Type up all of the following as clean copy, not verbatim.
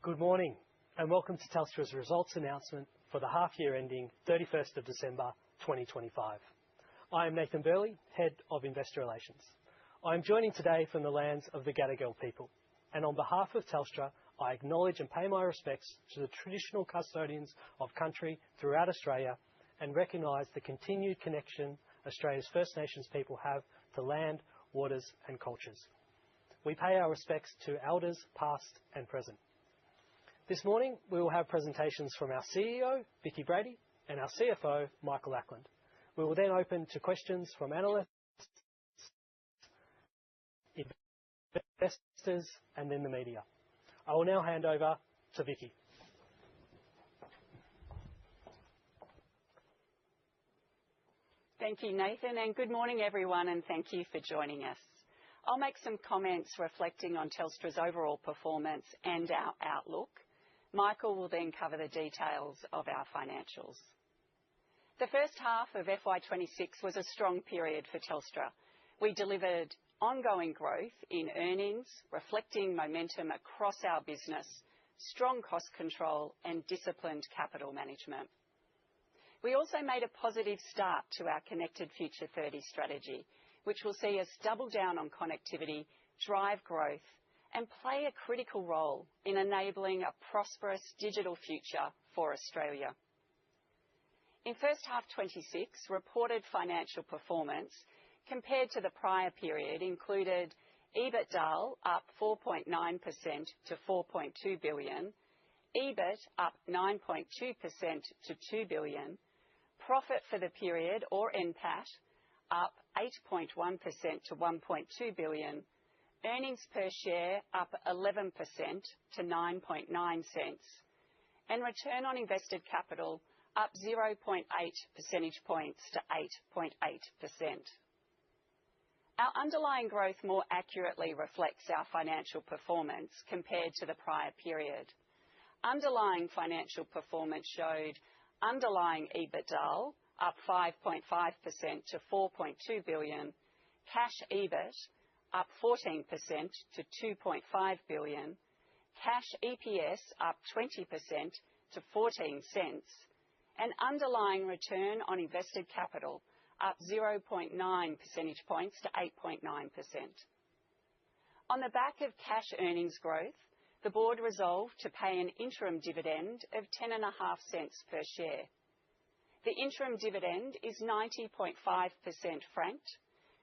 Good morning, and welcome to Telstra's results announcement for the half year ending 31st of December 2025. I am Nathan Burley, Head of Investor Relations. I am joining today from the lands of the Gadigal people, and on behalf of Telstra, I acknowledge and pay my respects to the traditional custodians of country throughout Australia and recognise the continued connection Australia's First Nations people have to land, waters and cultures. We pay our respects to elders past and present. This morning, we will have presentations from our CEO, Vicki Brady, and our CFO, Michael Ackland. We will then open to questions from analysts, investors, and then the media. I will now hand over to Vicki. Thank you, Nathan, and good morning, everyone, and thank you for joining us. I'll make some comments reflecting on Telstra's overall performance and our outlook. Michael will then cover the details of our financials. The first half of FY26 was a strong period for Telstra. We delivered ongoing growth in earnings, reflecting momentum across our business, strong cost control and disciplined capital management. We also made a positive start to our Connected Future 30 strategy, which will see us double down on connectivity, drive growth, and play a critical role in enabling a prosperous digital future for Australia. In first half 26, reported financial performance compared to the prior period included EBITDA up 4.9% to 4.2 billion, EBIT up 9.2% to 2 billion, profit for the period, or NPAT, up 8.1% to 1.2 billion, earnings per share up 11% to 9.9 cents, and return on invested capital up 0.8 percentage points to 8.8%. Our underlying growth more accurately reflects our financial performance compared to the prior period. Underlying financial performance showed underlying EBITDA up 5.5% to 4.2 billion, cash EBIT up 14% to 2.5 billion, cash EPS up 20% to 14 cents, and underlying return on invested capital up 0.9 percentage points to 8.9%. On the back of cash earnings growth, the board resolved to pay an interim dividend of 10.5 cents per share. The interim dividend is 90.5% franked,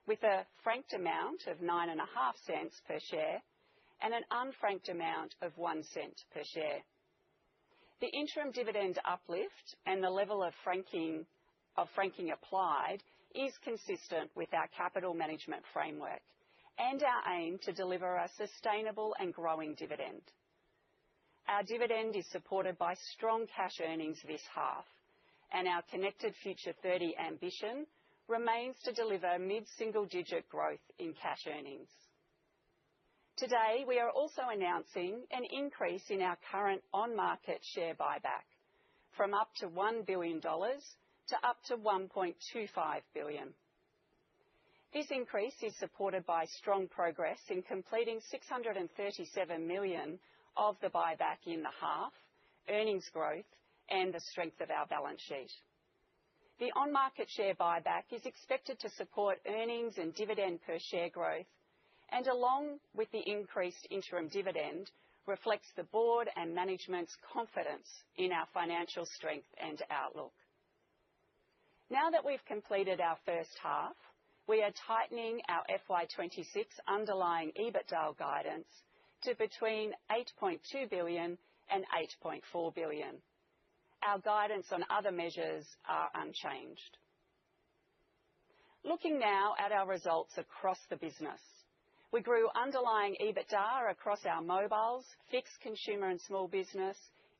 with a franked amount of 9.5 cents per share and an unfranked amount of 1 cent per share. The interim dividend uplift and the level of franking applied is consistent with our capital management framework and our aim to deliver a sustainable and growing dividend. Our dividend is supported by strong cash earnings this half, and our Connected Future 30 ambition remains to deliver mid-single-digit growth in cash earnings. Today, we are also announcing an increase in our current on-market share buyback from up to $1 billion to up to $1.25 billion. This increase is supported by strong progress in completing 637 million of the buyback in the half, earnings growth, and the strength of our balance sheet. The on-market share buyback is expected to support earnings and dividend per share growth, and along with the increased interim dividend, reflects the board and management's confidence in our financial strength and outlook. Now that we've completed our first half, we are tightening our FY26 underlying EBITDA guidance to between 8.2 billion and 8.4 billion. Our guidance on other measures are unchanged. Looking now at our results across the business. We grew underlying EBITDA across our mobiles, fixed consumer and small business,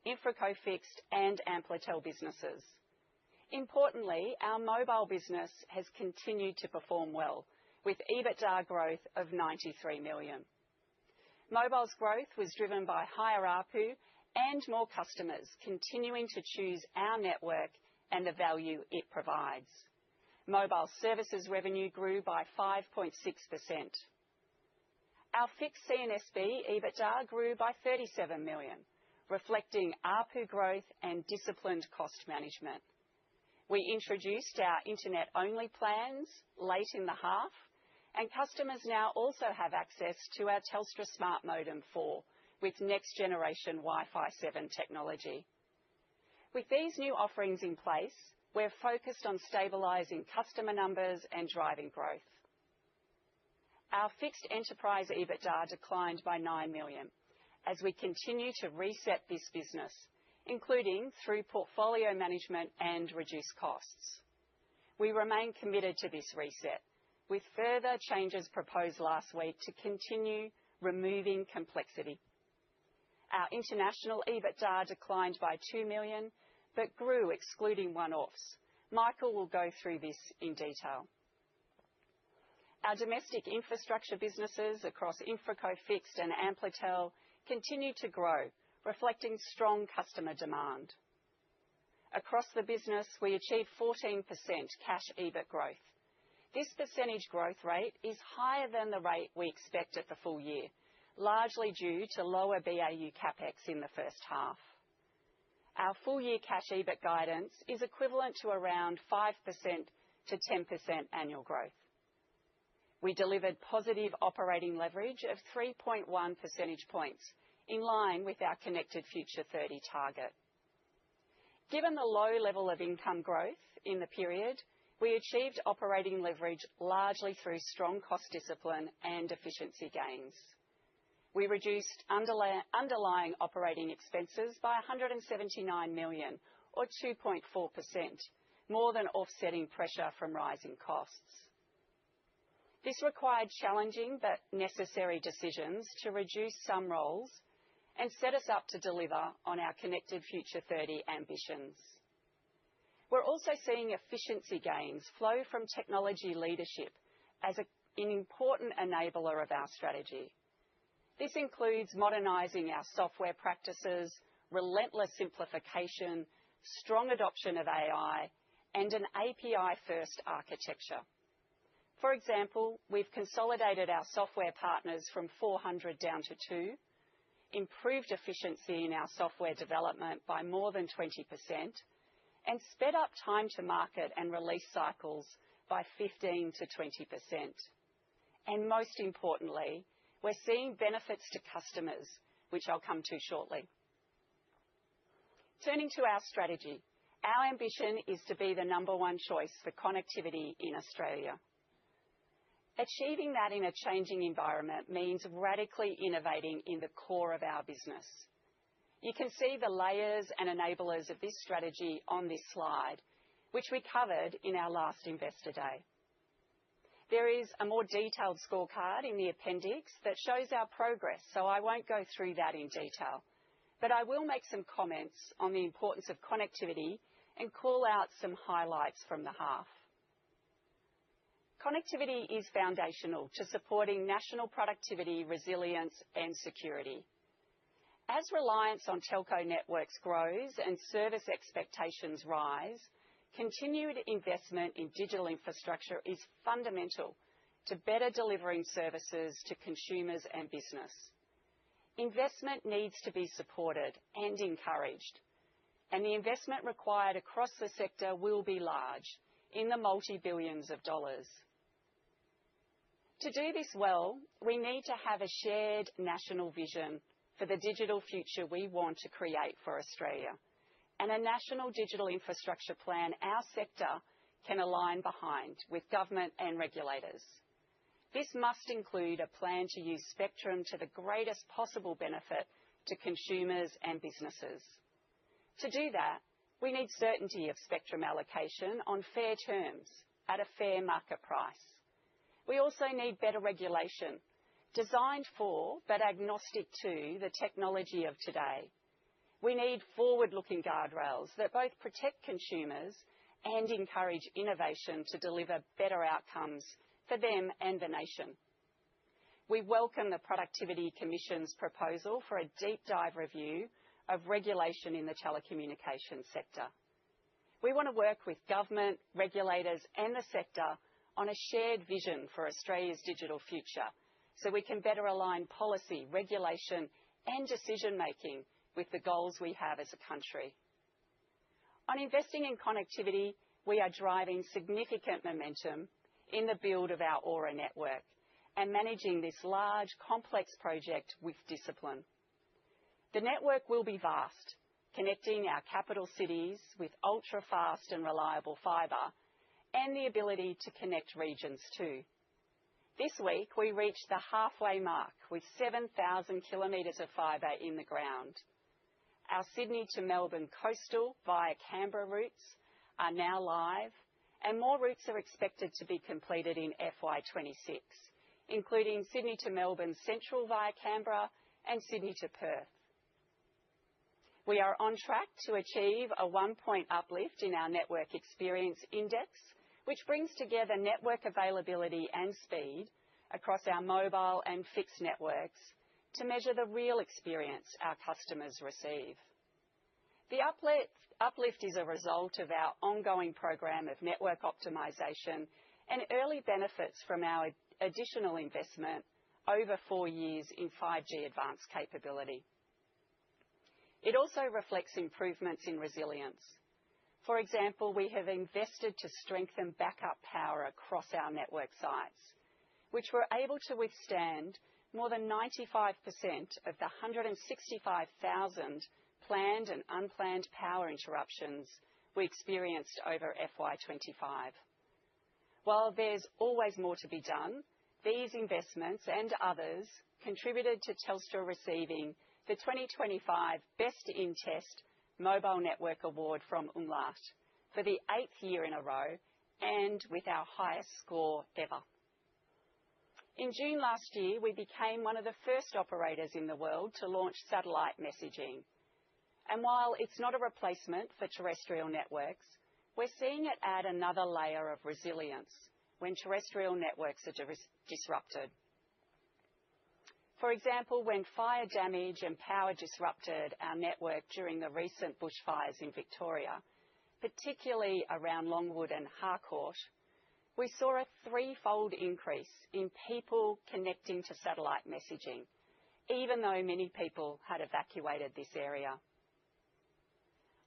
InfraCo Fixed and Amplitel businesses. Importantly, our mobile business has continued to perform well, with EBITDA growth of 93 million. Mobile's growth was driven by higher ARPU and more customers continuing to choose our network and the value it provides. Mobile services revenue grew by 5.6%. Our fixed C&SB EBITDA grew by 37 million, reflecting ARPU growth and disciplined cost management. We introduced our internet-only plans late in the half, and customers now also have access to our Telstra Smart Modem 4 with next-generation Wi-Fi 7 technology. With these new offerings in place, we're focused on stabilising customer numbers and driving growth. Our fixed enterprise EBITDA declined by 9 million as we continue to reset this business, including through portfolio management and reduced costs. We remain committed to this reset, with further changes proposed last week to continue removing complexity. Our international EBITDA declined by 2 million, but grew excluding one-offs. Michael will go through this in detail. Our domestic infrastructure businesses across Infraco Fixed and Amplitel continue to grow, reflecting strong customer demand. Across the business, we achieved 14% cash EBIT growth. This percentage growth rate is higher than the rate we expect at the full year, largely due to lower BAU CapEx in the first half. Our full-year cash EBIT guidance is equivalent to around 5% to 10% annual growth. We delivered positive operating leverage of 3.1 percentage points, in line with our Connected Future 30 target. Given the low level of income growth in the period, we achieved operating leverage largely through strong cost discipline and efficiency gains. We reduced underlying operating expenses by 179 million, or 2.4%, more than offsetting pressure from rising costs. This required challenging but necessary decisions to reduce some roles and set us up to deliver on our Connected Future 30 ambitions. We're also seeing efficiency gains flow from technology leadership as an important enabler of our strategy. This includes modernising our software practices, relentless simplification, strong adoption of AI, and an API-first architecture. For example, we've consolidated our software partners from 400 down to 2, improved efficiency in our software development by more than 20%, and sped up time to market and release cycles by 15 to 20%. And most importantly, we're seeing benefits to customers, which I'll come to shortly. Turning to our strategy, our ambition is to be the number one choice for connectivity in Australia. Achieving that in a changing environment means radically innovating in the core of our business. You can see the layers and enablers of this strategy on this slide, which we covered in our last Investor Day. There is a more detailed scorecard in the appendix that shows our progress, so I won't go through that in detail, but I will make some comments on the importance of connectivity and call out some highlights from the half. Connectivity is foundational to supporting national productivity, resilience, and security. As reliance on telco networks grows and service expectations rise, continued investment in digital infrastructure is fundamental to better delivering services to consumers and business. Investment needs to be supported and encouraged, and the investment required across the sector will be large, in the multi-billions of dollars. To do this well, we need to have a shared national vision for the digital future we want to create for Australia, and a national digital infrastructure plan our sector can align behind with government and regulators. This must include a plan to use spectrum to the greatest possible benefit to consumers and businesses. To do that, we need certainty of spectrum allocation on fair terms at a fair market price. We also need better regulation, designed for but agnostic to the technology of today. We need forward-looking guardrails that both protect consumers and encourage innovation to deliver better outcomes for them and the nation. We welcome the Productivity Commission's proposal for a deep dive review of regulation in the telecommunications sector. We want to work with government, regulators and the sector on a shared vision for Australia's digital future, so we can better align policy, regulation and decision-making with the goals we have as a country. On investing in connectivity, we are driving significant momentum in the build of our Aura network and managing this large, complex project with discipline. The network will be vast, connecting our capital cities with ultra-fast and reliable fibre and the ability to connect regions too. This week, we reached the halfway mark with 7,000 kilometres of fibre in the ground. Our Sydney to Melbourne coastal via Canberra routes are now live, and more routes are expected to be completed in FY26, including Sydney to Melbourne Central via Canberra and Sydney to Perth. We are on track to achieve a 1-point uplift in our Network Experience Index, which brings together network availability and speed across our mobile and fixed networks to measure the real experience our customers receive. The uplift is a result of our ongoing program of network optimisation and early benefits from our additional investment over 4 years in 5G advanced capability. It also reflects improvements in resilience. For example, we have invested to strengthen backup power across our network sites, which were able to withstand more than 95% of the 165,000 planned and unplanned power interruptions we experienced over FY25. While there's always more to be done, these investments and others contributed to Telstra receiving the 2025 Best in Test Mobile Network Award from Umlaut for the 8th year in a row and with our highest score ever. In June last year, we became one of the first operators in the world to launch satellite messaging. And while it's not a replacement for terrestrial networks, we're seeing it add another layer of resilience when terrestrial networks are disrupted. For example, when fire damage and power disrupted our network during the recent bushfires in Victoria, particularly around Longwood and Harcourt, we saw a 3-fold increase in people connecting to satellite messaging, even though many people had evacuated this area.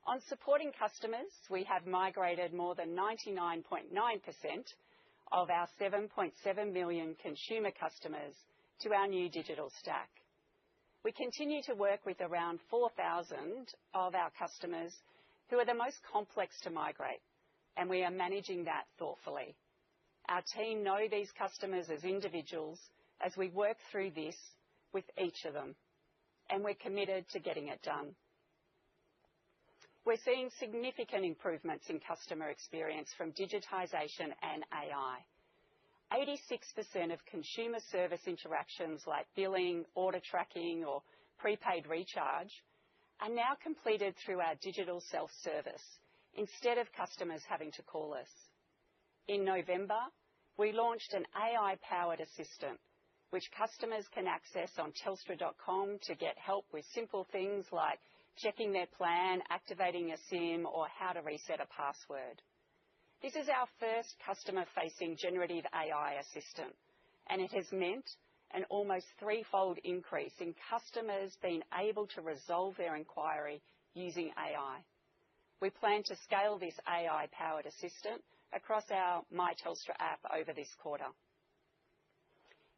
On supporting customers, we have migrated more than 99.9% of our 7.7 million consumer customers to our new digital stack. We continue to work with around 4,000 of our customers who are the most complex to migrate, and we are managing that thoughtfully. Our team know these customers as individuals as we work through this with each of them, and we're committed to getting it done. We're seeing significant improvements in customer experience from digitisation and AI. 86% of consumer service interactions like billing, order tracking or prepaid recharge are now completed through our digital self-service instead of customers having to call us. In November, we launched an AI-powered assistant, which customers can access on Telstra.com to get help with simple things like checking their plan, activating a SIM, or how to reset a password. This is our first customer-facing generative AI assistant, and it has meant an almost 3-fold increase in customers being able to resolve their inquiry using AI. We plan to scale this AI-powered assistant across our My Telstra app over this quarter.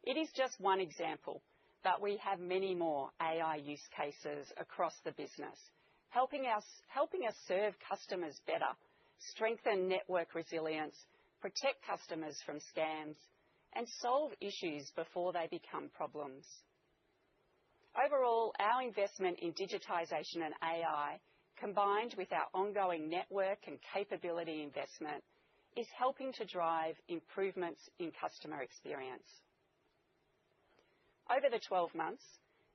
It is just one example, but we have many more AI use cases across the business, helping us serve customers better, strengthen network resilience, protect customers from scams, and solve issues before they become problems. Overall, our investment in digitisation and AI, combined with our ongoing network and capability investment, is helping to drive improvements in customer experience. Over the 12 months,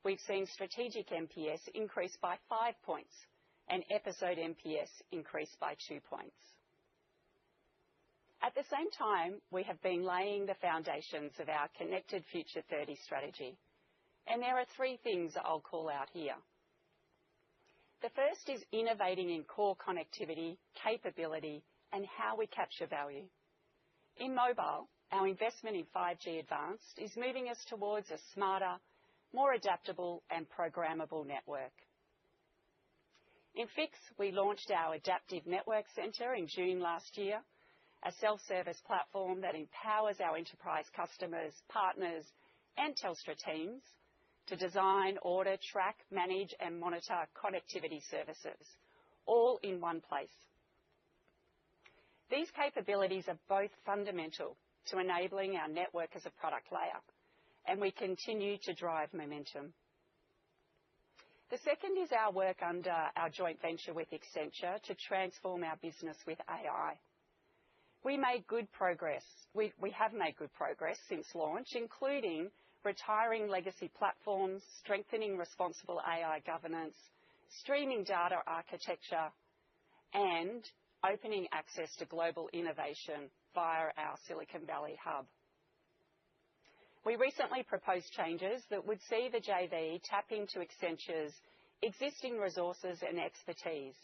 we've seen strategic NPS increase by 5 points and episode NPS increase by 2 points. At the same time, we have been laying the foundations of our Connected Future 30 strategy, and there are 3 things I'll call out here. The first is innovating in core connectivity, capability, and how we capture value. In mobile, our investment in 5G Advanced is moving us towards a smarter, more adaptable and programmable network. In Fix, we launched our Adaptive Network Centre in June last year, a self-service platform that empowers our enterprise customers, partners, and Telstra teams to design, order, track, manage, and monitor connectivity services, all in one place. These capabilities are both fundamental to enabling our network as a product layer, and we continue to drive momentum. The second is our work under our joint venture with Accenture to transform our business with AI. We have made good progress since launch, including retiring legacy platforms, strengthening responsible AI governance, streaming data architecture, and opening access to global innovation via our Silicon Valley hub. We recently proposed changes that would see the JV tap into Accenture's existing resources and expertise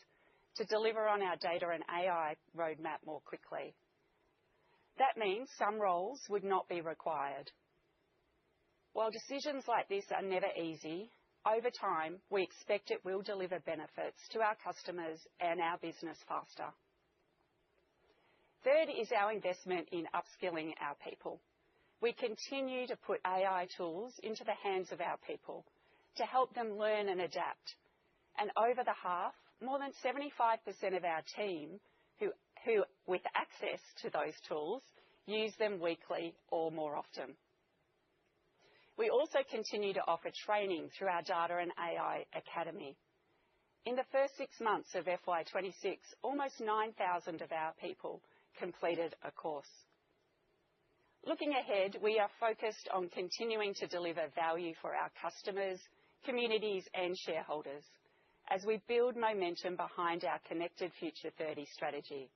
to deliver on our data and AI roadmap more quickly. That means some roles would not be required. While decisions like this are never easy, over time, we expect it will deliver benefits to our customers and our business faster. Third is our investment in upskilling our people. We continue to put AI tools into the hands of our people to help them learn and adapt. And over the half, more than 75% of our team who with access to those tools use them weekly or more often. We also continue to offer training through our Data and AI Academy. In the first 6 months of FY26, almost 9,000 of our people completed a course. Looking ahead, we are focused on continuing to deliver value for our customers, communities, and shareholders as we build momentum behind our Connected Future 30 strategy.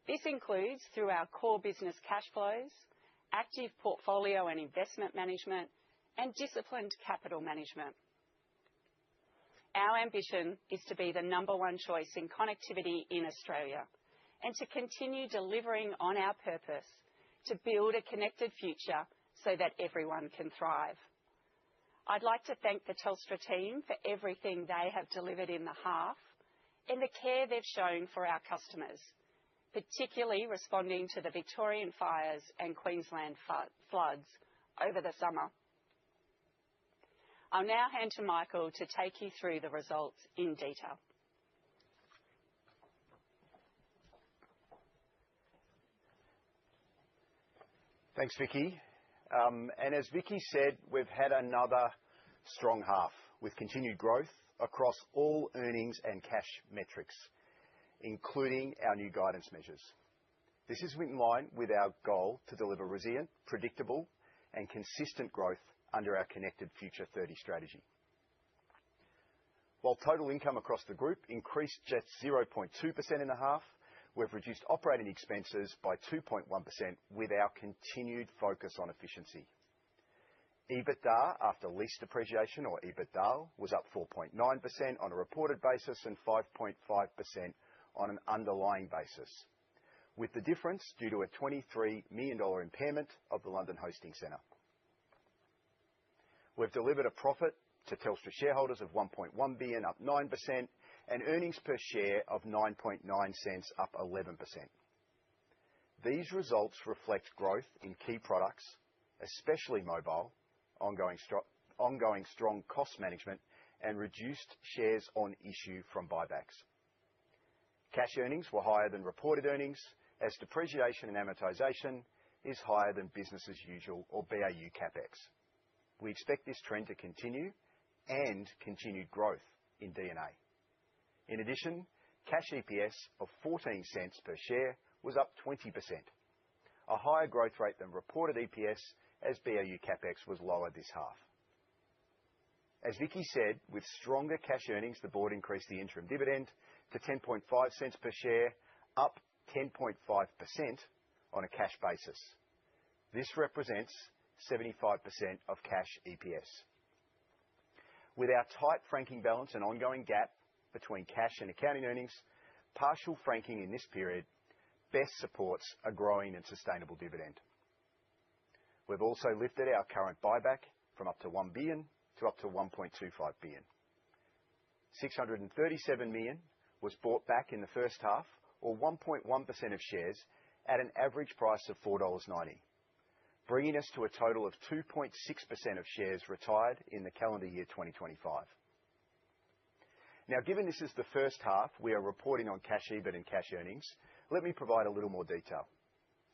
This includes through our core business cash flows, active portfolio and investment management, and disciplined capital management. Our ambition is to be the number one choice in connectivity in Australia and to continue delivering on our purpose to build a connected future so that everyone can thrive. I'd like to thank the Telstra team for everything they have delivered in the half and the care they've shown for our customers, particularly responding to the Victorian fires and Queensland floods over the summer. I'll now hand to Michael to take you through the results in detail. Thanks, Vicki. And as Vicki said, we've had another strong half with continued growth across all earnings and cash metrics, including our new guidance measures. This is in line with our goal to deliver resilient, predictable, and consistent growth under our Connected Future 30 strategy. While total income across the group increased just 0.2% in the half, we've reduced operating expenses by 2.1% with our continued focus on efficiency. EBITDA after lease depreciation, or EBITDA, was up 4.9% on a reported basis and 5.5% on an underlying basis, with the difference due to a $23 million impairment of the London Hosting Centre. We've delivered a profit to Telstra shareholders of $1.1 billion, up 9%, and earnings per share of 9.9 cents, up 11%. These results reflect growth in key products, especially mobile, ongoing strong cost management, and reduced shares on issue from buybacks. Cash earnings were higher than reported earnings, as depreciation and amortization is higher than business as usual, or BAU CapEx. We expect this trend to continue and continued growth in D&A. In addition, cash EPS of 14 cents per share was up 20%, a higher growth rate than reported EPS as BAU CapEx was lower this half. As Vicki said, with stronger cash earnings, the board increased the interim dividend to 10.5 cents per share, up 10.5% on a cash basis. This represents 75% of cash EPS. With our tight franking balance and ongoing gap between cash and accounting earnings, partial franking in this period best supports a growing and sustainable dividend. We've also lifted our current buyback from up to $1 billion to up to $1.25 billion. 637 million was bought back in the first half, or 1.1% of shares, at an average price of 4.90 dollars, bringing us to a total of 2.6% of shares retired in the calendar year 2025. Now, given this is the first half we are reporting on cash EBIT and cash earnings, let me provide a little more detail.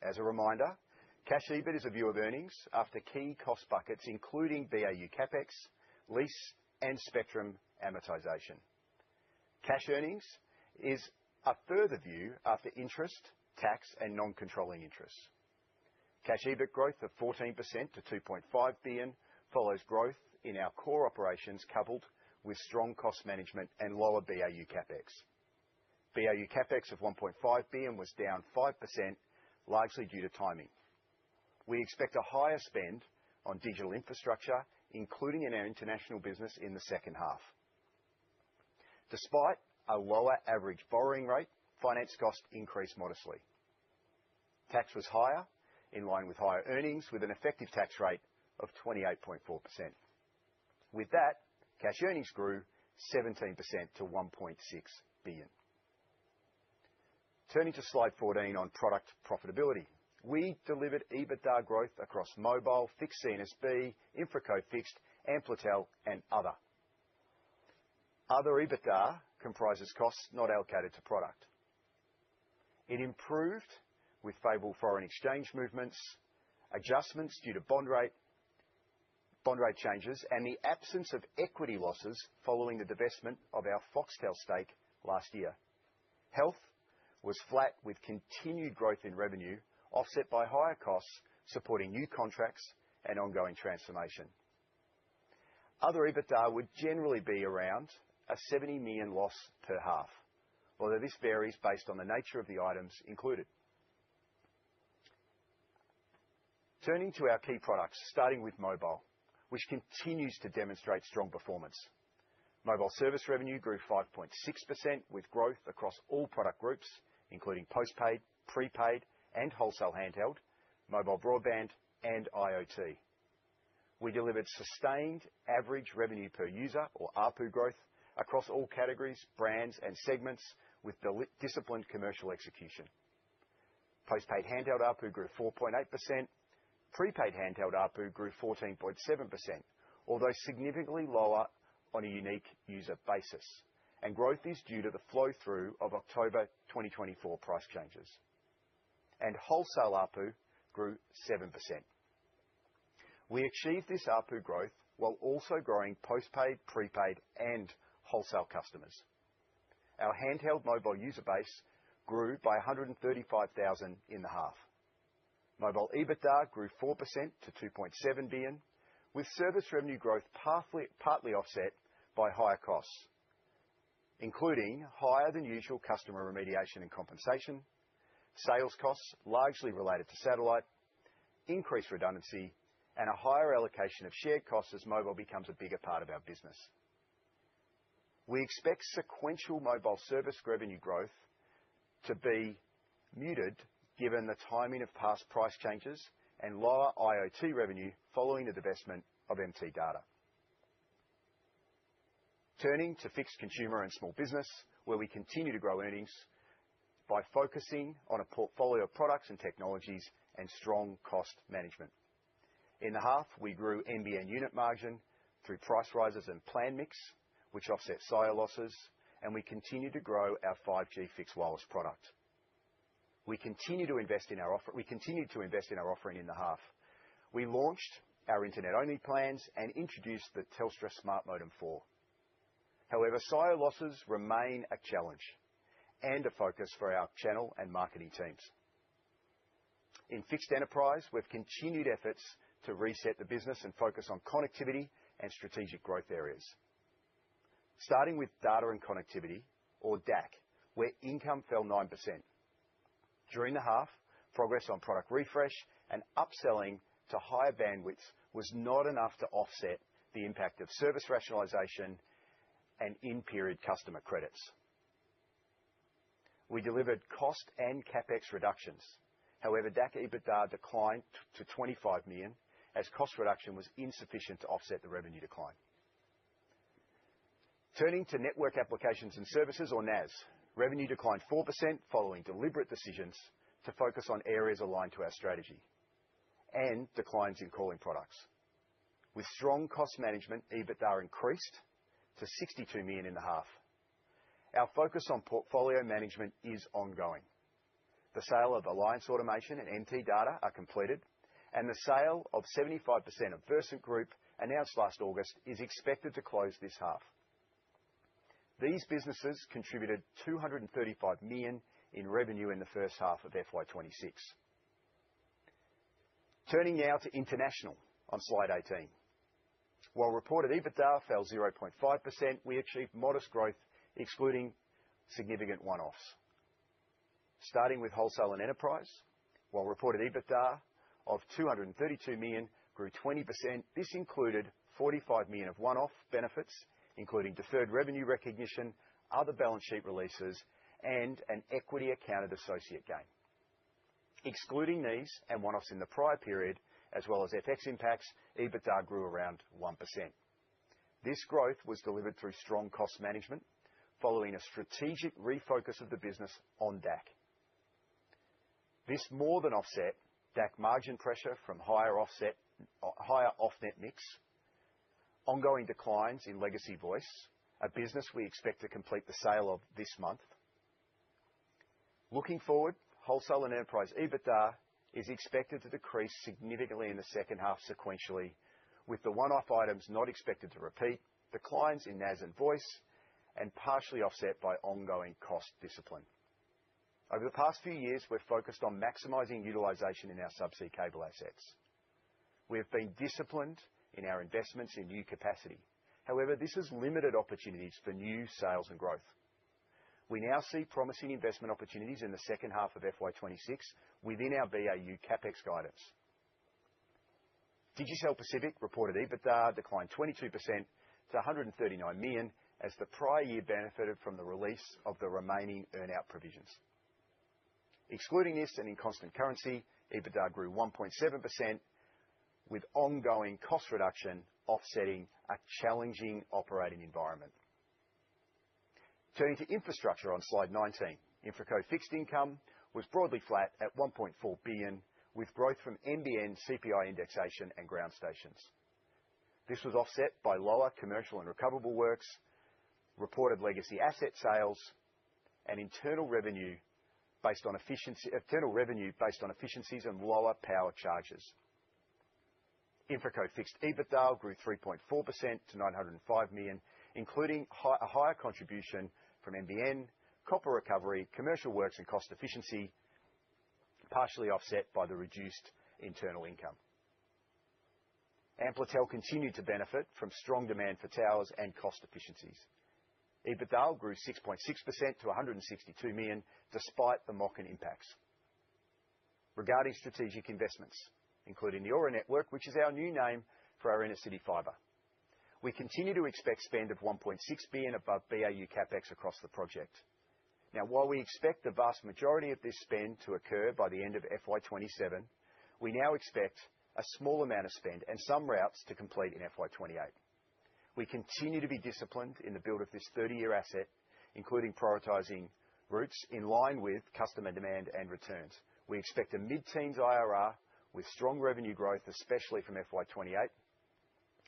As a reminder, cash EBIT is a view of earnings after key cost buckets, including BAU CapEx, lease, and spectrum amortization. Cash earnings is a further view after interest, tax, and non-controlling interests. Cash EBIT growth of 14% to 2.5 billion follows growth in our core operations, coupled with strong cost management and lower BAU CapEx. BAU CapEx of 1.5 billion was down 5%, largely due to timing. We expect a higher spend on digital infrastructure, including in our international business, in the second half. Despite a lower average borrowing rate, finance cost increased modestly. Tax was higher, in line with higher earnings, with an effective tax rate of 28.4%. With that, cash earnings grew 17% to 1.6 billion. Turning to slide 14 on product profitability. We delivered EBITDA growth across mobile, fixed C&SB, InfraCo Fixed, Amplitel, and other. Other EBITDA comprises costs not allocated to product. It improved with favorable foreign exchange movements, adjustments due to bond rate changes, and the absence of equity losses following the divestment of our Foxtel stake last year. Health was flat, with continued growth in revenue offset by higher costs supporting new contracts and ongoing transformation. Other EBITDA would generally be around a 70 million loss per half, although this varies based on the nature of the items included. Turning to our key products, starting with mobile, which continues to demonstrate strong performance. Mobile service revenue grew 5.6%, with growth across all product groups, including postpaid, prepaid, and wholesale handheld, mobile broadband, and IoT. We delivered sustained average revenue per user, or ARPU, growth across all categories, brands, and segments, with disciplined commercial execution. Postpaid handheld ARPU grew 4.8%. Prepaid handheld ARPU grew 14.7%, although significantly lower on a unique user basis, and growth is due to the flow-through of October 2024 price changes. And wholesale ARPU grew 7%. We achieved this ARPU growth while also growing postpaid, prepaid, and wholesale customers. Our handheld mobile user base grew by 135,000 in the half. Mobile EBITDA grew 4% to 2.7 billion, with service revenue growth partly offset by higher costs, including higher than usual customer remediation and compensation, sales costs largely related to satellite, increased redundancy, and a higher allocation of shared costs as mobile becomes a bigger part of our business. We expect sequential mobile service revenue growth to be muted given the timing of past price changes and lower IoT revenue following the divestment of MT Data. Turning to fixed consumer and small business, where we continue to grow earnings by focusing on a portfolio of products and technologies and strong cost management. In the half, we grew NBN unit margin through price rises and plan mix, which offset SIO losses, and we continue to grow our 5G fixed wireless product. We continued to invest in our offering in the half. We launched our internet-only plans and introduced the Telstra Smart Modem 4. However, SIO losses remain a challenge and a focus for our channel and marketing teams. In fixed enterprise, we've continued efforts to reset the business and focus on connectivity and strategic growth areas. Starting with data and connectivity, or DAC, where income fell 9%. During the half, progress on product refresh and upselling to higher bandwidths was not enough to offset the impact of service rationalisation and in-period customer credits. We delivered cost and CapEx reductions. However, DAC EBITDA declined to 25 million, as cost reduction was insufficient to offset the revenue decline. Turning to Network Applications and Services, or NAS, revenue declined 4% following deliberate decisions to focus on areas aligned to our strategy and declines in calling products. With strong cost management, EBITDA increased to 62 million in the half. Our focus on portfolio management is ongoing. The sale of Alliance Automation and MT Data are completed, and the sale of 75% of Versant Group, announced last August, is expected to close this half. These businesses contributed 235 million in revenue in the first half of FY26. Turning now to International on slide 18. While reported EBITDA fell 0.5%, we achieved modest growth, excluding significant one-offs. Starting with Wholesale and Enterprise, while reported EBITDA of 232 million grew 20%, this included 45 million of one-off benefits, including deferred revenue recognition, other balance sheet releases, and an equity accounted associate gain. Excluding these and one-offs in the prior period, as well as FX impacts, EBITDA grew around 1%. This growth was delivered through strong cost management, following a strategic refocus of the business on DAC. This more than offset DAC margin pressure from higher off-net mix, ongoing declines in legacy voice, a business we expect to complete the sale of this month. Looking forward, Wholesale and Enterprise EBITDA is expected to decrease significantly in the second half sequentially, with the one-off items not expected to repeat, declines in NAS and voice, and partially offset by ongoing cost discipline. Over the past few years, we've focused on maximizing utilization in our subsea cable assets. We have been disciplined in our investments in new capacity. However, this has limited opportunities for new sales and growth. We now see promising investment opportunities in the second half of FY26 within our BAU CapEx guidance. Digicel Pacific reported EBITDA declined 22% to 139 million, as the prior year benefited from the release of the remaining earn-out provisions. Excluding this and in constant currency, EBITDA grew 1.7%, with ongoing cost reduction offsetting a challenging operating environment. Turning to Infrastructure on slide 19, InfraCo fixed income was broadly flat at 1.4 billion, with growth from NBN CPI indexation and ground stations. This was offset by lower commercial and recoverable works, reported legacy asset sales, and internal revenue based on efficiencies and lower power charges. InfraCo fixed EBITDA grew 3.4% to 905 million, including a higher contribution from NBN, copper recovery, commercial works and cost efficiency, partially offset by the reduced internal income. Amplitel continued to benefit from strong demand for towers and cost efficiencies. EBITDA grew 6.6% to 162 million, despite the MOCN impacts. Regarding strategic investments, including the Aura network, which is our new name for our inner-city fibre, we continue to expect spend of 1.6 billion above BAU CapEx across the project. Now, while we expect the vast majority of this spend to occur by the end of FY27, we now expect a small amount of spend and some routes to complete in FY28. We continue to be disciplined in the build of this 30-year asset, including prioritising routes in line with customer demand and returns. We expect a mid-teens IRR with strong revenue growth, especially from FY28,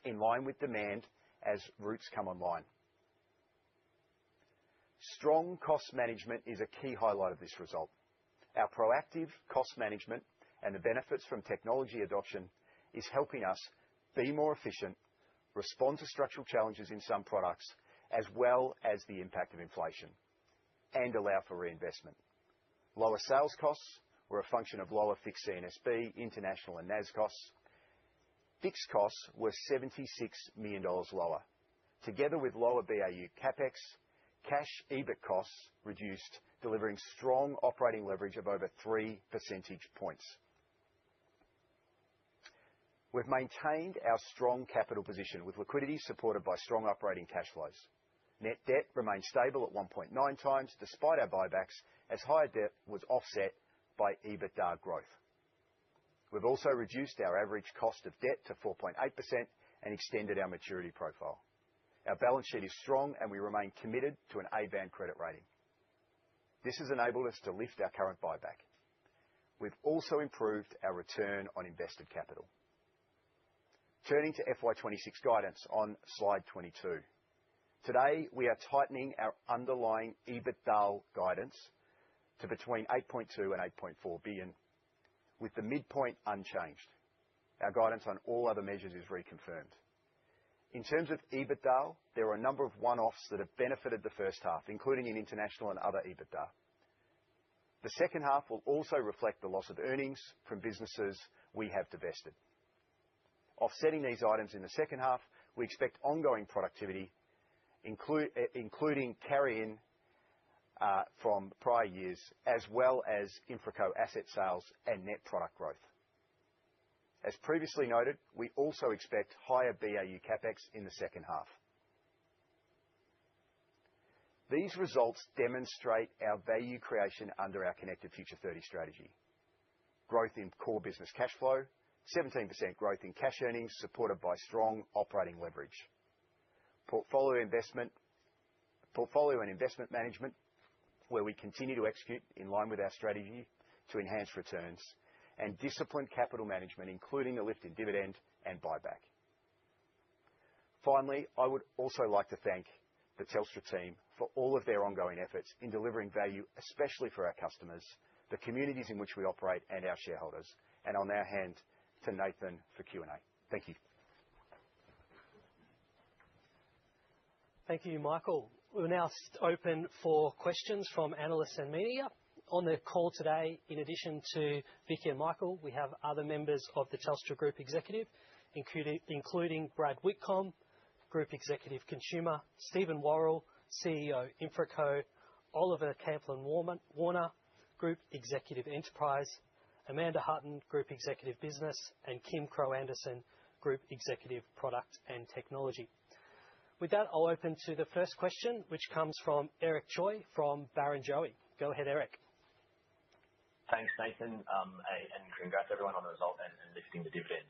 in line with demand as routes come online. Strong cost management is a key highlight of this result. Our proactive cost management and the benefits from technology adoption is helping us be more efficient, respond to structural challenges in some products, as well as the impact of inflation, and allow for reinvestment. Lower sales costs were a function of lower fixed CNSB, international and NAS costs. Fixed costs were 76 million dollars lower. Together with lower BAU CapEx, cash EBIT costs reduced, delivering strong operating leverage of over 3 percentage points. We've maintained our strong capital position with liquidity supported by strong operating cash flows. Net debt remained stable at 1.9 times despite our buybacks, as higher debt was offset by EBITDA growth. We've also reduced our average cost of debt to 4.8% and extended our maturity profile. Our balance sheet is strong, and we remain committed to an A-band credit rating. This has enabled us to lift our current buyback. We've also improved our return on invested capital. Turning to FY26 guidance on slide 22. Today, we are tightening our underlying EBITDA guidance to between 8.2 and 8.4 billion, with the midpoint unchanged. Our guidance on all other measures is reconfirmed. In terms of EBITDA, there are a number of one-offs that have benefited the first half, including in international and other EBITDA. The second half will also reflect the loss of earnings from businesses we have divested. Offsetting these items in the second half, we expect ongoing productivity, including carry-in from prior years, as well as InfraCo asset sales and net product growth. As previously noted, we also expect higher BAU CapEx in the second half. These results demonstrate our value creation under our Connected Future 30 strategy. Growth in core business cash flow, 17% growth in cash earnings supported by strong operating leverage. Portfolio and investment management, where we continue to execute in line with our strategy to enhance returns, and disciplined capital management, including the lift in dividend and buyback. Finally, I would also like to thank the Telstra team for all of their ongoing efforts in delivering value, especially for our customers, the communities in which we operate, and our shareholders. And I'll now hand to Nathan for Q&A. Thank you. Thank you, Michael. We'll now open for questions from analysts and media. On the call today, in addition to Vicky and Michael, we have other members of the Telstra Group Executive, including Brad Whitcomb, Group Executive Consumer, Stephen Worrell, CEO InfraCo, Oliver Camplin-Warner, Group Executive Enterprise, Amanda Hutton, Group Executive Business, and Kim Crow-Anderson, Group Executive Product and Technology. With that, I'll open to the first question, which comes from Eric Choi from Barrenjoey. Go ahead, Eric. Thanks, Nathan, and congrats everyone on the result and lifting the dividend.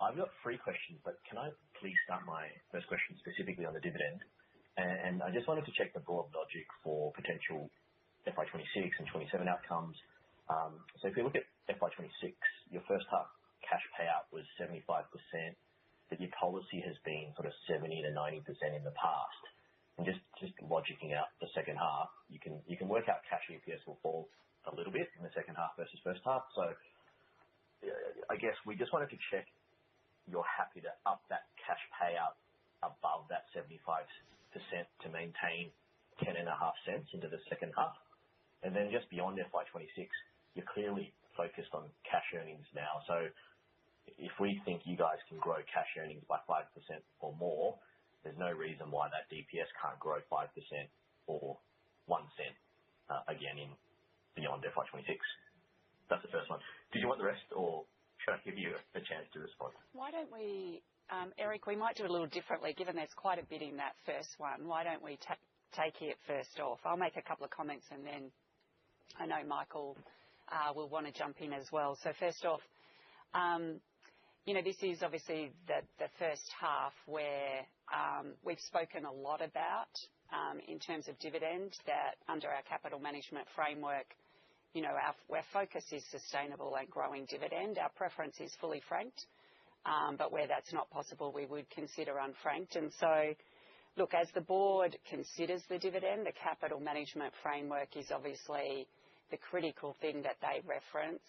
I've got three questions, but can I please start my first question specifically on the dividend? And I just wanted to check the broad logic for potential FY26 and 27 outcomes. So if you look at FY26, your first half cash payout was 75%, but your policy has been sort of 70 to 90% in the past. And just logicking out the second half, you can work out cash EPS will fall a little bit in the second half versus first half. So I guess we just wanted to check you're happy to up that cash payout above that 75% to maintain 10.5 cents into the second half. And then just beyond FY26, you're clearly focused on cash earnings now. So if we think you guys can grow cash earnings by 5% or more, there's no reason why that DPS can't grow 5% or 1 cent again in beyond FY26. That's the first one. Did you want the rest, or should I give you a chance to respond? Why don't we, Eric, we might do it a little differently, given there's quite a bit in that first one. Why don't we take it first off? I'll make a couple of comments, and then I know Michael will want to jump in as well. So first off, this is obviously the first half where we've spoken a lot about, in terms of dividend, that under our capital management framework, our focus is sustainable and growing dividend. Our preference is fully franked, but where that's not possible, we would consider unfranked. And so, look, as the board considers the dividend, the capital management framework is obviously the critical thing that they reference.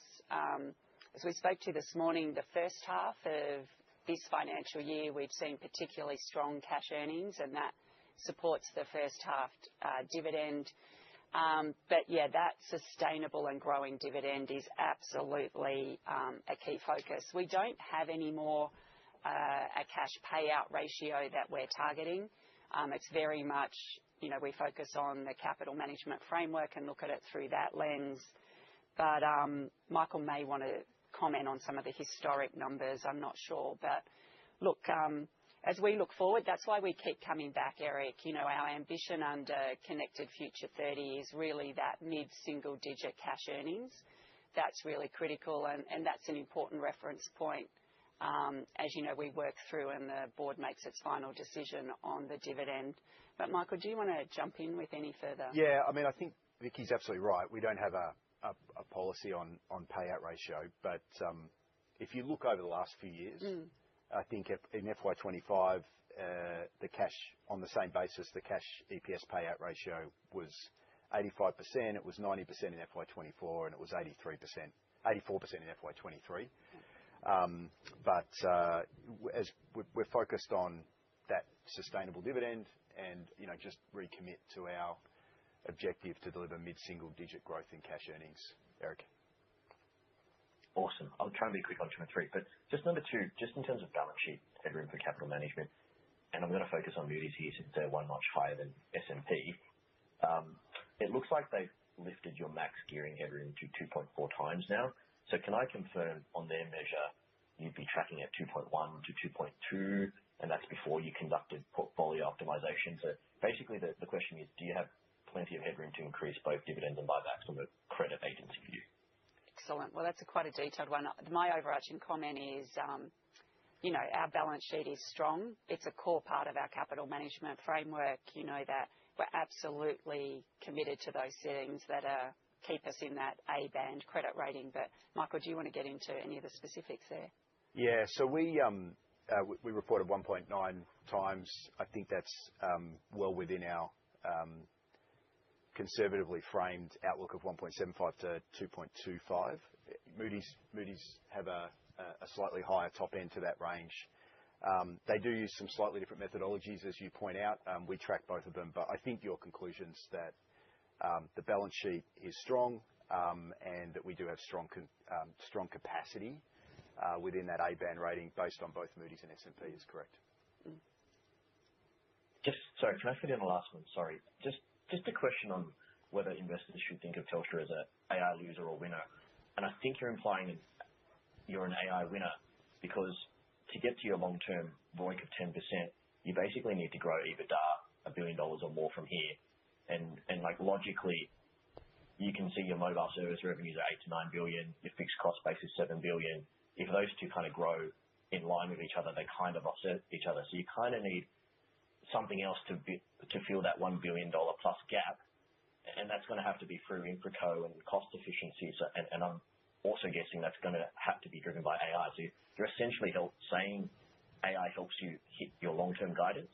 As we spoke to this morning, the first half of this financial year, we've seen particularly strong cash earnings, and that supports the first half dividend. But yeah, that sustainable and growing dividend is absolutely a key focus. We don't have any more a cash payout ratio that we're targeting. It's very much, we focus on the capital management framework and look at it through that lens. But Michael may want to comment on some of the historic numbers. I'm not sure. But look, as we look forward, that's why we keep coming back, Eric. Our ambition under Connected Future 30 is really that mid-single digit cash earnings. That's really critical, and that's an important reference point as you know, we work through and the board makes its final decision on the dividend. But Michael, do you want to jump in with any further? Yeah, I mean, I think Vicky's absolutely right. We don't have a policy on payout ratio, but if you look over the last few years, I think in FY25, the cash on the same basis, the cash EPS payout ratio was 85%. It was 90% in FY24, and it was 84% in FY23. But as we're focused on that sustainable dividend and, just recommit to our objective to deliver mid-single-digit growth in cash earnings, Eric. Awesome. I'll try and be quick on 2 and 3. But just number 2, just in terms of balance sheet headroom for capital management, and I'm going to focus on Moody's here since they're one notch higher than S&P. It looks like they've lifted your max gearing headroom to 2.4 times now. So can I confirm on their measure you'd be tracking at 2.1 to 2.2, and that's before you conducted portfolio optimization? So basically the question is, do you have plenty of headroom to increase both dividends and buybacks from a credit agency view? Excellent. Well, that's quite a detailed one. My overarching comment is, our balance sheet is strong. It's a core part of our capital management framework. You know that we're absolutely committed to those settings that keep us in that A-band credit rating. But Michael, do you want to get into any of the specifics there? Yeah, so we reported 1.9 times. I think that's well within our conservatively framed outlook of 1.75 to 2.25. Moody's have a slightly higher top end to that range. They do use some slightly different methodologies, as you point out. We track both of them, but I think your conclusions that the balance sheet is strong and that we do have strong capacity within that A-band rating based on both Moody's and S&P is correct. Sorry, can I fit in the last one? Sorry. Just a question on whether investors should think of Telstra as an AI loser or winner. And I think you're implying you're an AI winner because to get to your long-term ROIC of 10%, you basically need to grow EBITDA $1 billion or more from here. And like logically, you can see your mobile service revenues are 8 to 9 billion, your fixed cost base is 7 billion. If those two kind of grow in line with each other, they kind of offset each other. So you kind of need something else to fill that $1 billion plus gap. And that's going to have to be through InfraCo and cost efficiencies. And I'm also guessing that's going to have to be driven by AI. So you're essentially saying AI helps you hit your long-term guidance.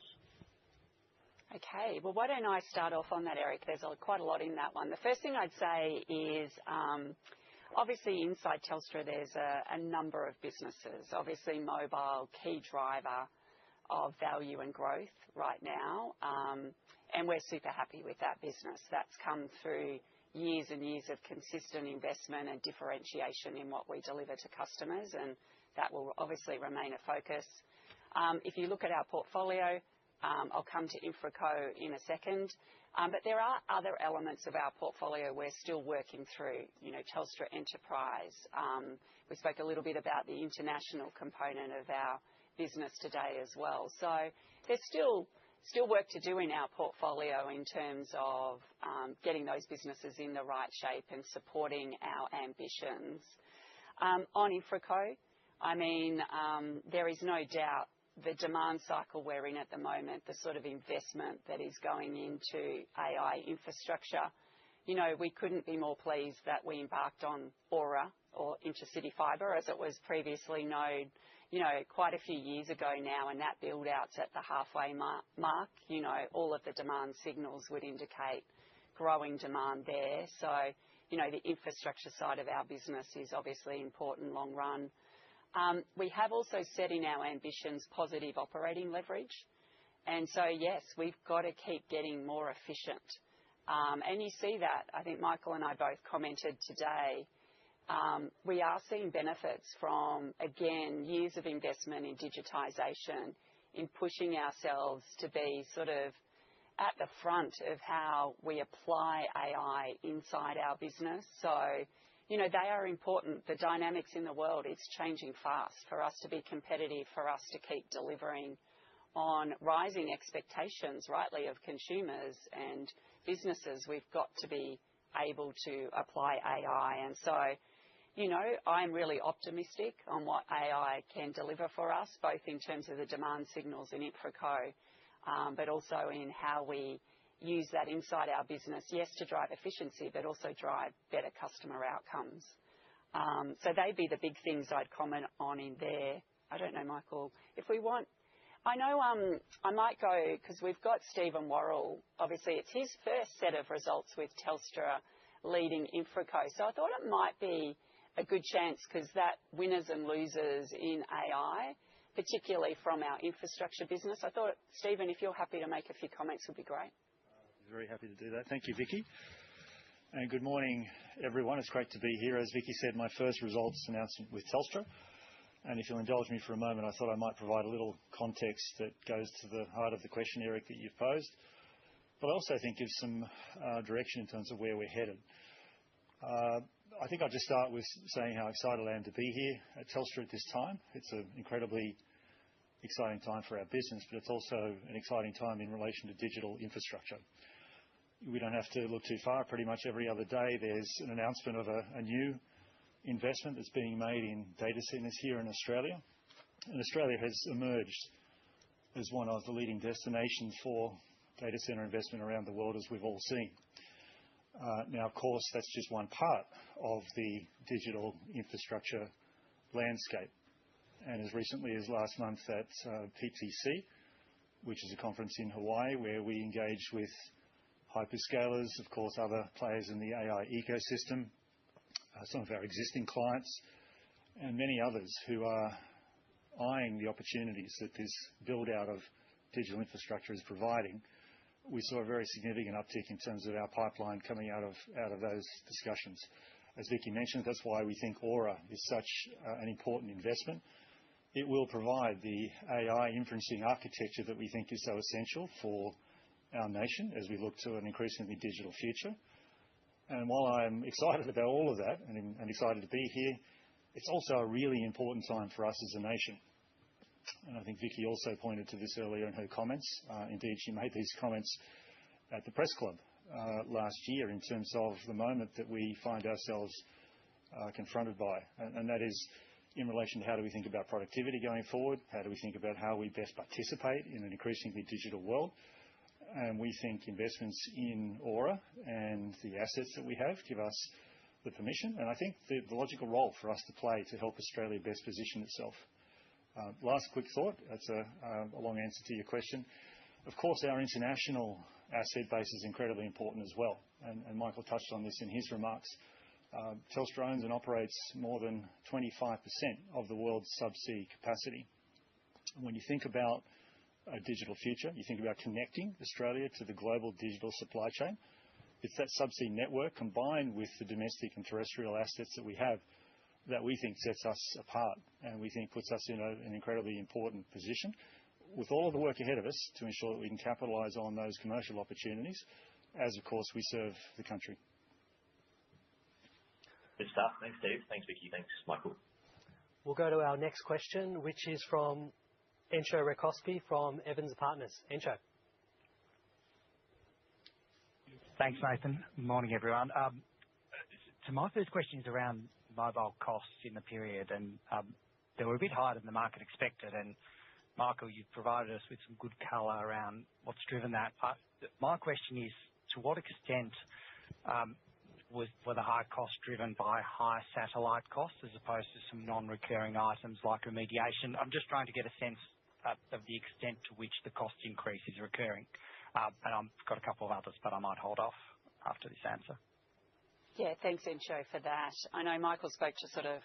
Okay, well, why don't I start off on that, Eric? There's quite a lot in that one. The first thing I'd say is obviously inside Telstra there's a number of businesses. Obviously mobile, key driver of value and growth right now, and we're super happy with that business. That's come through years and years of consistent investment and differentiation in what we deliver to customers, and that will obviously remain a focus. If you look at our portfolio, I'll come to InfraCo in a second, but there are other elements of our portfolio we're still working through. Telstra Enterprise. We spoke a little bit about the international component of our business today as well. So there's still work to do in our portfolio in terms of getting those businesses in the right shape and supporting our ambitions. On InfraCo, I mean, there is no doubt the demand cycle we're in at the moment, the sort of investment that is going into AI infrastructure, we couldn't be more pleased that we embarked on Aura, or Intercity Fibre, as it was previously known, quite a few years ago now, and that build-out's at the halfway mark. All of the demand signals would indicate growing demand there. So, the infrastructure side of our business is obviously important long run. We have also set in our ambitions positive operating leverage. And so, yes, we've got to keep getting more efficient. And you see that. I think Michael and I both commented today. We are seeing benefits from, again, years of investment in digitisation, in pushing ourselves to be sort of at the front of how we apply AI inside our business. So, they are important. The dynamics in the world, it's changing fast. For us to be competitive, for us to keep delivering on rising expectations, rightly, of consumers and businesses, we've got to be able to apply AI. And so, I'm really optimistic on what AI can deliver for us, both in terms of the demand signals in InfraCo, but also in how we use that inside our business, yes, to drive efficiency, but also drive better customer outcomes. So they'd be the big things I'd comment on in there. I don't know, Michael, if we want... I know I might go, because we've got Stephen Worrell. Obviously, it's his first set of results with Telstra leading InfraCo. So I thought it might be a good chance, because that winners and losers in AI, particularly from our infrastructure business. I thought, Stephen, if you're happy to make a few comments, would be great. Very happy to do that. Thank you, Vicky. And good morning, everyone. It's great to be here. As Vicky said, my first results announcement with Telstra. And if you'll indulge me for a moment, I thought I might provide a little context that goes to the heart of the question, Eric, that you've posed. But I also think gives some direction in terms of where we're headed. I think I'll just start with saying how excited I am to be here at Telstra at this time. It's an incredibly exciting time for our business, but it's also an exciting time in relation to digital infrastructure. We don't have to look too far. Pretty much every other day there's an announcement of a new investment that's being made in data centres here in Australia. And Australia has emerged as one of the leading destinations for data centre investment around the world, as we've all seen. Now, of course, that's just one part of the digital infrastructure landscape. And as recently as last month at PTC, which is a conference in Hawaii where we engaged with hyperscalers, of course, other players in the AI ecosystem, some of our existing clients, and many others who are eyeing the opportunities that this build-out of digital infrastructure is providing, we saw a very significant uptick in terms of our pipeline coming out of those discussions. As Vicky mentioned, that's why we think Aura is such an important investment. It will provide the AI inferencing architecture that we think is so essential for our nation as we look to an increasingly digital future. And while I'm excited about all of that and excited to be here, it's also a really important time for us as a nation. And I think Vicky also pointed to this earlier in her comments. Indeed, she made these comments at the Press Club last year in terms of the moment that we find ourselves confronted by. And that is in relation to how do we think about productivity going forward, how do we think about how we best participate in an increasingly digital world. And we think investments in Aura and the assets that we have give us the permission, and I think the logical role for us to play to help Australia best position itself. Last quick thought, that's a long answer to your question. Of course, our international asset base is incredibly important as well, and Michael touched on this in his remarks. Telstra owns and operates more than 25% of the world's subsea capacity. When you think about a digital future, you think about connecting Australia to the global digital supply chain. It's that subsea network combined with the domestic and terrestrial assets that we have that we think sets us apart and we think puts us in an incredibly important position with all of the work ahead of us to ensure that we can capitalise on those commercial opportunities as, of course, we serve the country. Good stuff. Thanks, Steve. Thanks, Vicky. Thanks, Michael. We'll go to our next question, which is from Entcho Raykovski from Evans Partners. Entcho. Thanks, Nathan. Good morning, everyone. So my first question is around mobile costs in the period, and they were a bit higher than the market expected. And Michael, you've provided us with some good colour around what's driven that. My question is, to what extent were the high costs driven by high satellite costs as opposed to some non-recurring items like remediation? I'm just trying to get a sense of the extent to which the cost increase is recurring. And I've got a couple of others, but I might hold off after this answer. Yeah, thanks, Encho, for that. I know Michael spoke to sort of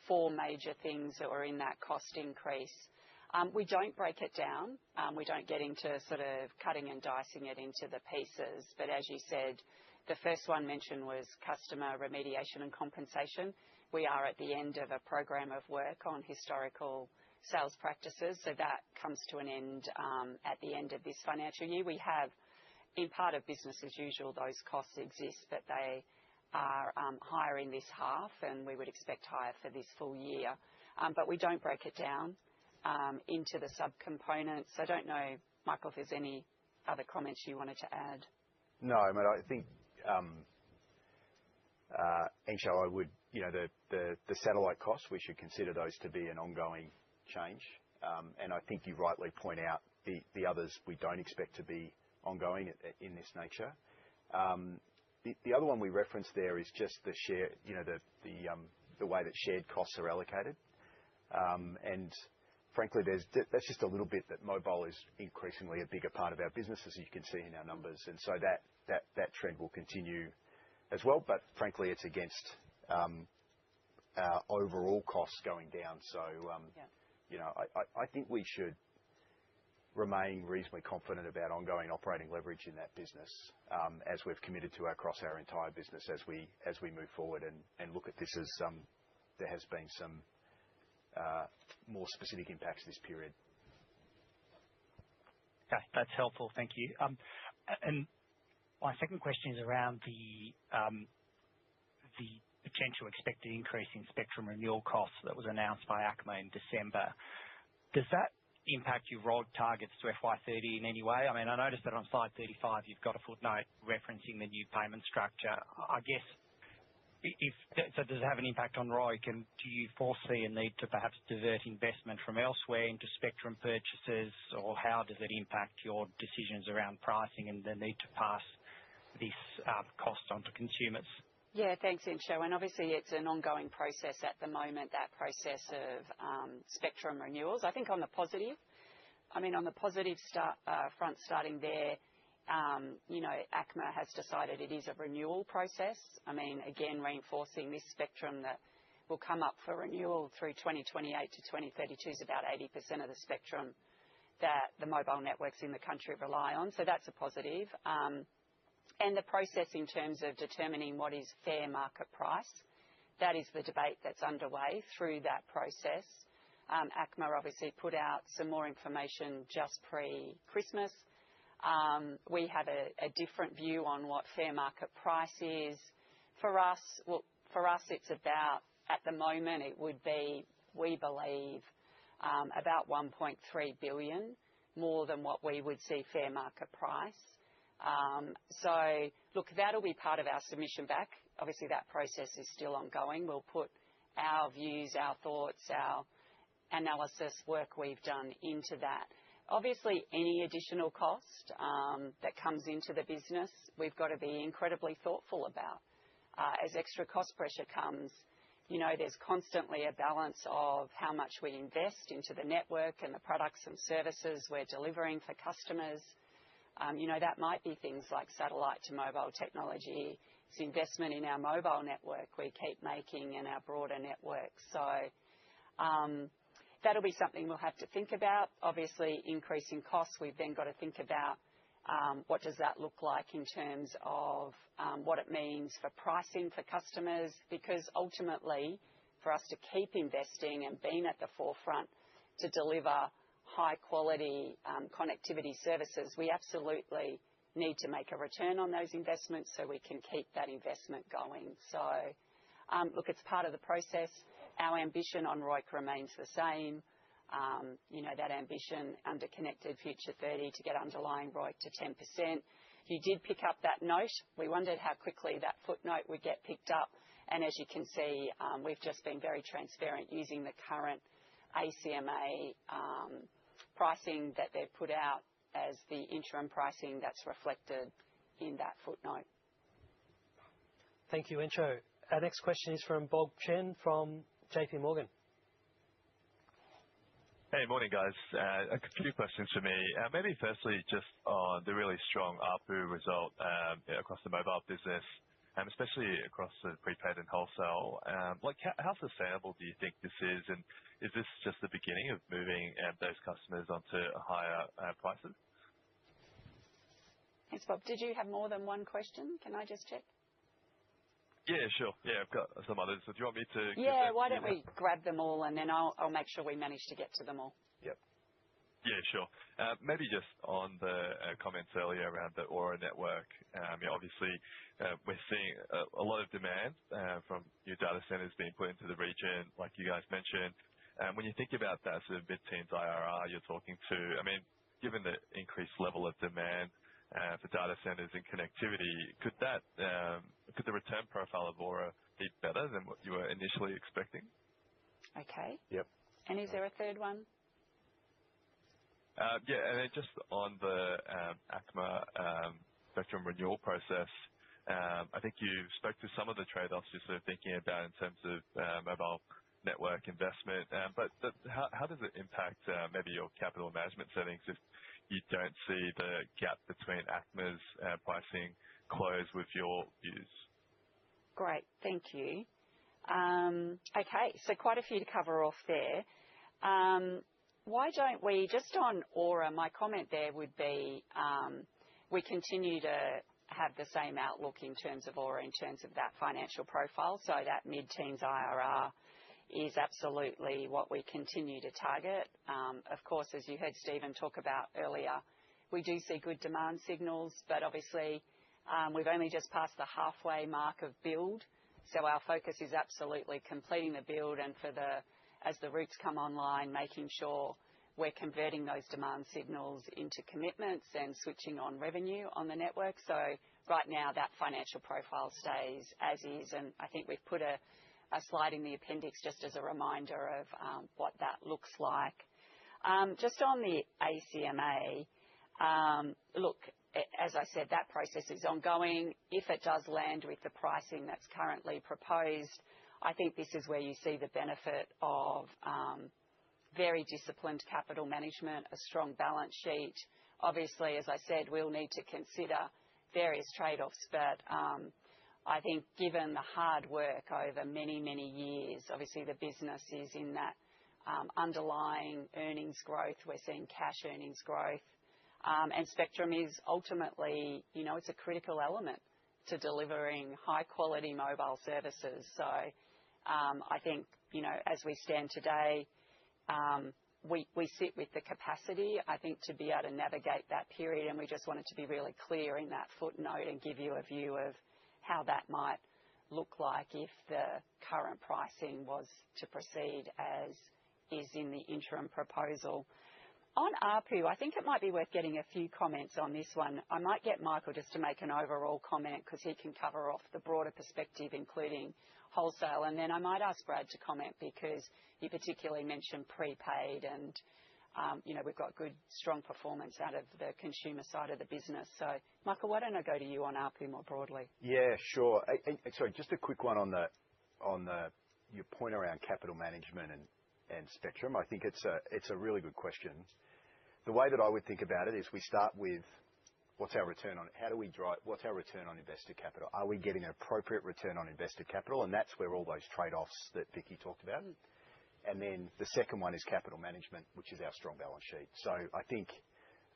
four major things that were in that cost increase. We don't break it down. We don't get into sort of cutting and dicing it into the pieces. But as you said, the first one mentioned was customer remediation and compensation. We are at the end of a program of work on historical sales practices, so that comes to an end at the end of this financial year. We have, in part of business as usual, those costs exist, but they are higher in this half, and we would expect higher for this full year. But we don't break it down into the subcomponents. I don't know, Michael, if there's any other comments you wanted to add. No, I mean, I think Entcho, I would, the satellite costs, we should consider those to be an ongoing change. And I think you rightly point out the others we don't expect to be ongoing in this nature. The other one we referenced there is just the share, the way that shared costs are allocated. And frankly, that's just a little bit that mobile is increasingly a bigger part of our business, as you can see in our numbers. And so that trend will continue as well. But frankly, it's against our overall costs going down. So, I think we should remain reasonably confident about ongoing operating leverage in that business, as we've committed to across our entire business as we move forward and look at this as there has been some more specific impacts this period. Okay, that's helpful. Thank you. And my second question is around the potential expected increase in spectrum renewal costs that was announced by ACMA in December. Does that impact your ROIC targets to FY30 in any way? I mean, I noticed that on slide 35, you've got a footnote referencing the new payment structure. I guess, so does it have an impact on ROIC, and do you foresee a need to perhaps divert investment from elsewhere into spectrum purchases, or how does it impact your decisions around pricing and the need to pass this cost on to consumers? Yeah, thanks, Entcho. And obviously, it's an ongoing process at the moment, that process of spectrum renewals. I think on the positive front, starting there, ACMA has decided it is a renewal process. I mean, again, reinforcing this spectrum that will come up for renewal through 2028 to 2032 is about 80% of the spectrum that the mobile networks in the country rely on. So that's a positive. And the process in terms of determining what is fair market price, that is the debate that's underway through that process. ACMA obviously put out some more information just pre-Christmas. We have a different view on what fair market price is. For us, it's about, at the moment, it would be, we believe, about 1.3 billion, more than what we would see fair market price. So, look, that'll be part of our submission back. Obviously, that process is still ongoing. We'll put our views, our thoughts, our analysis work we've done into that. Obviously, any additional cost that comes into the business, we've got to be incredibly thoughtful about. As extra cost pressure comes, there's constantly a balance of how much we invest into the network and the products and services we're delivering for customers. That might be things like satellite to mobile technology. It's investment in our mobile network we keep making and our broader network. So that'll be something we'll have to think about. Obviously, increasing costs, we've then got to think about what does that look like in terms of what it means for pricing for customers, because ultimately, for us to keep investing and being at the forefront to deliver high-quality connectivity services, we absolutely need to make a return on those investments so we can keep that investment going. So, look, it's part of the process. Our ambition on ROIC remains the same. That ambition under Connected Future 30 to get underlying ROIC to 10%. You did pick up that note. We wondered how quickly that footnote would get picked up. And as you can see, we've just been very transparent using the current ACMA pricing that they've put out as the interim pricing that's reflected in that footnote. Thank you, Entcho. Our next question is from Bob Chen from JP Morgan. Hey, morning, guys. A few questions for me. Maybe firstly, just on the really strong ARPU result across the mobile business, especially across the prepaid and wholesale. How sustainable do you think this is? And is this just the beginning of moving those customers onto higher prices? Thanks, Bob. Did you have more than one question? Can I just check? Yeah, sure. Yeah, I've got some others. So do you want me to? Yeah, why don't we grab them all and then I'll make sure we manage to get to them all. Yep. Yeah, sure. Maybe just on the comments earlier around the Aura network. Obviously, we're seeing a lot of demand from new data centers being put into the region, like you guys mentioned. When you think about that sort of mid-teens IRR you're talking to, I mean, given the increased level of demand for data centers and connectivity, could that could the return profile of Aura be better than what you were initially expecting? Okay. Yep. And is there a third one? Yeah, and then just on the ACMA spectrum renewal process, I think you spoke to some of the trade-offs you're sort of thinking about in terms of mobile network investment. But how does it impact maybe your capital management settings if you don't see the gap between ACMA's pricing close with your views? Great. Thank you. Okay, so quite a few to cover off there. Why don't we, just on Aura, my comment there would be we continue to have the same outlook in terms of Aura, in terms of that financial profile. So that mid-teens IRR is absolutely what we continue to target. Of course, as you heard Stephen talk about earlier, we do see good demand signals, but obviously we've only just passed the halfway mark of build. So our focus is absolutely completing the build and as the routes come online, making sure we're converting those demand signals into commitments and switching on revenue on the network. So right now that financial profile stays as is, and I think we've put a slide in the appendix just as a reminder of what that looks like. Just on the ACMA, look, as I said, that process is ongoing. If it does land with the pricing that's currently proposed, I think this is where you see the benefit of very disciplined capital management, a strong balance sheet. Obviously, as I said, we'll need to consider various trade-offs, but I think given the hard work over many, many years, obviously the business is in that underlying earnings growth. We're seeing cash earnings growth. And spectrum is ultimately, it's a critical element to delivering high-quality mobile services. So I think, as we stand today, we sit with the capacity, I think, to be able to navigate that period, and we just wanted to be really clear in that footnote and give you a view of how that might look like if the current pricing was to proceed as is in the interim proposal. On ARPU, I think it might be worth getting a few comments on this one. I might get Michael just to make an overall comment because he can cover off the broader perspective, including wholesale, and then I might ask Brad to comment because he particularly mentioned prepaid and, we've got good, strong performance out of the consumer side of the business. So, Michael, why don't I go to you on ARPU more broadly? Yeah, sure. Sorry, just a quick one on your point around capital management and spectrum. I think it's a really good question. The way that I would think about it is we start with what's our return on what's our return on invested capital? Are we getting an appropriate return on invested capital? And that's where all those trade-offs that Vicky talked about. And then the second one is capital management, which is our strong balance sheet. So I think,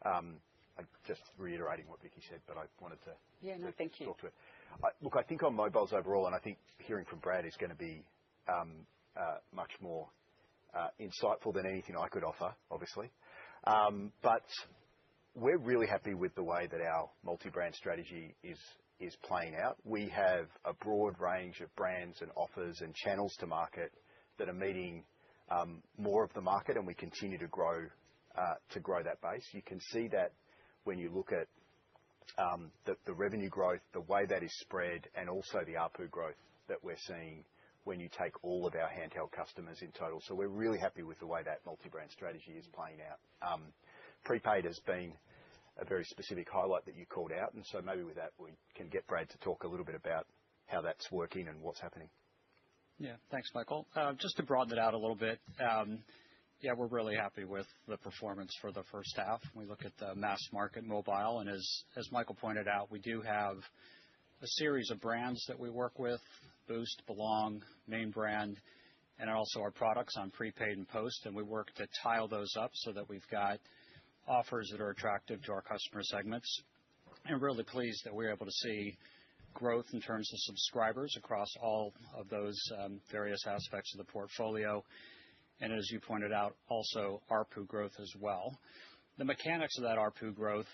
I'm just reiterating what Vicky said, but I wanted to thank you. Talk to it. Look, I think on mobiles overall, and I think hearing from Brad is going to be much more insightful than anything I could offer, obviously. But we're really happy with the way that our multi-brand strategy is playing out. We have a broad range of brands and offers and channels to market that are meeting more of the market, and we continue to grow that base. You can see that when you look at the revenue growth, the way that is spread, and also the ARPU growth that we're seeing when you take all of our handheld customers in total. So we're really happy with the way that multi-brand strategy is playing out. Prepaid has been a very specific highlight that you called out, and so maybe with that we can get Brad to talk a little bit about how that's working and what's happening. Yeah, thanks, Michael. Just to broaden it out a little bit, we're really happy with the performance for the first half. We look at the mass market mobile, and as Michael pointed out, we do have a series of brands that we work with: Boost, Belong, Main Brand, and also our products on prepaid and post. And we work to tile those up so that we've got offers that are attractive to our customer segments. And really pleased that we're able to see growth in terms of subscribers across all of those various aspects of the portfolio. And as you pointed out, also ARPU growth as well. The mechanics of that ARPU growth,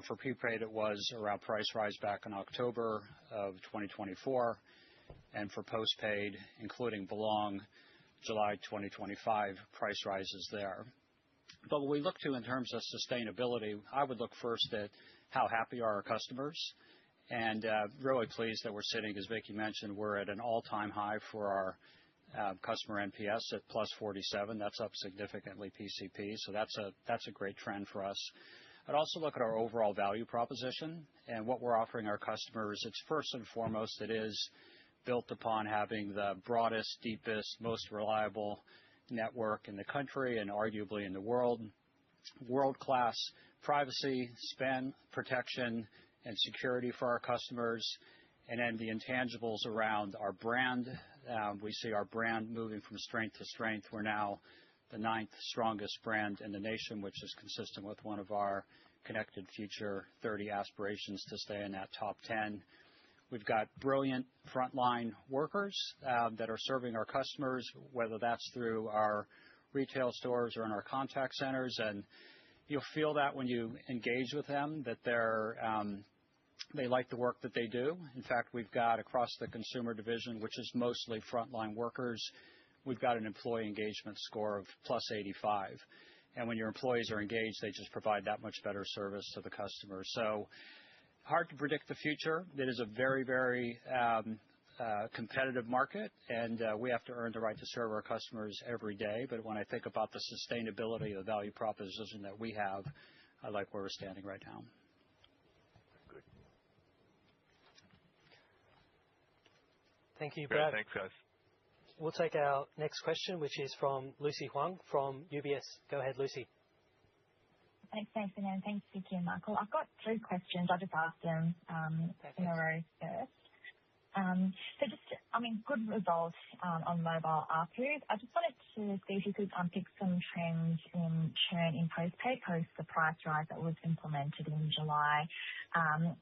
for prepaid, it was around price rise back in October of 2024. And for postpaid, including Belong, July 2025, price rises there. But what we look to in terms of sustainability, I would look first at how happy are our customers. and really pleased that we're sitting, as Vicky mentioned, we're at an all-time high for our customer NPS at +47. That's up significantly PCP, so that's a great trend for us. I'd also look at our overall value proposition and what we're offering our customers. It's first and foremost, it is built upon having the broadest, deepest, most reliable network in the country and arguably in the world. World-class privacy, spam protection, and security for our customers. And then the intangibles around our brand. We see our brand moving from strength to strength. We're now the 9th strongest brand in the nation, which is consistent with one of our Connected Future 30 aspirations to stay in that top 10. We've got brilliant frontline workers that are serving our customers, whether that's through our retail stores or in our contact centers. And you'll feel that when you engage with them, that they like the work that they do. In fact, we've got across the consumer division, which is mostly frontline workers, we've got an employee engagement score of +85. And when your employees are engaged, they just provide that much better service to the customer. So hard to predict the future. It is a very, very competitive market, and we have to earn the right to serve our customers every day. But when I think about the sustainability of the value proposition that we have, I like where we're standing right now. Good. Thank you, Brad. Great. Thanks, guys. We'll take our next question, which is from Lucy Huang from UBS. Go ahead, Lucy. Thanks, Nathan, and thanks, Vicky and Michael. I've got 3 questions. I'll just ask them in a row first. Good results on mobile ARPU. I just wanted to see if you could unpick some trends in churn in postpaid post the price rise that was implemented in July.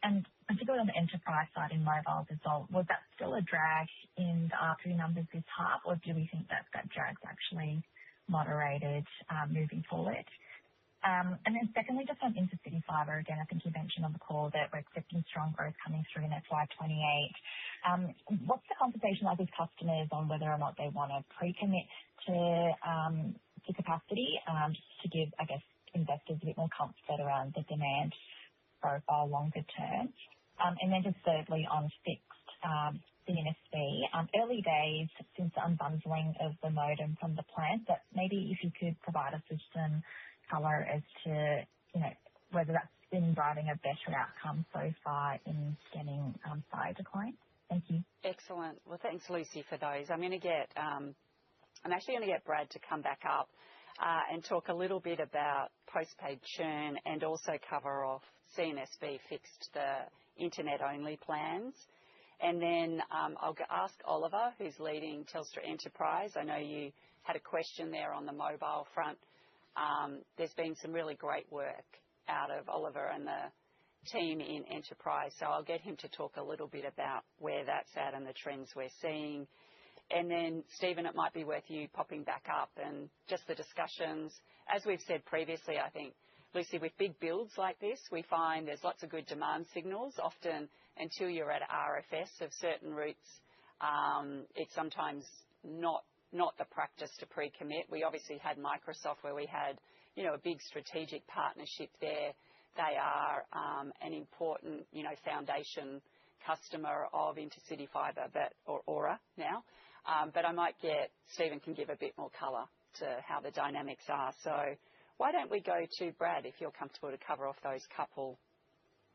And particularly on the enterprise side in mobile result, was that still a drag in the ARPU numbers this half, or do we think that drag's actually moderated moving forward? And then secondly, just on intercity fibre, again, I think you mentioned on the call that we're expecting strong growth coming through in FY28. What's the conversation like with customers on whether or not they want to pre-commit to capacity, just to give, I guess, investors a bit more comfort around the demand profile longer term? And then just thirdly, on fixed CNSB, early days since the unbundling of the modem from the plant, but maybe if you could provide us with some colour as to, whether that's been driving a better outcome so far in getting SIO decline. Thank you. Excellent. Well, thanks, Lucy, for those. I'm actually going to get Brad to come back up and talk a little bit about postpaid churn and also cover off CNSB fixed the internet-only plans. And then I'll ask Oliver, who's leading Telstra Enterprise. I know you had a question there on the mobile front. There's been some really great work out of Oliver and the team in Enterprise, so I'll get him to talk a little bit about where that's at and the trends we're seeing. And then, Stephen, it might be worth you popping back up and just the discussions. As we've said previously, I think, Lucy, with big builds like this, we find there's lots of good demand signals. Often, until you're at RFS of certain routes, it's sometimes not the practice to pre-commit. We obviously had Microsoft where we had, a big strategic partnership there. They are an important, foundation customer of Intercity Fibre, or Aura now. But I might get Stephen can give a bit more colour to how the dynamics are. So why don't we go to Brad, if you're comfortable to cover off those couple.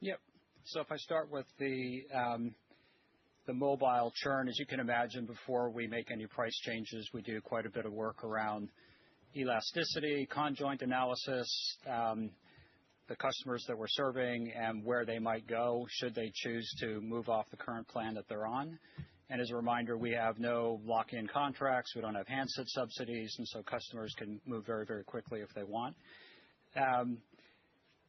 Yep. So if I start with the mobile churn, as you can imagine, before we make any price changes, we do quite a bit of work around elasticity, conjoint analysis, the customers that we're serving and where they might go should they choose to move off the current plan that they're on. And as a reminder, we have no lock-in contracts. We don't have handset subsidies, and so customers can move very, very quickly if they want.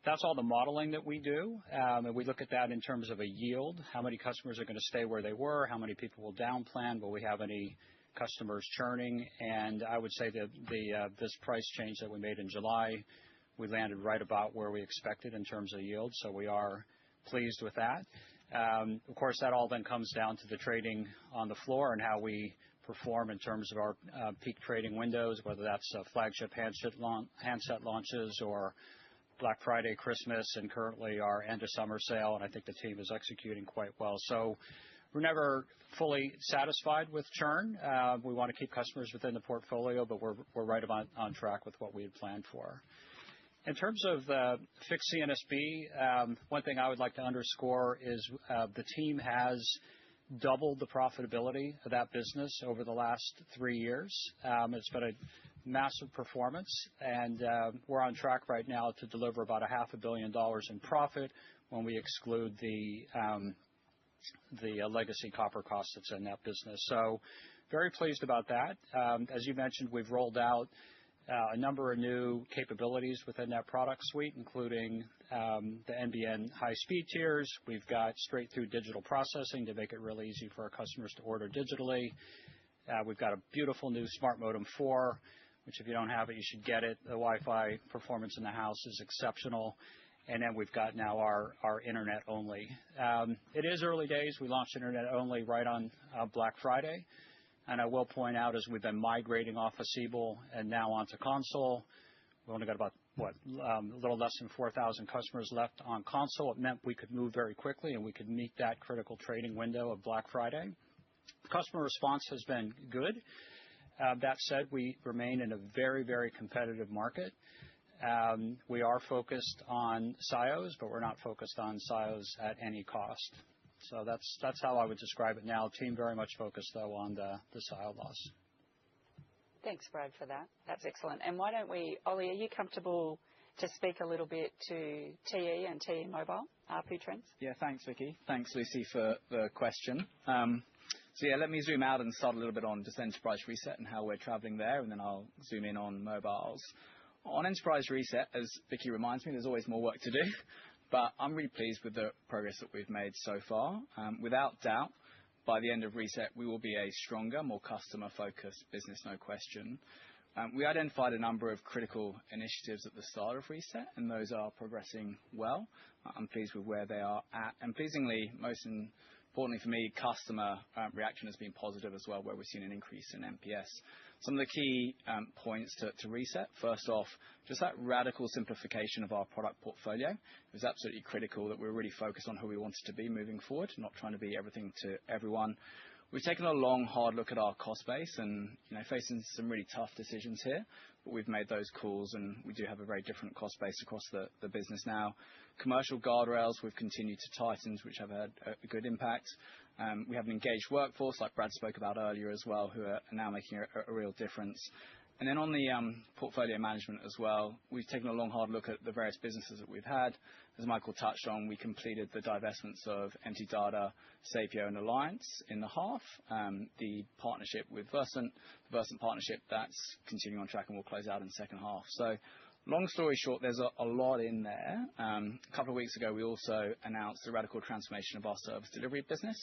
That's all the modeling that we do, and we look at that in terms of a yield. How many customers are going to stay where they were? How many people will downplan? Will we have any customers churning? And I would say that this price change that we made in July, we landed right about where we expected in terms of yield, so we are pleased with that. Of course, that all then comes down to the trading on the floor and how we perform in terms of our peak trading windows, whether that's flagship handset launches or Black Friday, Christmas, and currently our end of summer sale, and I think the team is executing quite well. So we're never fully satisfied with churn. We want to keep customers within the portfolio, but we're right on track with what we had planned for. In terms of the fixed CNSB, one thing I would like to underscore is the team has doubled the profitability of that business over the last 3 years. It's been a massive performance, and we're on track right now to deliver about $500 million in profit when we exclude the legacy copper costs that's in that business. So very pleased about that. As you mentioned, we've rolled out a number of new capabilities within that product suite, including the NBN high-speed tiers. We've got straight-through digital processing to make it really easy for our customers to order digitally. We've got a beautiful new Smart Modem 4, which if you don't have it, you should get it. The Wi-Fi performance in the house is exceptional. And then we've got now our internet only. It is early days. We launched internet only right on Black Friday. And I will point out, as we've been migrating off of Siebel and now onto console, we've only got about, a little less than 4,000 customers left on console. It meant we could move very quickly and we could meet that critical trading window of Black Friday. Customer response has been good. That said, we remain in a very, very competitive market. We are focused on SIOs, but we're not focused on SIOs at any cost. So that's how I would describe it now. Team very much focused, though, on the SIO loss. Thanks, Brad, for that. That's excellent. And why don't we, Ollie, are you comfortable to speak a little bit to TE and TE Mobile ARPU trends? Yeah, thanks, Vicky. Thanks, Lucy, for the question. So yeah, let me zoom out and start a little bit on just Enterprise Reset and how we're traveling there, and then I'll zoom in on mobiles. On Enterprise Reset, as Vicky reminds me, there's always more work to do. But I'm really pleased with the progress that we've made so far. Without doubt, by the end of Reset, we will be a stronger, more customer-focused business, no question. We identified a number of critical initiatives at the start of Reset, and those are progressing well. I'm pleased with where they are at. And pleasingly, most importantly for me, customer reaction has been positive as well, where we've seen an increase in NPS. Some of the key points to Reset. First off, just that radical simplification of our product portfolio. It was absolutely critical that we're really focused on who we wanted to be moving forward, not trying to be everything to everyone. We've taken a long, hard look at our cost base and facing some really tough decisions here, but we've made those calls and we do have a very different cost base across the business now. Commercial guardrails we've continued to tighten, which have had a good impact. We have an engaged workforce, like Brad spoke about earlier as well, who are now making a real difference. And then on the portfolio management as well, we've taken a long, hard look at the various businesses that we've had. As Michael touched on, we completed the divestments of MT Data, Sapio, and Alliance in the half. The partnership with Versant, the Versant partnership, that's continuing on track and will close out in the second half. So long story short, there's a lot in there. A couple of weeks ago, we also announced the radical transformation of our service delivery business,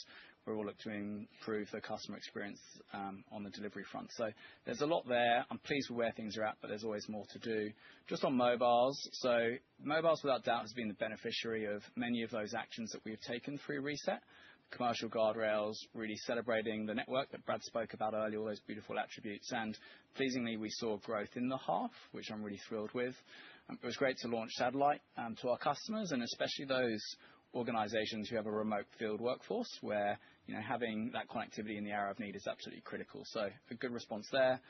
where we'll look to improve the customer experience on the delivery front. So there's a lot there. I'm pleased with where things are at, but there's always more to do. Just on mobiles. So mobiles, without doubt, has been the beneficiary of many of those actions that we've taken through Reset. Commercial guardrails, really celebrating the network that Brad spoke about earlier, all those beautiful attributes. And pleasingly, we saw growth in the half, which I'm really thrilled with. It was great to launch satellite to our customers, and especially those organizations who have a remote field workforce where having that connectivity in the hour of need is absolutely critical. So a good response there.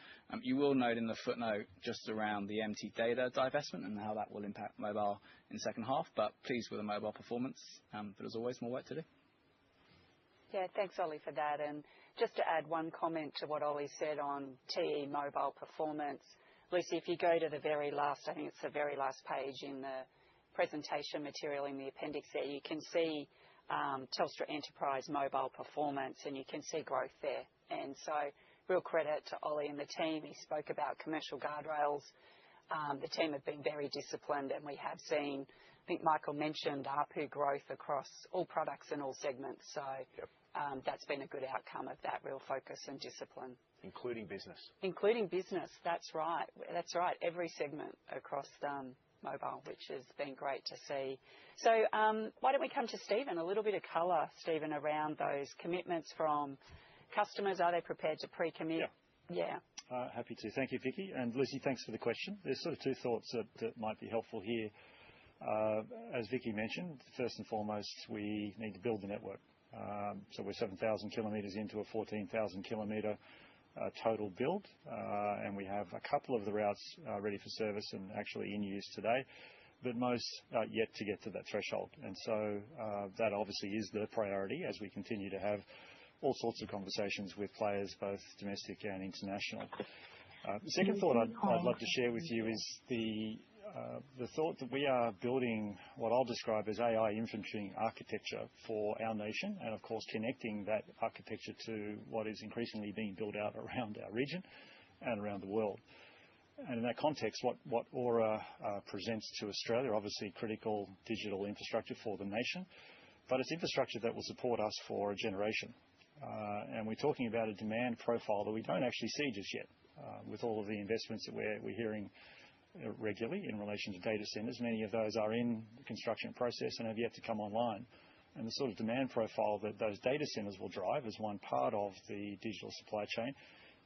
You will note in the footnote just around the MT Data divestment and how that will impact mobile in the second half, but pleased with the mobile performance. But there's always more work to do. Yeah, thanks, Ollie, for that. And just to add one comment to what Ollie said on TE mobile performance, Lucy, if you go to the very last, I think it's the very last page in the presentation material in the appendix there, you can see Telstra Enterprise mobile performance and you can see growth there. And so real credit to Ollie and the team. He spoke about commercial guardrails. The team have been very disciplined and we have seen, I think Michael mentioned, ARPU growth across all products and all segments. So that's been a good outcome of that real focus and discipline. Including business. Including business, that's right. That's right. Every segment across mobile, which has been great to see. So why don't we come to Stephen, a little bit of colour, Stephen, around those commitments from customers. Are they prepared to pre-commit? Yeah. Happy to. Thank you, Vicky. And Lucy, thanks for the question. There's sort of two thoughts that might be helpful here. As Vicky mentioned, first and foremost, we need to build the network. So we're 7,000 kilometres into a 14,000 kilometre total build, and we have a couple of the routes ready for service and actually in use today, but most yet to get to that threshold. And so that obviously is the priority as we continue to have all sorts of conversations with players, both domestic and international. The second thought I'd love to share with you is the thought that we are building what I'll describe as AI infantry architecture for our nation, and of course connecting that architecture to what is increasingly being built out around our region and around the world. And in that context, what Aura presents to Australia, obviously critical digital infrastructure for the nation, but it's infrastructure that will support us for a generation. And we're talking about a demand profile that we don't actually see just yet. With all of the investments that we're hearing regularly in relation to data centres, many of those are in the construction process and have yet to come online. And the sort of demand profile that those data centres will drive as one part of the digital supply chain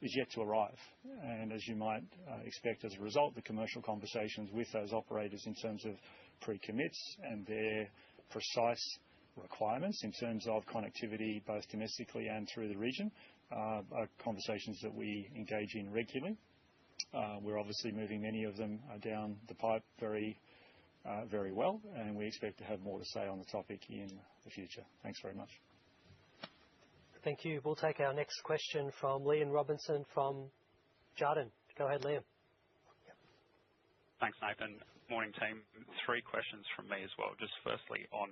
is yet to arrive. And as you might expect as a result, the commercial conversations with those operators in terms of pre-commits and their precise requirements in terms of connectivity both domestically and through the region are conversations that we engage in regularly. We're obviously moving many of them down the pipe very well, and we expect to have more to say on the topic in the future. Thanks very much. Thank you. We'll take our next question from Liam Robinson from Jarden. Go ahead, Liam. Thanks, Nathan. Morning, team. 3 questions from me as well. Just firstly on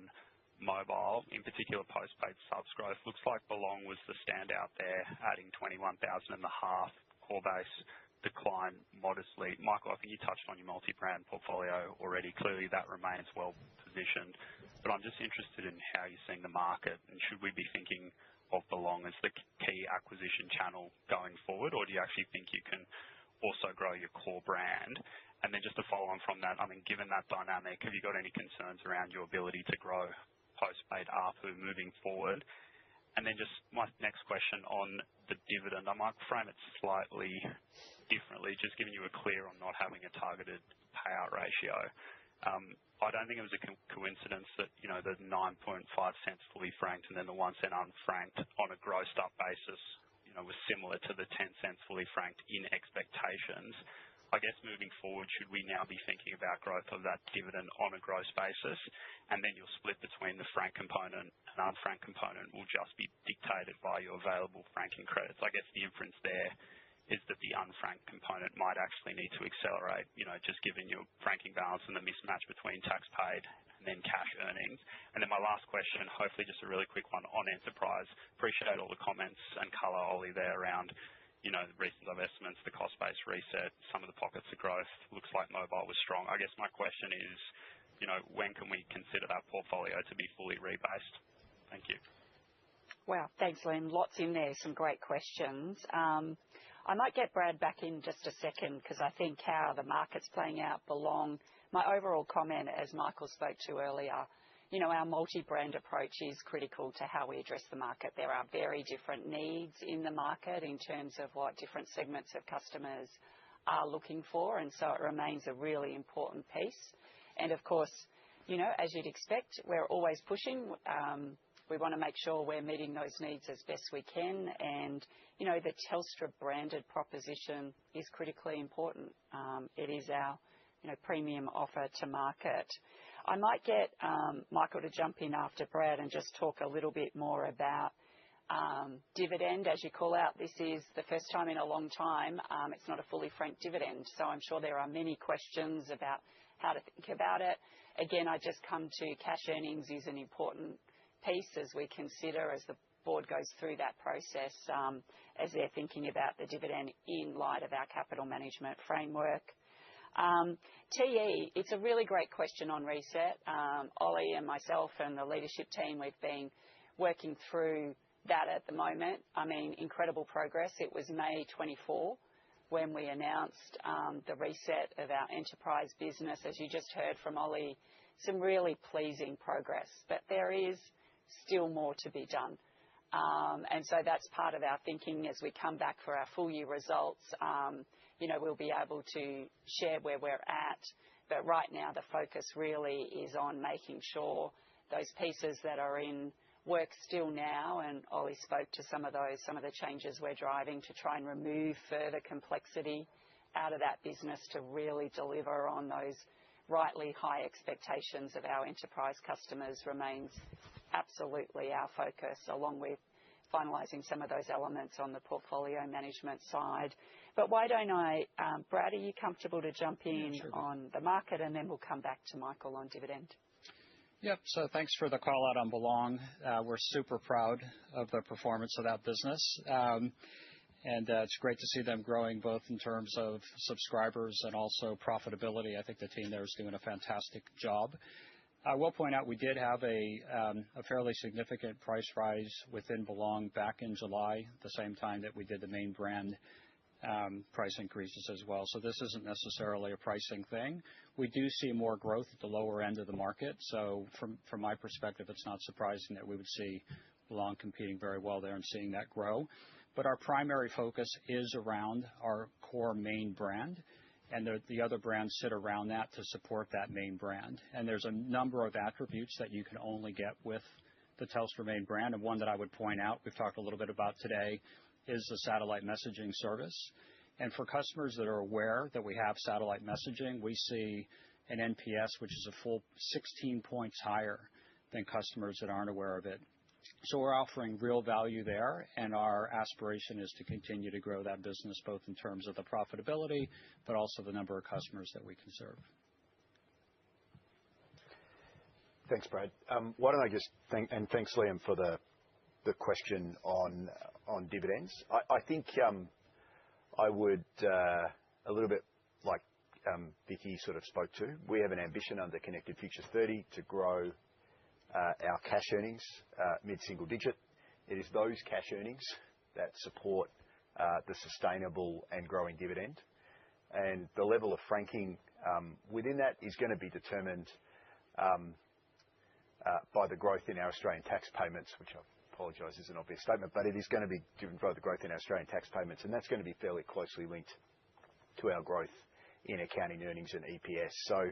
mobile, in particular postpaid subs growth. Looks like Belong was the standout there, adding 21,000 and a half. Core base decline modestly. Michael, I think you touched on your multi-brand portfolio already. Clearly that remains well positioned, but I'm just interested in how you're seeing the market, and should we be thinking of Belong as the key acquisition channel going forward, or do you actually think you can also grow your core brand? And then just to follow on from that, I mean, given that dynamic, have you got any concerns around your ability to grow postpaid ARPU moving forward? And then just my next question on the dividend, I might frame it slightly differently, just giving you a clear on not having a targeted payout ratio. I don't think it was a coincidence that, you know, the 9.5 cents fully franked and then the 1 cent unfranked on a grossed up basis, you know, was similar to the 10 cents fully franked in expectations. I guess moving forward, should we now be thinking about growth of that dividend on a gross basis, and then your split between the frank component and unfranked component will just be dictated by your available franking credits? I guess the inference there is that the unfranked component might actually need to accelerate, you know, just given your franking balance and the mismatch between tax paid and then cash earnings. And then my last question, hopefully just a really quick one on enterprise. Appreciate all the comments and colour, Ollie, there around, you know, the recent divestments, the cost-based reset, some of the pockets of growth. Looks like mobile was strong. I guess my question is, you know, when can we consider that portfolio to be fully rebased? Thank you. Wow, thanks, Liam. Lots in there, some great questions. I might get Brad back in just a second because I think how the market's playing out Belong. My overall comment, as Michael spoke to earlier, you know, our multi-brand approach is critical to how we address the market. There are very different needs in the market in terms of what different segments of customers are looking for, and so it remains a really important piece. And of course, you know, as you'd expect, we're always pushing. We want to make sure we're meeting those needs as best we can, and you know, the Telstra branded proposition is critically important. It is our, you know, premium offer to market. I might get Michael to jump in after Brad and just talk a little bit more about dividend. As you call out, this is the first time in a long time it's not a fully franked dividend, so I'm sure there are many questions about how to think about it. Again, I just come to cash earnings is an important piece as we consider as the board goes through that process as they're thinking about the dividend in light of our capital management framework. TE, it's a really great question on reset. Ollie and myself and the leadership team, we've been working through that at the moment. I mean, incredible progress. It was May 24 when we announced the reset of our enterprise business. As you just heard from Ollie, some really pleasing progress, but there is still more to be done. And so that's part of our thinking as we come back for our full year results. You know, we'll be able to share where we're at, But right now, the focus really is on making sure those pieces that are in work still now, and Ollie spoke to some of the changes we're driving to try and remove further complexity out of that business to really deliver on those rightly high expectations of our enterprise customers remains absolutely our focus, along with finalising some of those elements on the portfolio management side. But why don't I, Brad, are you comfortable to jump in on the market, and then we'll come back to Michael on dividend? Yep. So thanks for the call out on Belong. We're super proud of the performance of that business. And it's great to see them growing both in terms of subscribers and also profitability. I think the team there is doing a fantastic job. I will point out we did have a fairly significant price rise within Belong back in July, the same time that we did the main brand price increases as well. So this isn't necessarily a pricing thing. We do see more growth at the lower end of the market. So from my perspective, it's not surprising that we would see Belong competing very well there and seeing that grow. But our primary focus is around our core main brand, and the other brands sit around that to support that main brand. And there's a number of attributes that you can only get with the Telstra main brand. And one that I would point out, we've talked a little bit about today, is the satellite messaging service. And for customers that are aware that we have satellite messaging, we see an NPS which is a full 16 points higher than customers that aren't aware of it. So we're offering real value there, and our aspiration is to continue to grow that business both in terms of the profitability, but also the number of customers that we can serve. Thanks, Brad. Why don't I just thanks, Liam, for the question on dividends. I think I would, a little bit like Vicky sort of spoke to, we have an ambition under Connected Future 30 to grow our cash earnings mid-single digit. It is those cash earnings that support the sustainable and growing dividend. And the level of franking within that is going to be determined by the growth in our Australian tax payments, which I apologise is an obvious statement, but it is going to be driven by the growth in our Australian tax payments, and that's going to be fairly closely linked to our growth in accounting earnings and EPS. So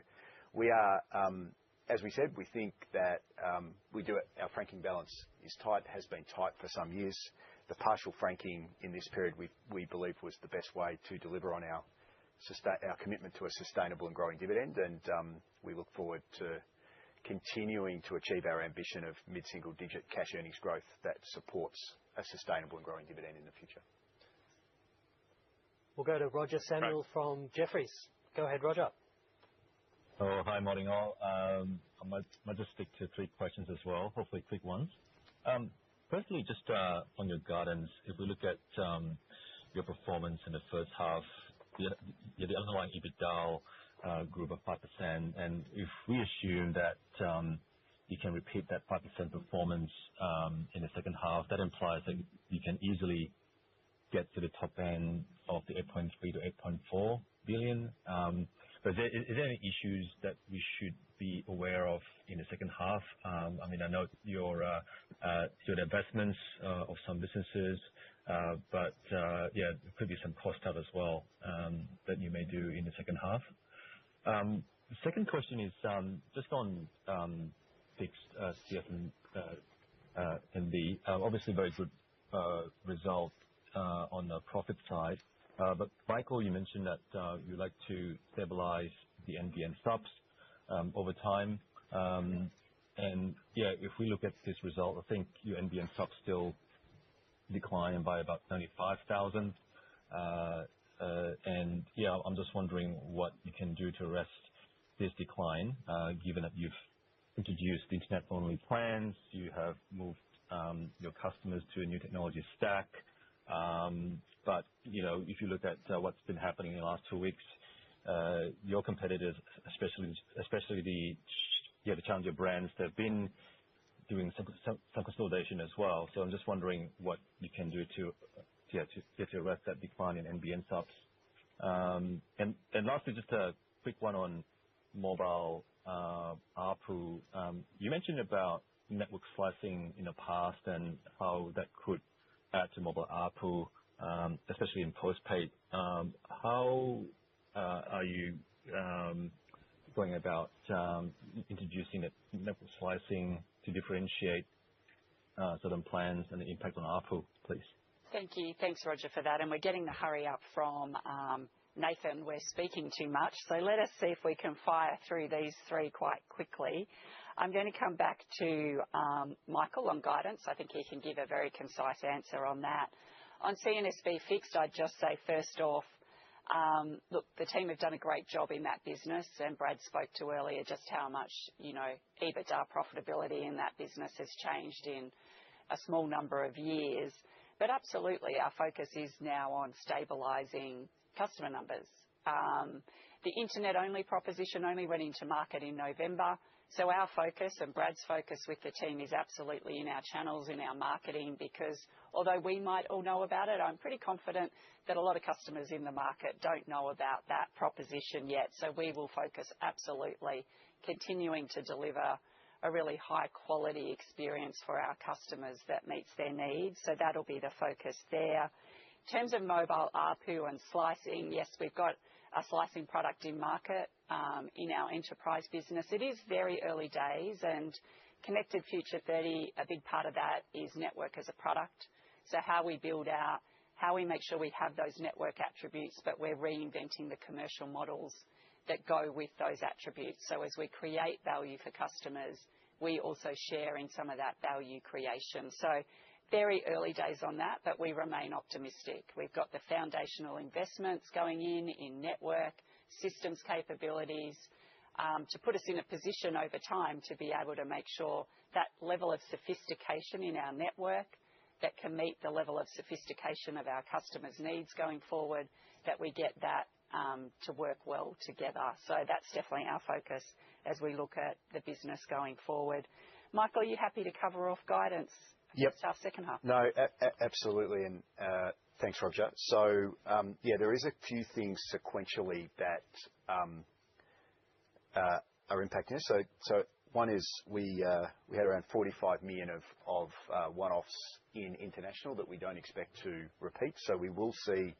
we are, as we said, we think that our franking balance is tight, has been tight for some years. The partial franking in this period we believe was the best way to deliver on our commitment to a sustainable and growing dividend, and we look forward to continuing to achieve our ambition of mid-single digit cash earnings growth that supports a sustainable and growing dividend in the future. We'll go to Roger Samuel from Jefferies. Go ahead, Roger. Oh, hi, morning all. I might just stick to 3 questions as well, hopefully quick ones. Firstly, just on your guidance, if we look at your performance in the first half, the underlying EBITDA grew by 5%, and if we assume that you can repeat that 5% performance in the second half, that implies that you can easily get to the top end of the 8.3 to 8.4 billion. But is there any issues that we should be aware of in the second half? I mean, I know your investments of some businesses, but there could be some cost out as well that you may do in the second half. The second question is just on fixed CFNB. Obviously, very good result on the profit side. But Michael, you mentioned that you like to stabilize the NBN subs over time. And if we look at this result, I think your NBN subs still declined by about 95,000. And I'm just wondering what you can do to arrest this decline, given that you've introduced internet-only plans, you have moved your customers to a new technology stack. But if you look at what's been happening in the last 2 weeks, your competitors, especially the challenger brands, they've been doing some consolidation as well. So I'm just wondering what you can do to arrest that decline in NBN subs. And lastly, just a quick one on mobile ARPU. You mentioned about network slicing in the past and how that could add to mobile ARPU, especially in postpaid. How are you going about introducing the network slicing to differentiate certain plans and the impact on ARPU, please? Thank you. Thanks, Roger, for that. And we're getting the hurry up from Nathan. We're speaking too much. So let us see if we can fire through these three quite quickly. I'm going to come back to Michael on guidance. I think he can give a very concise answer on that. On CNSB Fixed, I'd just say first off, look, the team have done a great job in that business, and Brad spoke to earlier just how much, EBITDA profitability in that business has changed in a small number of years. But absolutely, our focus is now on stabilising customer numbers. The internet-only proposition only went into market in November. So our focus and Brad's focus with the team is absolutely in our channels, in our marketing, because although we might all know about it, I'm pretty confident that a lot of customers in the market don't know about that proposition yet. So we will focus absolutely continuing to deliver a really high-quality experience for our customers that meets their needs. So that'll be the focus there. In terms of mobile ARPU and slicing, yes, we've got a slicing product in market in our enterprise business. It is very early days, and Connected Future 30, a big part of that is network as a product. So how we build out, how we make sure we have those network attributes, but we're reinventing the commercial models that go with those attributes. So as we create value for customers, we also share in some of that value creation. So very early days on that, but we remain optimistic. We've got the foundational investments going in network, systems capabilities, to put us in a position over time to be able to make sure that level of sophistication in our network that can meet the level of sophistication of our customers' needs going forward, that we get that to work well together. So that's definitely our focus as we look at the business going forward. Michael, are you happy to cover off guidance? Yep. Our second half. No, absolutely. And thanks, Roger. So, there is a few things sequentially that are impacting us. So one is we had around 45 million of one-offs in international that we don't expect to repeat. So we will see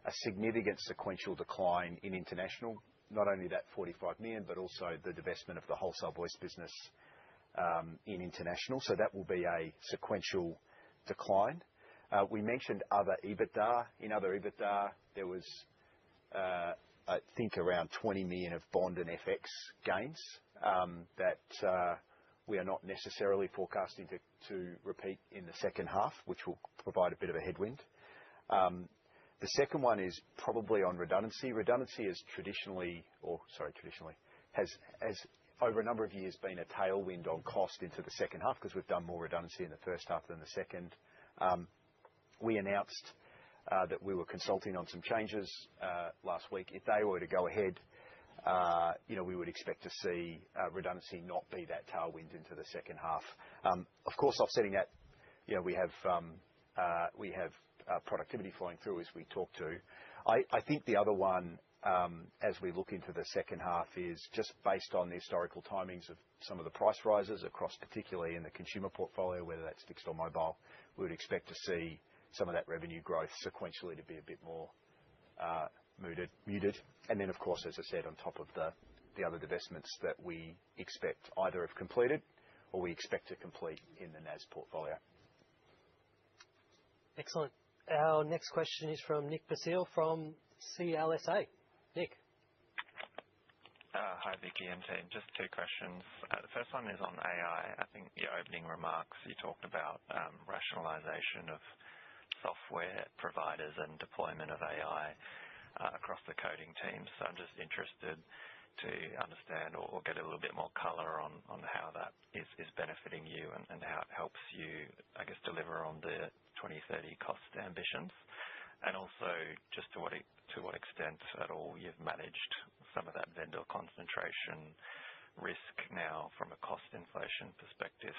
a significant sequential decline in international, not only that 45 million, but also the divestment of the wholesale voice business in international. So that will be a sequential decline. We mentioned other EBITDA. In other EBITDA, there was, I think, around 20 million of bond and FX gains that we are not necessarily forecasting to repeat in the second half, which will provide a bit of a headwind. The second one is probably on redundancy. Redundancy has has over a number of years been a tailwind on cost into the second half because we've done more redundancy in the first half than the second. We announced that we were consulting on some changes last week. If they were to go ahead, we would expect to see redundancy not be that tailwind into the second half. Of course, offsetting that, we have productivity flowing through as we talk to. I think the other one, as we look into the second half, is just based on the historical timings of some of the price rises across, particularly in the consumer portfolio, whether that's fixed or mobile. We would expect to see some of that revenue growth sequentially to be a bit more muted. And then, of course, as I said, on top of the other divestments that we expect either have completed or we expect to complete in the NAS portfolio. Excellent. Our next question is from Nick Basile from CLSA. Nick. Hi, Vicky and team. Just two questions. The first one is on AI. I think your opening remarks, you talked about rationalization of software providers and deployment of AI across the coding teams. So I'm just interested to understand or get a little bit more color on how that is benefiting you and how it helps you, I guess, deliver on the 2030 cost ambitions. And also just to what extent at all you've managed some of that vendor concentration risk now from a cost inflation perspective.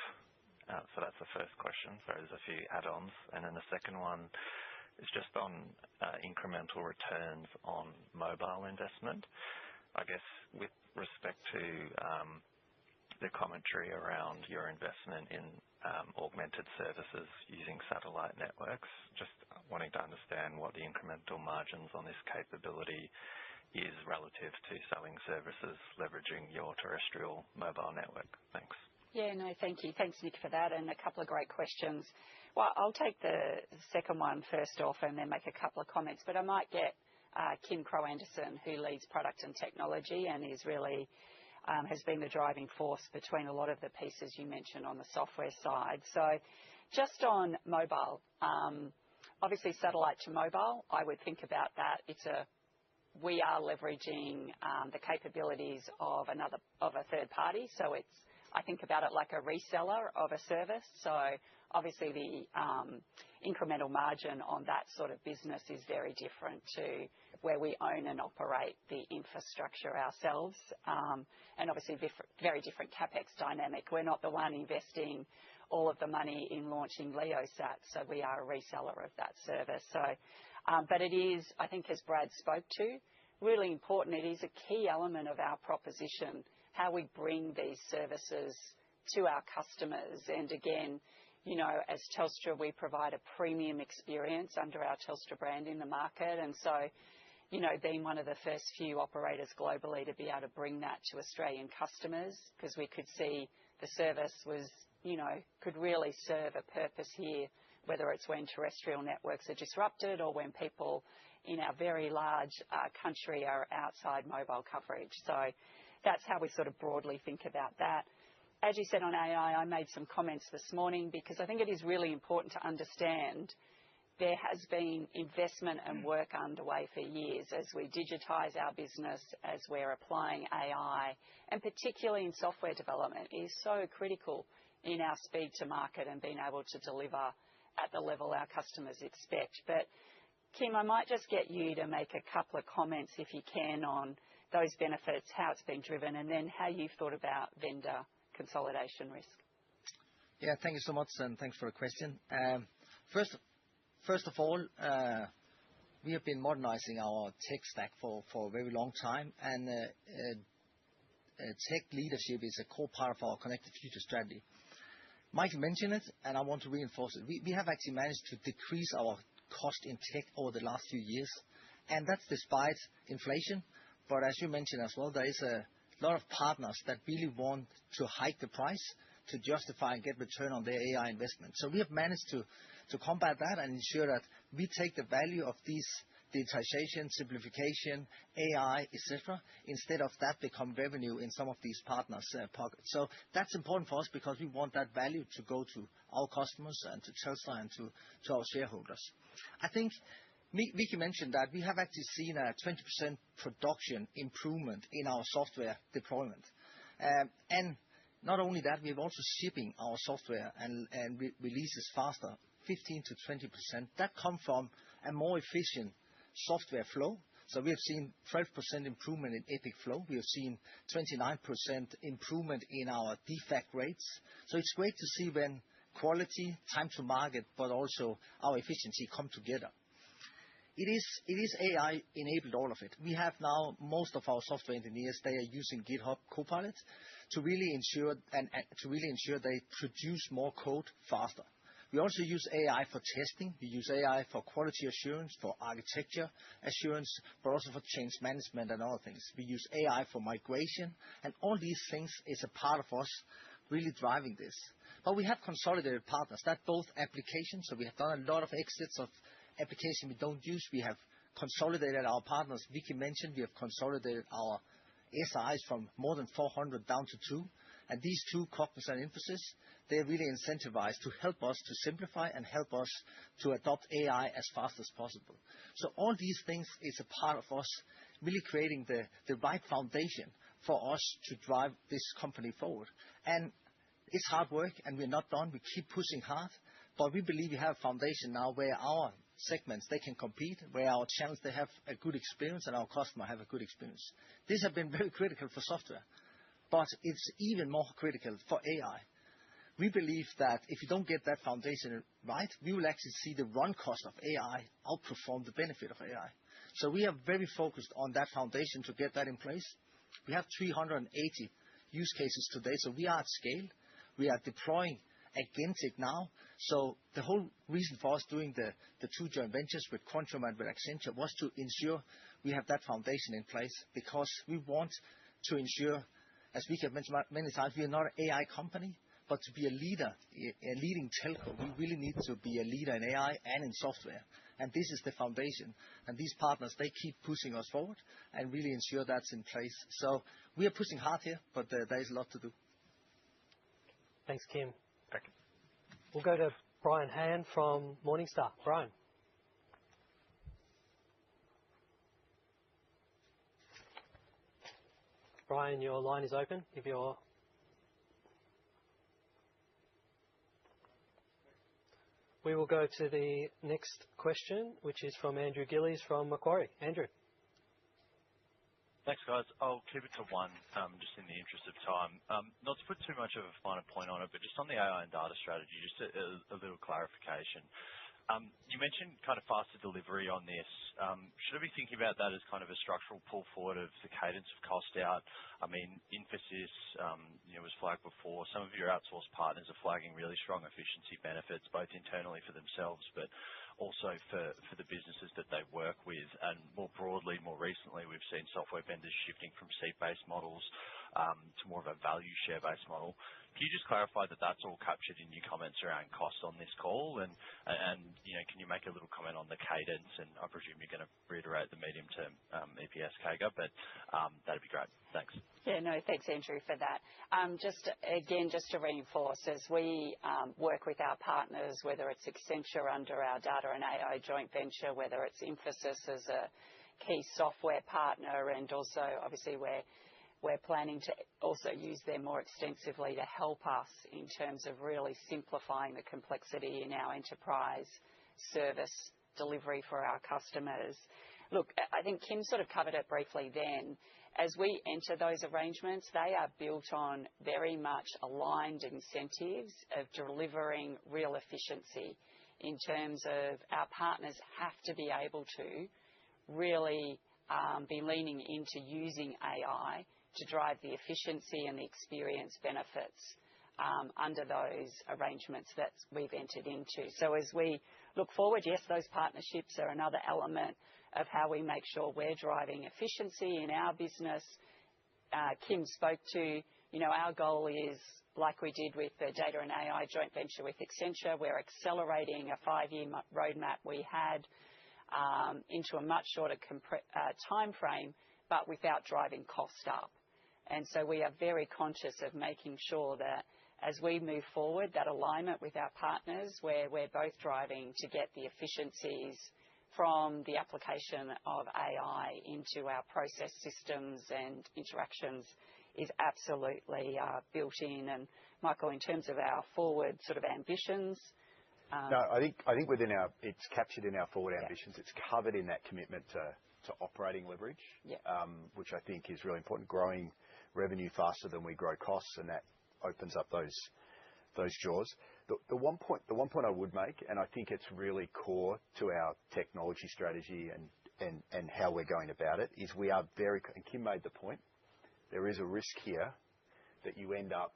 So that's the first question. So there's a few add-ons. And then the second one is just on incremental returns on mobile investment. I guess with respect to the commentary around your investment in augmented services using satellite networks. Just wanting to understand what the incremental margins on this capability is relative to selling services leveraging your terrestrial mobile network. Thanks. Yeah, no, thank you. Thanks, Nick, for that, and a couple of great questions. Well, I'll take the second one first off and then make a couple of comments, but I might get Kim Crow-Anderson, who leads product and technology and is really has been the driving force between a lot of the pieces you mentioned on the software side. So just on mobile, obviously satellite to mobile, I would think about that. We are leveraging the capabilities of a third party, so I think about it like a reseller of a service. So obviously the incremental margin on that sort of business is very different to where we own and operate the infrastructure ourselves, and obviously very different CapEx dynamic. We're not the one investing all of the money in launching LeoSat, so we are a reseller of that service. So, but it is, I think, as Brad spoke to, really important. It is a key element of our proposition, how we bring these services to our customers. And again, you know, as Telstra, we provide a premium experience under our Telstra brand in the market. And so, you know, being one of the first few operators globally to be able to bring that to Australian customers, because we could see the service was, you know, could really serve a purpose here, whether it's when terrestrial networks are disrupted or when people in our very large country are outside mobile coverage. So that's how we sort of broadly think about that. As you said on AI, I made some comments this morning because I think it is really important to understand there has been investment and work underway for years as we digitise our business, as we're applying AI, and particularly in software development, is so critical in our speed to market and being able to deliver at the level our customers expect. But Kim, I might just get you to make a couple of comments, if you can, on those benefits, how it's been driven, and then how you've thought about vendor consolidation risk. Yeah, thank you so much, and thanks for the question. First of all, we have been modernizing our tech stack for a very long time, and tech leadership is a core part of our Connected Future strategy. Mike mentioned it, and I want to reinforce it. We have actually managed to decrease our cost in tech over the last few years, and that's despite inflation. But as you mentioned as well, there is a lot of partners that really want to hike the price to justify and get return on their AI investment. So we have managed to combat that and ensure that we take the value of these digitization, simplification, AI, etc., instead of that become revenue in some of these partners' pockets. So that's important for us because we want that value to go to our customers and to Telstra and to our shareholders. I think Vicky mentioned that we have actually seen a 20% production improvement in our software deployment. And not only that, we're also shipping our software and releases faster, 15 to 20%. That comes from a more efficient software flow. So we have seen 12% improvement in Epic Flow. We have seen 29% improvement in our defect rates. So it's great to see when quality, time to market, but also our efficiency come together. It is AI enabled, all of it. We have now most of our software engineers, they are using GitHub Copilot to really ensure they produce more code faster. We also use AI for testing. We use AI for quality assurance, for architecture assurance, but also for change management and other things. We use AI for migration, and all these things is a part of us really driving this. But we have consolidated partners. That's both applications, so we have done a lot of exits of application we don't use. We have consolidated our partners. Vicky mentioned we have consolidated our SIs from more than 400 down to 2. And these 2, Cognizant and Infosys, they're really incentivized to help us to simplify and help us to adopt AI as fast as possible. So all these things is a part of us really creating the right foundation for us to drive this company forward. And it's hard work, and we're not done. We keep pushing hard, but we believe we have a foundation now where our segments, they can compete, where our channels, they have a good experience, and our customer have a good experience. These have been very critical for software, but it's even more critical for AI. We believe that if you don't get that foundation right, we will actually see the run cost of AI outperform the benefit of AI. So we are very focused on that foundation to get that in place. We have 380 use cases today, so we are at scale. We are deploying agentic now. The whole reason for us doing the two joint ventures with Quantum and with Accenture was to ensure we have that foundation in place, because we want to ensure, as we have mentioned many times, we are not an AI company, but to be a leader, a leading telco, we really need to be a leader in AI and in software. This is the foundation. These partners, they keep pushing us forward and really ensure that's in place. We are pushing hard here, but there is a lot to do. Thanks, Kim. Thank you. We'll go to Brian Han from Morningstar. Brian. Brian, your line is open. We will go to the next question, which is from Andrew Gillies from Macquarie. Andrew. Thanks, guys. I'll keep it to one, just in the interest of time. Not to put too much of a finer point on it, but just on the AI and data strategy, just a little clarification. You mentioned kind of faster delivery on this. Should I be thinking about that as kind of a structural pull forward of the cadence of cost out? I mean, Infosys, was flagged before. Some of your outsourced partners are flagging really strong efficiency benefits, both internally for themselves, but also for the businesses that they work with. And more broadly, more recently, we've seen software vendors shifting from seat-based models to more of a value share-based model. Can you just clarify that that's all captured in your comments around costs on this call? And can you make a little comment on the cadence? And I presume you're going to reiterate the medium-term EPS CAGR, but that'd be great. Thanks. Yeah, no, thanks, Andrew, for that. Just to reinforce, as we work with our partners, whether it's Accenture under our data and AI joint venture, whether it's Infosys as a key software partner, and also, obviously, we're planning to also use them more extensively to help us in terms of really simplifying the complexity in our enterprise service delivery for our customers. Look, I think Kim sort of covered it briefly then. As we enter those arrangements, they are built on very much aligned incentives of delivering real efficiency in terms of our partners have to be able to really be leaning into using AI to drive the efficiency and the experience benefits under those arrangements that we've entered into. So as we look forward, yes, those partnerships are another element of how we make sure we're driving efficiency in our business. Kim spoke to, our goal is, like we did with the data and AI joint venture with Accenture, we're accelerating a 5-year roadmap we had into a much shorter time frame, but without driving cost up. And so we are very conscious of making sure that as we move forward, that alignment with our partners, where we're both driving to get the efficiencies from the application of AI into our process systems and interactions, is absolutely built in. And Michael, in terms of our forward sort of ambitions. No, I think it's captured in our forward ambitions. It's covered in that commitment to operating leverage, which I think is really important, growing revenue faster than we grow costs, and that opens up those jaws. The one point I would make, and I think it's really core to our technology strategy and how we're going about it, is we are very, and Kim made the point, there is a risk here that you end up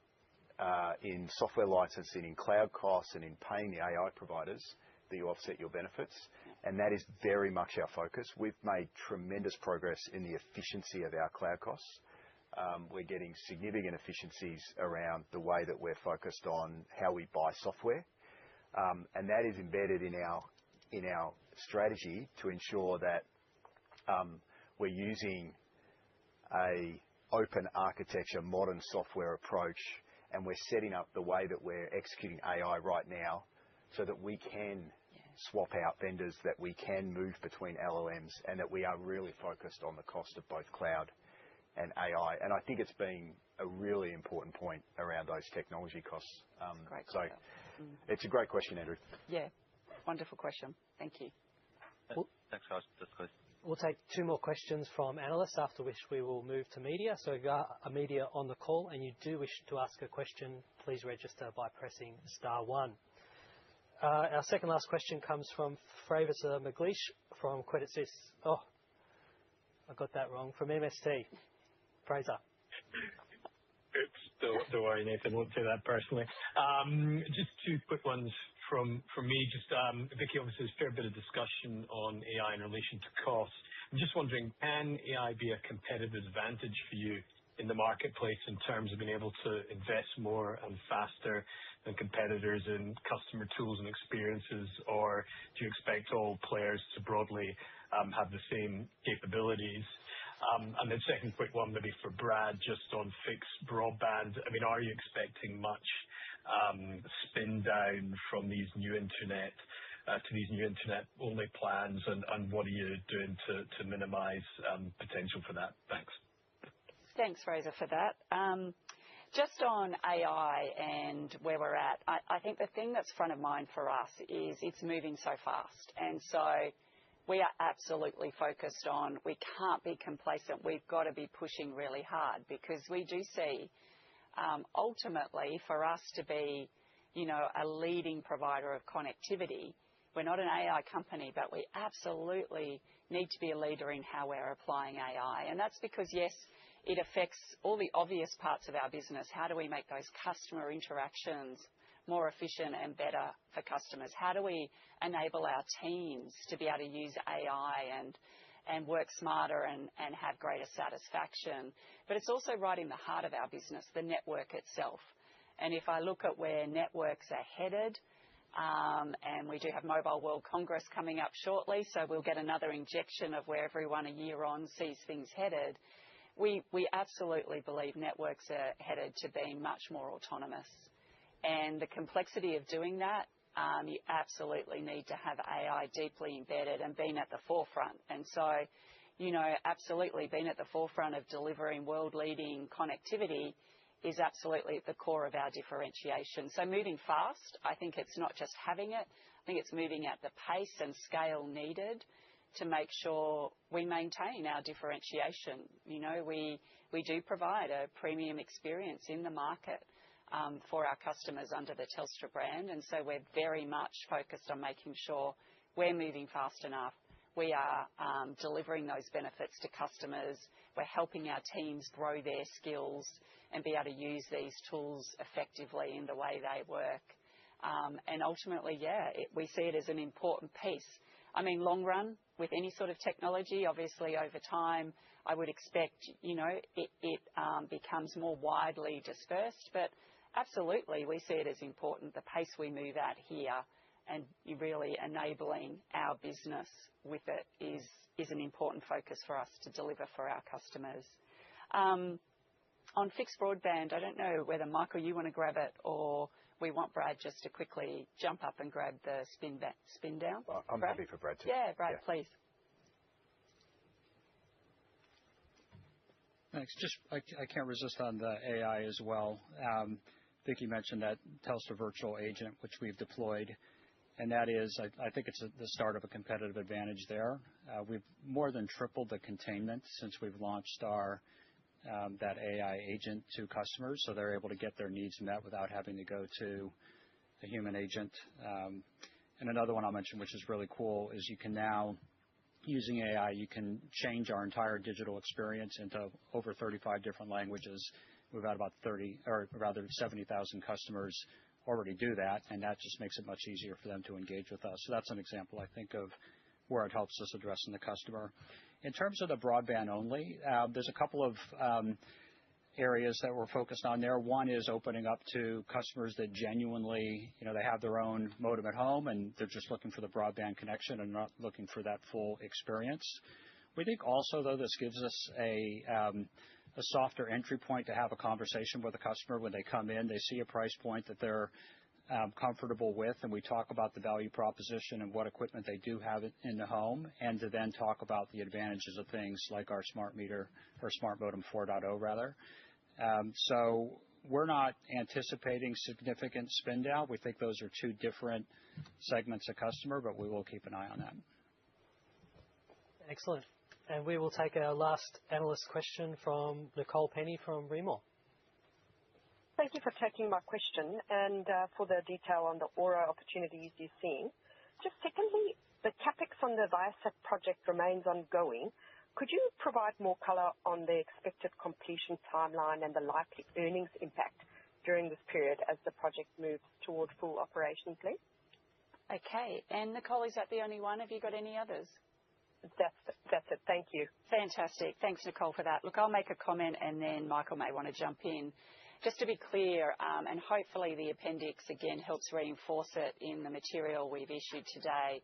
in software licensing, in cloud costs, and in paying the AI providers, that you offset your benefits. And that is very much our focus. We've made tremendous progress in the efficiency of our cloud costs. We're getting significant efficiencies around the way that we're focused on how we buy software. And that is embedded in our strategy to ensure that we're using an open architecture, modern software approach, and we're setting up the way that we're executing AI right now so that we can swap out vendors, that we can move between LLMs, and that we are really focused on the cost of both cloud and AI. And I think it's been a really important point around those technology costs. So it's a great question, Andrew. Yeah, wonderful question. Thank you. Thanks, guys. That's clear. We'll take 2 more questions from analysts, after which we will move to media. So if you are a media on the call and you do wish to ask a question, please register by pressing *1. Our second last question comes from Fraser McLeish from Credit Suisse. Oh, I got that wrong. From MST. Fraser. It's Don't worry, Nathan. Won't say that personally. Just two quick ones from me. Just, Vicky, obviously, there's a fair bit of discussion on AI in relation to cost. I'm just wondering, can AI be a competitive advantage for you in the marketplace in terms of being able to invest more and faster than competitors in customer tools and experiences? Or do you expect all players to broadly have the same capabilities? And then second quick one, maybe for Brad, just on fixed broadband. I mean, are you expecting much spin down from these new internet to these new internet-only plans? And what are you doing to minimize potential for that? Thanks. Thanks, Fraser, for that. Just on AI and where we're at, I think the thing that's front of mind for us is it's moving so fast. And so we are absolutely focused on, we can't be complacent. We've got to be pushing really hard because we do see, ultimately, for us to be, a leading provider of connectivity, we're not an AI company, but we absolutely need to be a leader in how we're applying AI. And that's because, yes, it affects all the obvious parts of our business. How do we make those customer interactions more efficient and better for customers? How do we enable our teams to be able to use AI and work smarter and have greater satisfaction? But it's also right in the heart of our business, the network itself. And if I look at where networks are headed, and we do have Mobile World Congress coming up shortly, so we'll get another injection of where everyone a year on sees things headed. We absolutely believe networks are headed to being much more autonomous. And the complexity of doing that, you absolutely need to have AI deeply embedded and being at the forefront. And so, absolutely being at the forefront of delivering world-leading connectivity is absolutely at the core of our differentiation. So moving fast, I think it's not just having it. I think it's moving at the pace and scale needed to make sure we maintain our differentiation. We do provide a premium experience in the market for our customers under the Telstra brand, and so we're very much focused on making sure we're moving fast enough. We are delivering those benefits to customers. We're helping our teams grow their skills and be able to use these tools effectively in the way they work. And ultimately, we see it as an important piece. I mean, long run, with any sort of technology, obviously over time, I would expect, it becomes more widely dispersed. But absolutely, we see it as important. The pace we move at here and really enabling our business with it is an important focus for us to deliver for our customers. On fixed broadband, I don't know whether, Michael, you want to grab it or we want Brad just to quickly jump up and grab the spin down. I'm Brad? happy for Brad to. Yeah, Brad, please. Thanks. I can't resist on the AI as well. Vicky mentioned that Telstra Virtual Agent, which we've deployed, and that is, I think it's the start of a competitive advantage there. We've more than tripled the containment since we've launched that AI agent to customers, so they're able to get their needs met without having to go to a human agent. And another one I'll mention, which is really cool, is you can now, using AI, you can change our entire digital experience into over 35 different languages. We've had about 70,000 customers already do that, and that just makes it much easier for them to engage with us. So that's an example, I think, of where it helps us addressing the customer. In terms of the broadband only, there's a couple of areas that we're focused on there. One is opening up to customers that genuinely, they have their own modem at home and they're just looking for the broadband connection and not looking for that full experience. We think also, though, this gives us a softer entry point to have a conversation with a customer when they come in. They see a price point that they're comfortable with, and we talk about the value proposition and what equipment they do have in the home, and to then talk about the advantages of things like our smart meter or smart modem 4.0 rather. So we're not anticipating significant spin down. We think those are two different segments of customer, but we will keep an eye on that. Excellent. And we will take our last analyst question from Nicole Penny from Rimor. Thank you for taking my question and for the detail on the Aura opportunities you're seeing. Just secondly, the CapEx on the Viasat project remains ongoing. Could you provide more color on the expected completion timeline and the likely earnings impact during this period as the project moves toward full operation, please? Okay. And Nicole, is that the only one? Have you got any others? That's it. Thank you. Fantastic. Thanks, Nicole, for that. Look, I'll make a comment and then Michael may want to jump in. Just to be clear, and hopefully the appendix again helps reinforce it in the material we've issued today,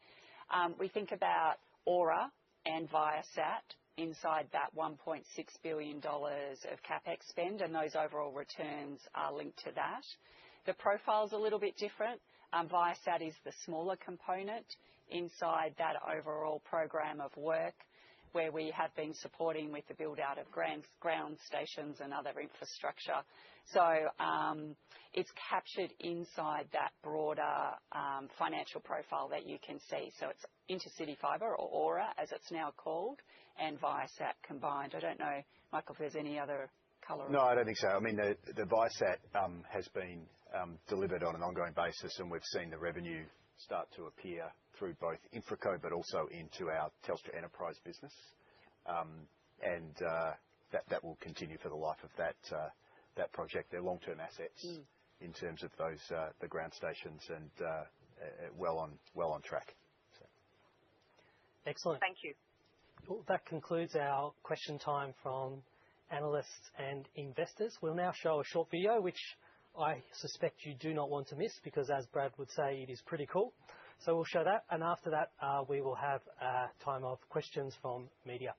we think about Aura and Viasat inside that $1.6 billion of CapEx spend, and those overall returns are linked to that. The profile's a little bit different. Viasat is the smaller component inside that overall program of work where we have been supporting with the build-out of ground stations and other infrastructure. So it's captured inside that broader financial profile that you can see. So it's Intercity Fibre, or Aura as it's now called, and Viasat combined. I don't know, Michael, if there's any other colour. No, I don't think so. I mean, the Viasat has been delivered on an ongoing basis, and we've seen the revenue start to appear through both InfraCo but also into our Telstra Enterprise business. And that will continue for the life of that project. They're long-term assets in terms of those the ground stations, and well on track. So. Excellent. Thank you. Well, that concludes our question time from analysts and investors. We'll now show a short video, which I suspect you do not want to miss because, as Brad would say, it is pretty cool. So we'll show that, and after that, we will have a time of questions from media.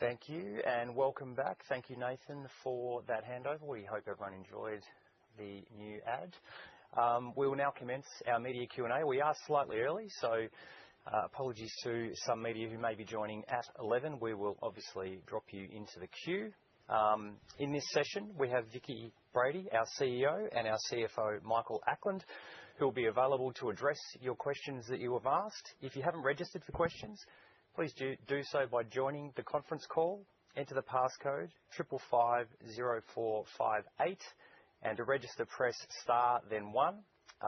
Thank you and welcome back. Thank you, Nathan, for that handover. We hope everyone enjoyed the new ad. We will now commence our media Q&A. We are slightly early, so apologies to some media who may be joining at 11. We will obviously drop you into the queue. In this session, we have Vicki Brady, our CEO, and our CFO, Michael Ackland, who will be available to address your questions that you have asked. If you haven't registered for questions, please do so by joining the conference call. Enter the passcode 5550458, and to register, press star then 1.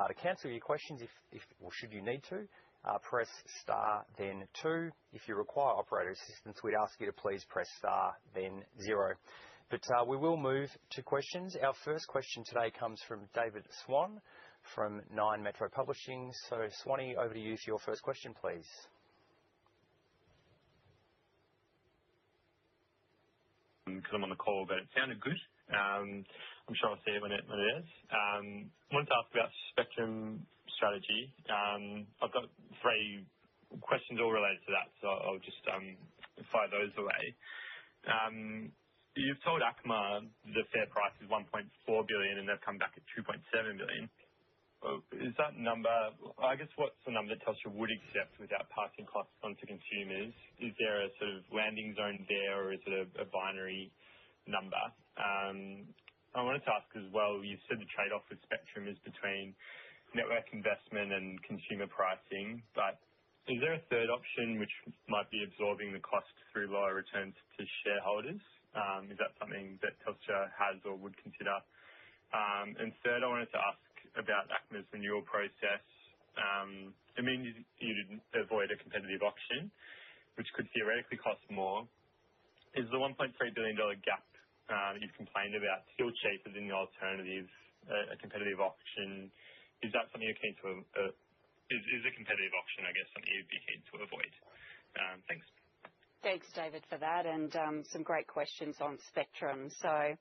To cancel your questions, if or should you need to, press star then 2. If you require operator assistance, we'd ask you to please press star then 0. But we will move to questions. Our first question today comes from David Swan from 9 Metro Publishing. So, Swanee, over to you for your first question, please. Because I'm on the call, but it sounded good. I'm sure I'll see it when it is. I wanted to ask about spectrum strategy. I've got 3 questions all related to that, so I'll just fire those away. You've told ACMA the fair price is $1.4 billion, and they've come back at $2.7 billion. Is that number, I guess, what's the number that Telstra would accept without passing costs on to consumers? Is there a sort of landing zone there, or is it a binary number? I wanted to ask as well, you said the trade-off with spectrum is between network investment and consumer pricing, but Is there a third option which might be absorbing the cost through lower returns to shareholders? Is that something that Telstra has or would consider? And third, I wanted to ask about ACMA's renewal process. It means you'd avoid a competitive auction, which could theoretically cost more. Is the $1.3 billion gap you've complained about still cheaper than the alternative, a competitive auction? Is that something you're keen to is a competitive auction, I guess, something you'd be keen to avoid? Thanks. Thanks, David, for that, and some great questions on spectrum. So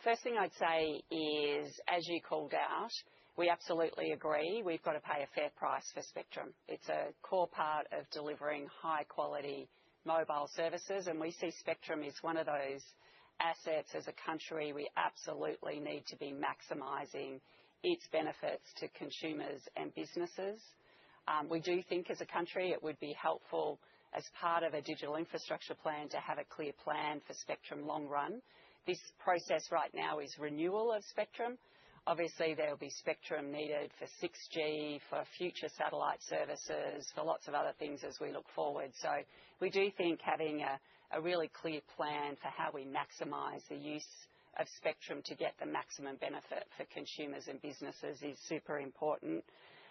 first thing I'd say is, as you called out, we absolutely agree we've got to pay a fair price for spectrum. It's a core part of delivering high-quality mobile services, and we see spectrum as one of those assets as a country we absolutely need to be maximising its benefits to consumers and businesses. We do think as a country it would be helpful as part of a digital infrastructure plan to have a clear plan for spectrum long run. This process right now is renewal of spectrum. Obviously, there will be spectrum needed for 6G, for future satellite services, for lots of other things as we look forward. So we do think having a really clear plan for how we maximise the use of spectrum to get the maximum benefit for consumers and businesses is super important.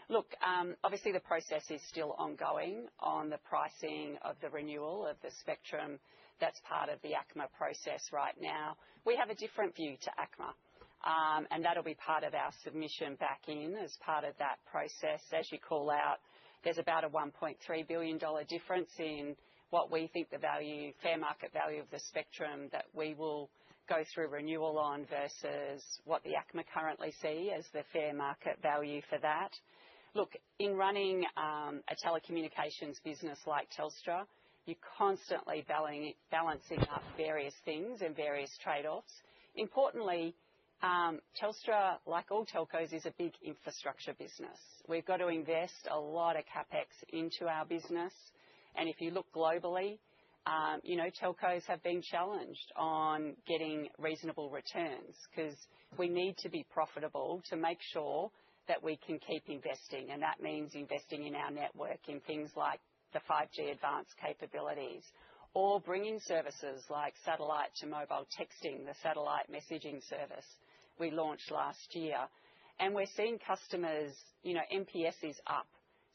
Look, obviously the process is still ongoing on the pricing of the renewal of the spectrum. That's part of the ACMA process right now. We have a different view to ACMA, and that'll be part of our submission back in as part of that process. As you call out, there's about a $1.3 billion difference in what we think the value, fair market value of the spectrum that we will go through renewal on versus what the ACMA currently see as the fair market value for that. Look, in running a telecommunications business like Telstra, you're constantly balancing up various things and various trade-offs. Importantly, Telstra, like all telcos, is a big infrastructure business. We've got to invest a lot of CapEx into our business, and if you look globally, telcos have been challenged on getting reasonable returns because we need to be profitable to make sure that we can keep investing, and that means investing in our network in things like the 5G advanced capabilities or bringing services like satellite to mobile texting, the satellite messaging service we launched last year. And we're seeing customers, NPS is up.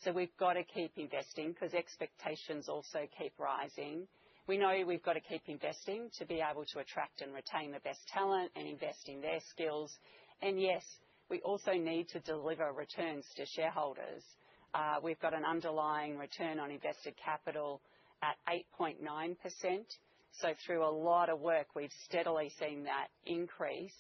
So we've got to keep investing because expectations also keep rising. We know we've got to keep investing to be able to attract and retain the best talent and invest in their skills. And yes, we also need to deliver returns to shareholders. We've got an underlying return on invested capital at 8.9%. So through a lot of work, we've steadily seen that increase.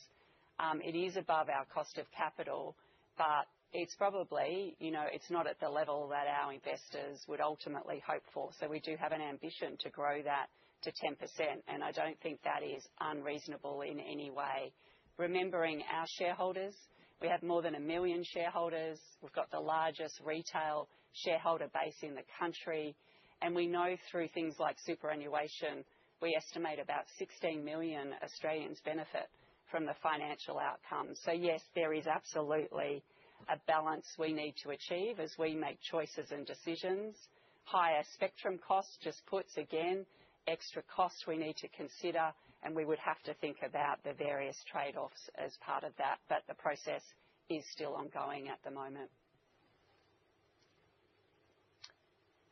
It is above our cost of capital, but it's probably, it's not at the level that our investors would ultimately hope for. So we do have an ambition to grow that to 10%, and I don't think that is unreasonable in any way. Remembering our shareholders, we have more than 1 million shareholders. We've got the largest retail shareholder base in the country, and we know through things like superannuation, we estimate about 16 million Australians benefit from the financial outcomes. So yes, there is absolutely a balance we need to achieve as we make choices and decisions. Higher spectrum costs just puts, again, extra costs we need to consider, and we would have to think about the various trade-offs as part of that, but the process is still ongoing at the moment.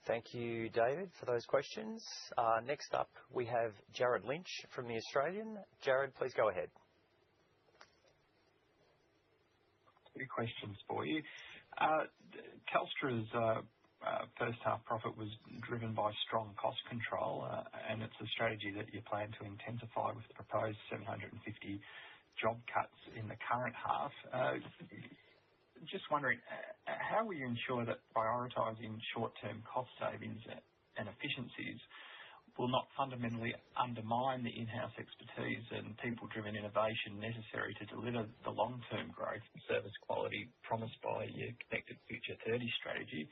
Thank you, David, for those questions. Next up, we have Jared Lynch from The Australian. Jared, please go ahead. 2 questions for you. Telstra's first half profit was driven by strong cost control, and it's a strategy that you plan to intensify with the proposed 750 job cuts in the current half. Just wondering, how will you ensure that prioritising short-term cost savings and efficiencies will not fundamentally undermine the in-house expertise and people-driven innovation necessary to deliver the long-term growth and service quality promised by your Connected Future 30 strategy?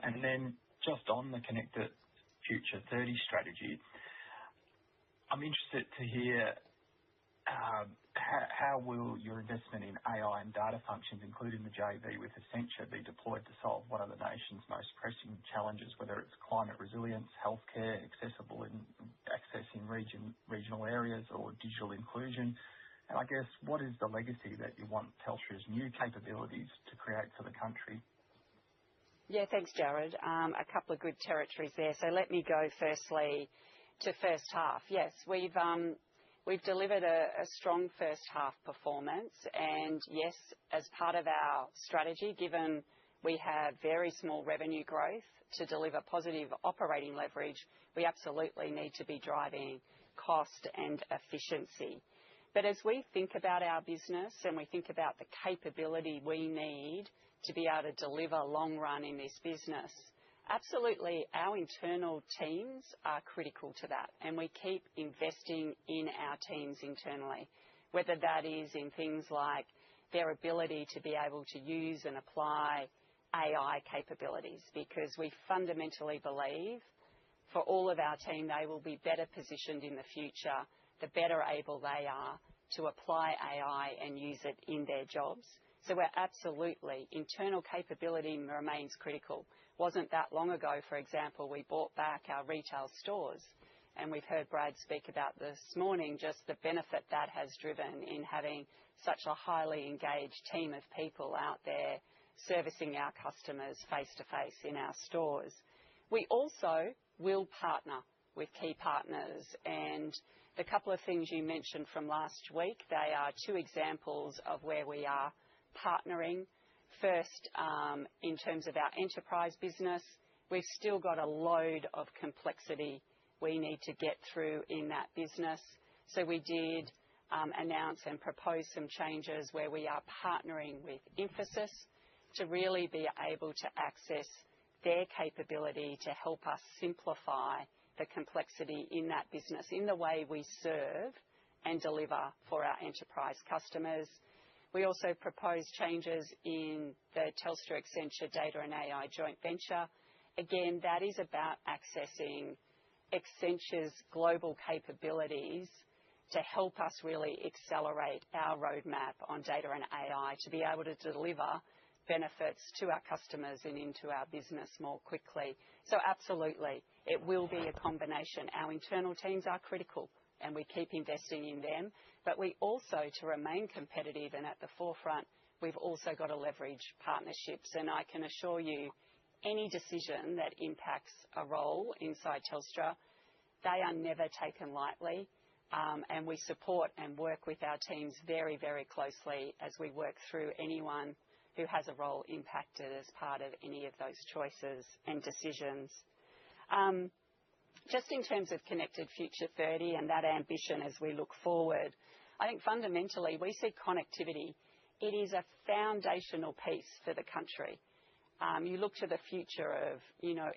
And then just on the Connected Future 30 strategy, I'm interested to hear how will your investment in AI and data functions, including the JV with Accenture, be deployed to solve one of the nation's most pressing challenges, whether it's climate resilience, healthcare, access in regional areas, or digital inclusion? And I guess, what is the legacy that you want Telstra's new capabilities to create for the country? Yeah, thanks, Jared. A couple of good territories there. So let me go firstly to first half. Yes, we've delivered a strong first half performance, and yes, as part of our strategy, given we have very small revenue growth to deliver positive operating leverage, we absolutely need to be driving cost and efficiency. But as we think about our business and we think about the capability we need to be able to deliver long run in this business, absolutely, our internal teams are critical to that, and we keep investing in our teams internally, whether that is in things like their ability to be able to use and apply AI capabilities, because we fundamentally believe for all of our team, they will be better positioned in the future, the better able they are to apply AI and use it in their jobs. So we're absolutely, internal capability remains critical. Wasn't that long ago, for example, we bought back our retail stores, and we've heard Brad speak about this morning, just the benefit that has driven in having such a highly engaged team of people out there servicing our customers face-to-face in our stores. We also will partner with key partners, and the couple of things you mentioned from last week, they are two examples of where we are partnering. First, in terms of our enterprise business, we've still got a load of complexity we need to get through in that business. So we did announce and propose some changes where we are partnering with Infosys to really be able to access their capability to help us simplify the complexity in that business, in the way we serve and deliver for our enterprise customers. We also proposed changes in the Telstra Accenture Data and AI joint venture. Again, that is about accessing Accenture's global capabilities to help us really accelerate our roadmap on data and AI to be able to deliver benefits to our customers and into our business more quickly. So absolutely, it will be a combination. Our internal teams are critical, and we keep investing in them. But we also, to remain competitive and at the forefront, we've also got to leverage partnerships. And I can assure you, any decision that impacts a role inside Telstra, they are never taken lightly. And we support and work with our teams very, very closely as we work through anyone who has a role impacted as part of any of those choices and decisions. Just in terms of Connected Future 30 and that ambition as we look forward, I think fundamentally we see connectivity. It is a foundational piece for the country. You look to the future of,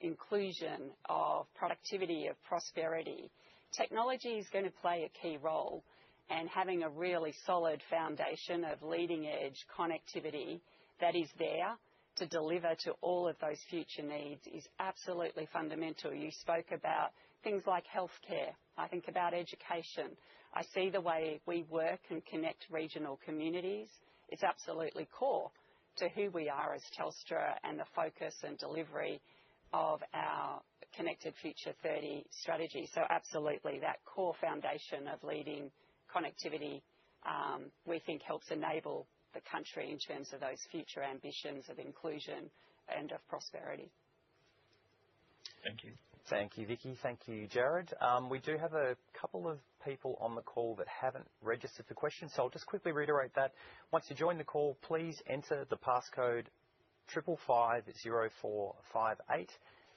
inclusion, of productivity, of prosperity. Technology is going to play a key role, and having a really solid foundation of leading edge connectivity that is there to deliver to all of those future needs is absolutely fundamental. You spoke about things like healthcare. I think about education. I see the way we work and connect regional communities. It's absolutely core to who we are as Telstra and the focus and delivery of our Connected Future 30 strategy. So absolutely, that core foundation of leading connectivity, we think helps enable the country in terms of those future ambitions of inclusion and of prosperity. Thank you. Thank you, Vicky. Thank you, Jared. We do have a couple of people on the call that haven't registered for questions, so I'll just quickly reiterate that. Once you join the call, please enter the passcode 5550458,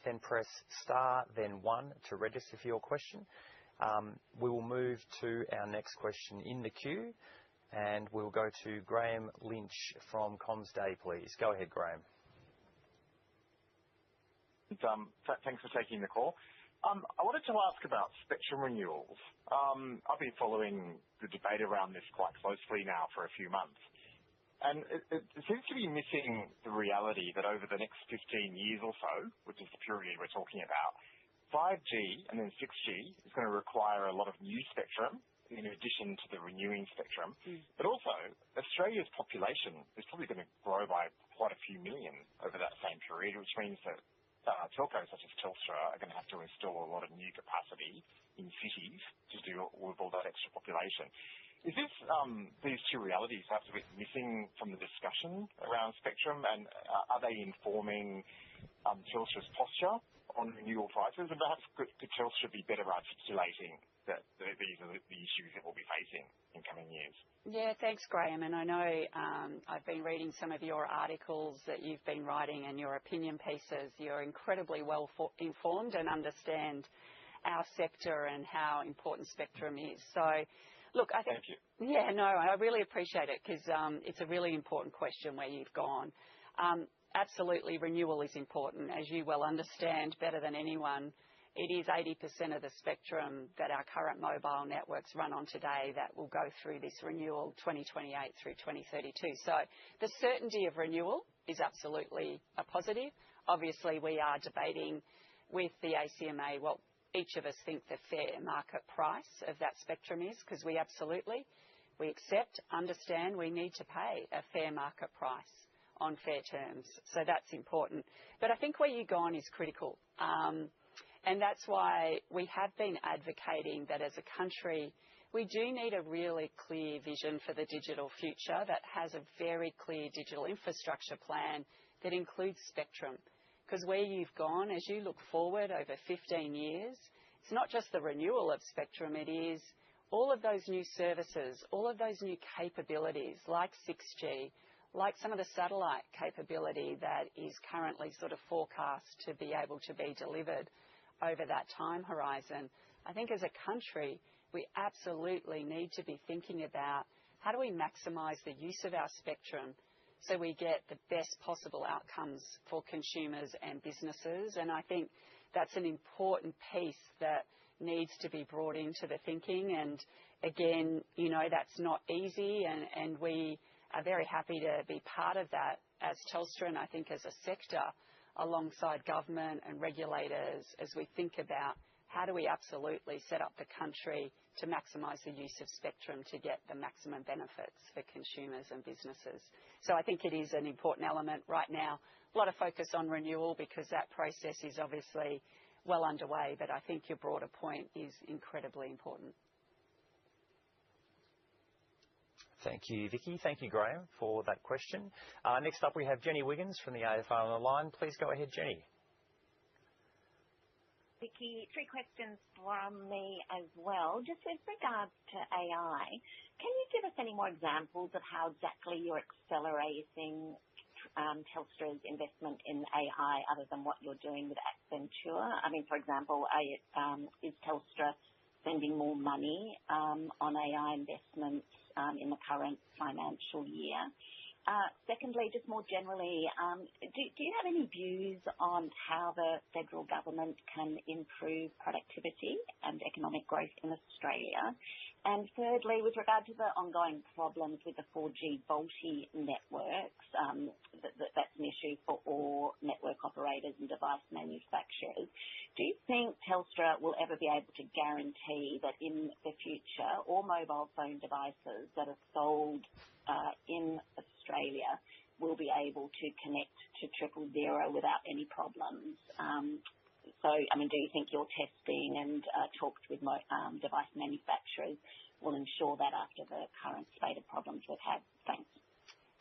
then press star, then 1 to register for your question. We will move to our next question in the queue, and we'll go to Graham Lynch from CommsDay, please. Go ahead, Graham. Thanks for taking the call. I wanted to ask about spectrum renewals. I've been following the debate around this quite closely now for a few months. And it seems to be missing the reality that over the next 15 years or so, which is the period we're talking about, 5G and then 6G is going to require a lot of new spectrum in addition to the renewing spectrum. But also, Australia's population is probably going to grow by quite a few million over that same period, which means that telcos such as Telstra are going to have to install a lot of new capacity in cities to deal with all that extra population. Is this these two realities perhaps a bit missing from the discussion around spectrum, and are they informing Telstra's posture on renewal prices? And perhaps could Telstra be better articulating that these are the issues that we'll be facing in coming years? Yeah, thanks, Graham. And I know I've been reading some of your articles that you've been writing and your opinion pieces. You're incredibly well informed and understand our sector and how important spectrum is. So, look, I think... Thank you. Yeah, no, I really appreciate it because it's a really important question where you've gone. Absolutely, renewal is important. As you well understand better than anyone, it is 80% of the spectrum that our current mobile networks run on today that will go through this renewal 2028 through 2032. So the certainty of renewal is absolutely a positive. Obviously, we are debating with the ACMA what each of us think the fair market price of that spectrum is, because we accept, understand we need to pay a fair market price on fair terms. So that's important. But I think where you've gone is critical. And that's why we have been advocating that as a country, we do need a really clear vision for the digital future that has a very clear digital infrastructure plan that includes spectrum. Because where you've gone, as you look forward over 15 years, it's not just the renewal of spectrum, it is all of those new services, all of those new capabilities like 6G, like some of the satellite capability that is currently sort of forecast to be able to be delivered over that time horizon. I think as a country, we absolutely need to be thinking about how do we maximise the use of our spectrum so we get the best possible outcomes for consumers and businesses. And I think that's an important piece that needs to be brought into the thinking. And again, you know, that's not easy, and we are very happy to be part of that as Telstra, and I think as a sector, alongside government and regulators, as we think about how do we absolutely set up the country to maximise the use of spectrum to get the maximum benefits for consumers and businesses. So I think it is an important element right now. A lot of focus on renewal because that process is obviously well underway, but I think your broader point is incredibly important. Thank you, Vicky. Thank you, Graham, for that question. Next up, we have Jenny Wiggins from the AFR on the line. Please go ahead, Jenny. Vicky, 3 questions from me as well. Just with regards to AI, can you give us any more examples of how exactly you're accelerating Telstra's investment in AI other than what you're doing with Accenture? I mean, for example, is Telstra spending more money on AI investments in the current financial year? Secondly, just more generally, do you have any views on how the federal government can improve productivity and economic growth in Australia? And thirdly, with regard to the ongoing problems with the 4G VoLTE networks, that's an issue for all network operators and device manufacturers. Do you think Telstra will ever be able to guarantee that in the future all mobile phone devices that are sold in Australia will be able to connect to 000 without any problems? So, I mean, do you think your testing and talks with device manufacturers will ensure that after the current spate of problems we've had? Thanks.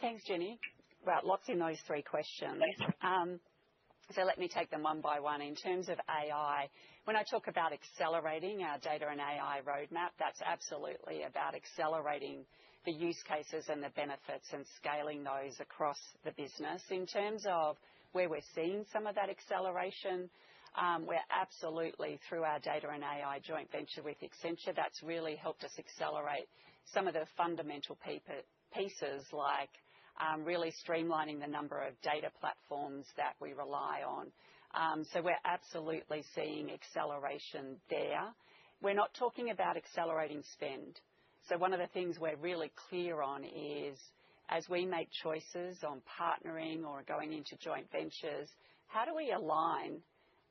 Thanks, Jenny. Well, lots in those 3 questions. So let me take them one by one. In terms of AI, when I talk about accelerating our data and AI roadmap, that's absolutely about accelerating the use cases and the benefits and scaling those across the business. In terms of where we're seeing some of that acceleration, we're absolutely through our data and AI joint venture with Accenture. That's really helped us accelerate some of the fundamental pieces like really streamlining the number of data platforms that we rely on. So we're absolutely seeing acceleration there. We're not talking about accelerating spend. So one of the things we're really clear on is as we make choices on partnering or going into joint ventures, how do we align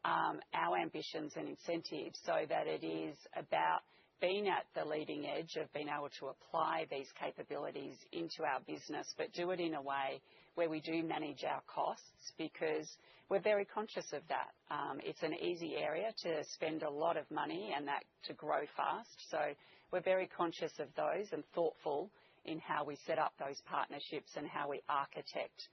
our ambitions and incentives so that it is about been at the leading edge of being able to apply these capabilities into our business, but do it in a way where we do manage our costs, because we're very conscious of that. It's an easy area to spend a lot of money and that to grow fast. So we're very conscious of those and thoughtful in how we set up those partnerships and how we architect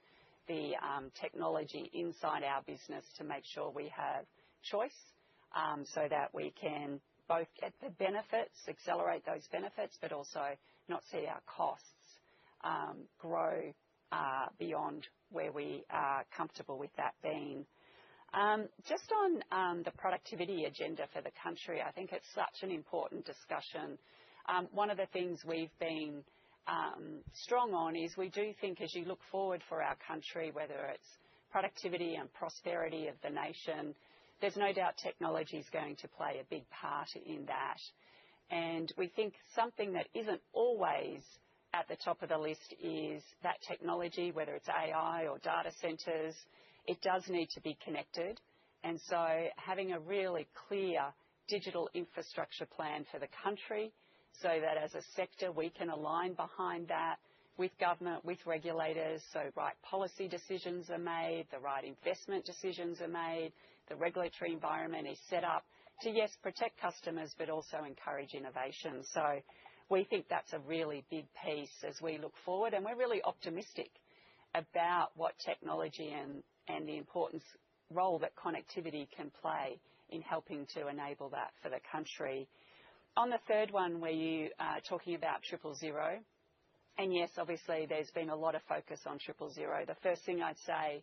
the technology inside our business to make sure we have choice, so that we can both get the benefits, accelerate those benefits, but also not see our costs grow beyond where we are comfortable with that being. Just on the productivity agenda for the country, I think it's such an important discussion. One of the things we've been strong on is we do think, as you look forward for our country, whether it's productivity and prosperity of the nation, there's no doubt technology is going to play a big part in that. And we think something that isn't always at the top of the list is that technology, whether it's AI or data centres, it does need to be connected. And so having a really clear digital infrastructure plan for the country, so that as a sector we can align behind that with government, with regulators, so right policy decisions are made, the right investment decisions are made, the regulatory environment is set up to, yes, protect customers, but also encourage innovation. So we think that's a really big piece as we look forward, and we're really optimistic about what technology and the important role that connectivity can play in helping to enable that for the country. On the third one, where you are talking about 000, and yes, obviously there's been a lot of focus on 000. The first thing I'd say,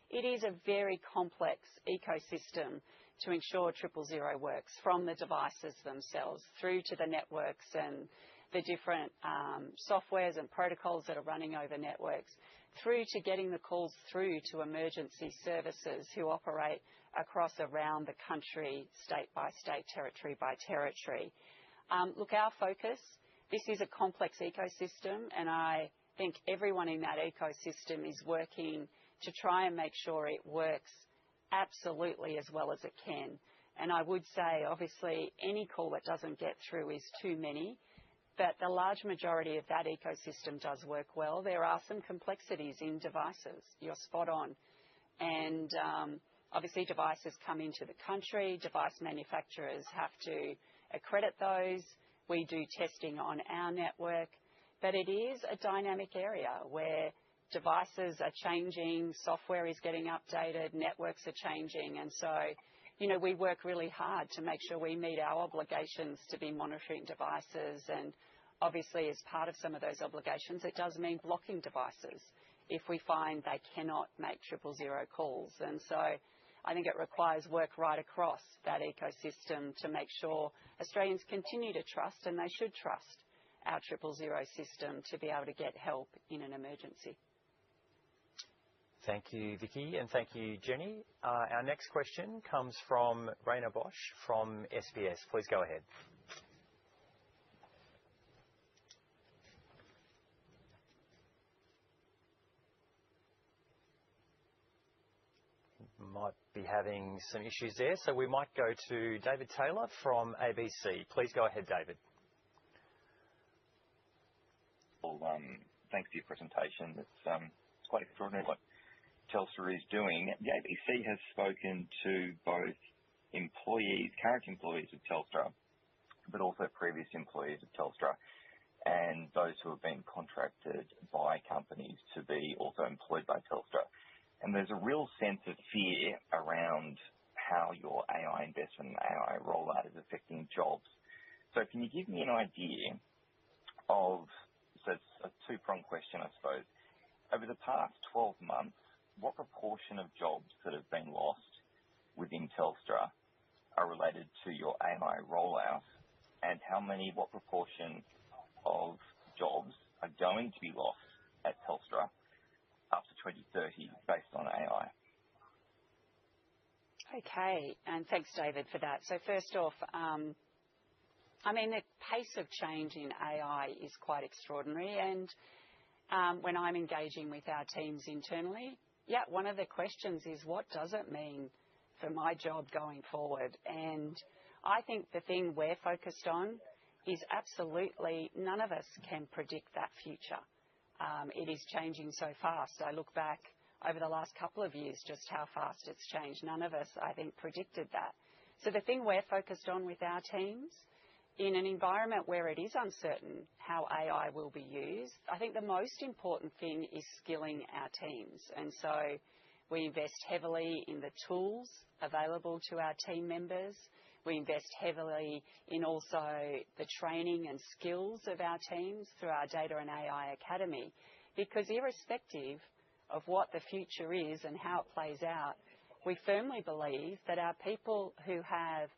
it is a very complex ecosystem to ensure 000 works, from the devices themselves through to the networks and the different softwares and protocols that are running over networks, through to getting the calls through to emergency services who operate across around the country, state by state, territory by territory. Look, our focus, this is a complex ecosystem, and I think everyone in that ecosystem is working to try and make sure it works absolutely as well as it can. And I would say, obviously, any call that doesn't get through is too many, but the large majority of that ecosystem does work well. There are some complexities in devices. You're spot on. And obviously devices come into the country. Device manufacturers have to accredit those. We do testing on our network. But it is a dynamic area where devices are changing, software is getting updated, networks are changing. And so, you know, we work really hard to make sure we meet our obligations to be monitoring devices. And obviously, as part of some of those obligations, it does mean blocking devices if we find they cannot make 000 calls. And so I think it requires work right across that ecosystem to make sure Australians continue to trust, and they should trust, our 000 system to be able to get help in an emergency. Thank you, Vicky, and thank you, Jenny. Our next question comes from Raina Bosch from SBS. Please go ahead. Might be having some issues there, so we might go to David Taylor from ABC. Please go ahead, David. Well, thanks for your presentation. It's quite extraordinary what Telstra is doing. The ABC has spoken to both employees, current employees of Telstra, but also previous employees of Telstra, and those who have been contracted by companies to be also employed by Telstra. And there's a real sense of fear around how your AI investment and AI rollout is affecting jobs. So can you give me an idea of, so it's a two-pronged question, I suppose. Over the past 12 months, what proportion of jobs that have been lost within Telstra are related to your AI rollout, and what proportion of jobs are going to be lost at Telstra up to 2030 based on AI? Okay, and thanks, David, for that. So first off, I mean, the pace of change in AI is quite extraordinary, and when I'm engaging with our teams internally, one of the questions is, what does it mean for my job going forward? And I think the thing we're focused on is absolutely none of us can predict that future. It is changing so fast. I look back over the last couple of years, just how fast it's changed. None of us, I think, predicted that. So the thing we're focused on with our teams, in an environment where it is uncertain how AI will be used, I think the most important thing is skilling our teams. And so we invest heavily in the tools available to our team members. We invest heavily in also the training and skills of our teams through our Data and AI Academy, because irrespective of what the future is and how it plays out, we firmly believe that our people who have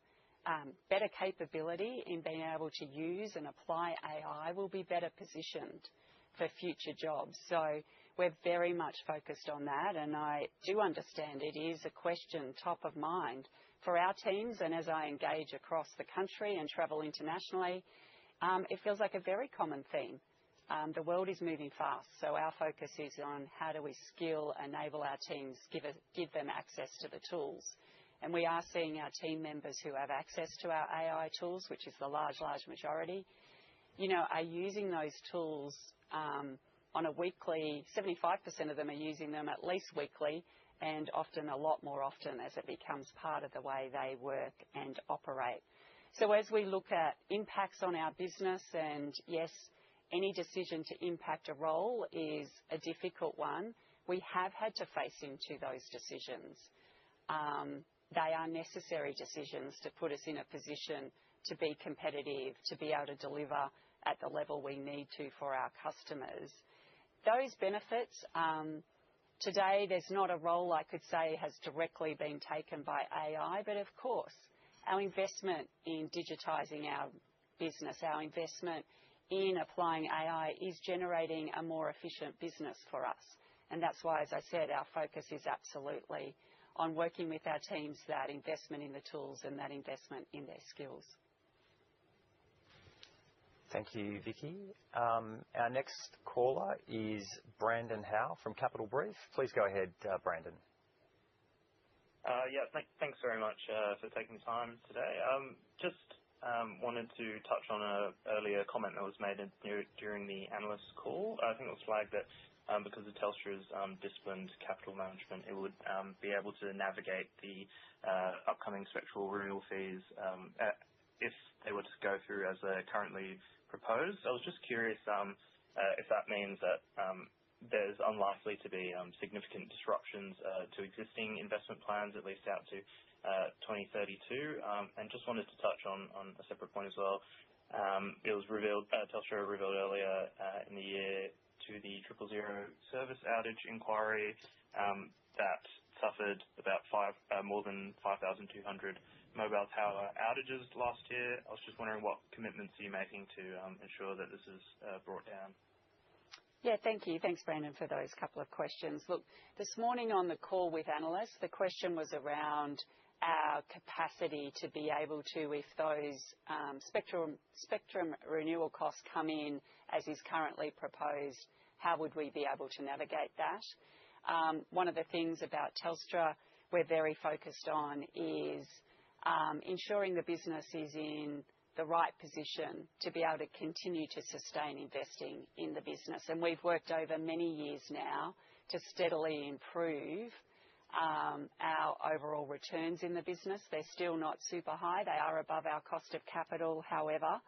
better capability in being able to use and apply AI will be better positioned for future jobs. So we're very much focused on that, and I do understand it is a question top of mind for our teams, and as I engage across the country and travel internationally, it feels like a very common theme. The world is moving fast, so our focus is on how do we skill, enable our teams, give them access to the tools. And we are seeing our team members who have access to our AI tools, which is the large majority, are using those tools on a weekly. 75% of them are using them at least weekly, and often a lot more often as it becomes part of the way they work and operate. So as we look at impacts on our business, and yes, any decision to impact a role is a difficult one, we have had to face into those decisions. They are necessary decisions to put us in a position to be competitive, to be able to deliver at the level we need to for our customers. Those benefits, today there's not a role I could say has directly been taken by AI, but of course, our investment in digitising our business, our investment in applying AI is generating a more efficient business for us. And that's why, as I said, our focus is absolutely on working with our teams, that investment in the tools and that investment in their skills. Thank you, Vicky. Our next caller is Brandon Howe from Capital Brief. Please go ahead, Brandon. Thanks very much for taking the time today. Just wanted to touch on an earlier comment that was made during the analyst call. I think it was flagged that because of Telstra's disciplined capital management, it would be able to navigate the upcoming spectral renewal fees if they were to go through as they're currently proposed. I was just curious if that means that there's unlikely to be significant disruptions to existing investment plans, at least out to 2032. And just wanted to touch on a separate point as well. It was revealed, Telstra revealed earlier in the year to the 000 service outage inquiry that suffered about more than 5,200 mobile tower outages last year. I was just wondering what commitments are you making to ensure that this is brought down? Yeah, thank you. Thanks, Brandon, for those couple of questions. Look, this morning on the call with analysts, the question was around our capacity to be able to, if those spectrum renewal costs come in as is currently proposed, how would we be able to navigate that? One of the things about Telstra we're very focused on is ensuring the business is in the right position to be able to continue to sustain investing in the business. And we've worked over many years now to steadily improve our overall returns in the business. They're still not super high. They are above our cost of capital, however.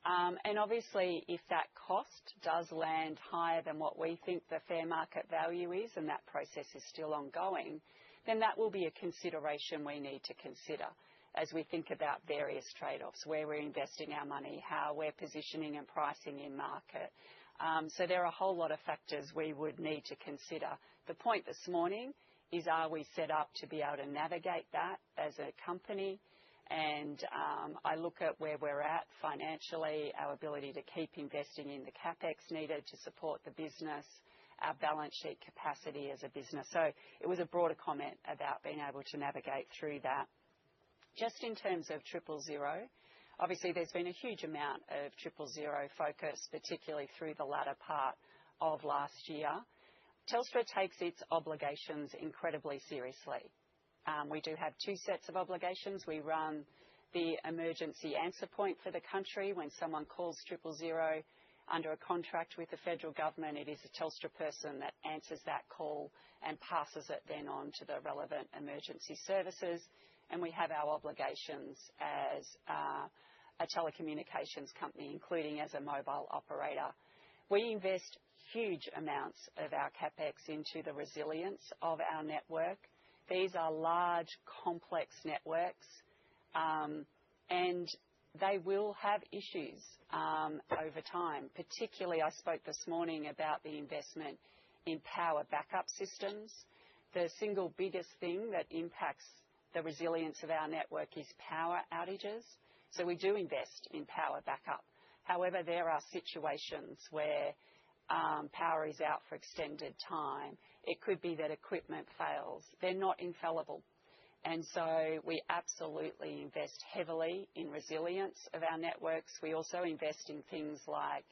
And obviously, if that cost does land higher than what we think the fair market value is, and that process is still ongoing, then that will be a consideration we need to consider as we think about various trade-offs, where we're investing our money, how we're positioning and pricing in market. So there are a whole lot of factors we would need to consider. The point this morning is, are we set up to be able to navigate that as a company? And I look at where we're at financially, our ability to keep investing in the CapEx needed to support the business, our balance sheet capacity as a business. So it was a broader comment about being able to navigate through that. Just in terms of 000, obviously there's been a huge amount of 000 focus, particularly through the latter part of last year. Telstra takes its obligations incredibly seriously. We do have two sets of obligations. We run the emergency answer point for the country. When someone calls 000 under a contract with the federal government, it is a Telstra person that answers that call and passes it then on to the relevant emergency services. And we have our obligations as a telecommunications company, including as a mobile operator. We invest huge amounts of our CapEx into the resilience of our network. These are large, complex networks, and they will have issues over time. Particularly, I spoke this morning about the investment in power backup systems. The single biggest thing that impacts the resilience of our network is power outages. So we do invest in power backup. However, there are situations where power is out for extended time. It could be that equipment fails. They're not infallible. And so we absolutely invest heavily in resilience of our networks. We also invest in things like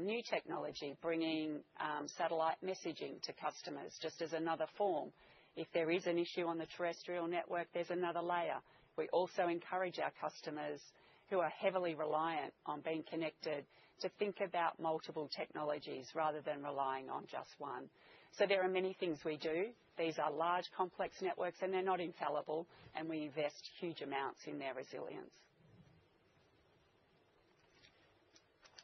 new technology, bringing satellite messaging to customers just as another form. If there is an issue on the terrestrial network, there's another layer. We also encourage our customers who are heavily reliant on being connected to think about multiple technologies rather than relying on just one. So there are many things we do. These are large, complex networks, and they're not infallible, and we invest huge amounts in their resilience.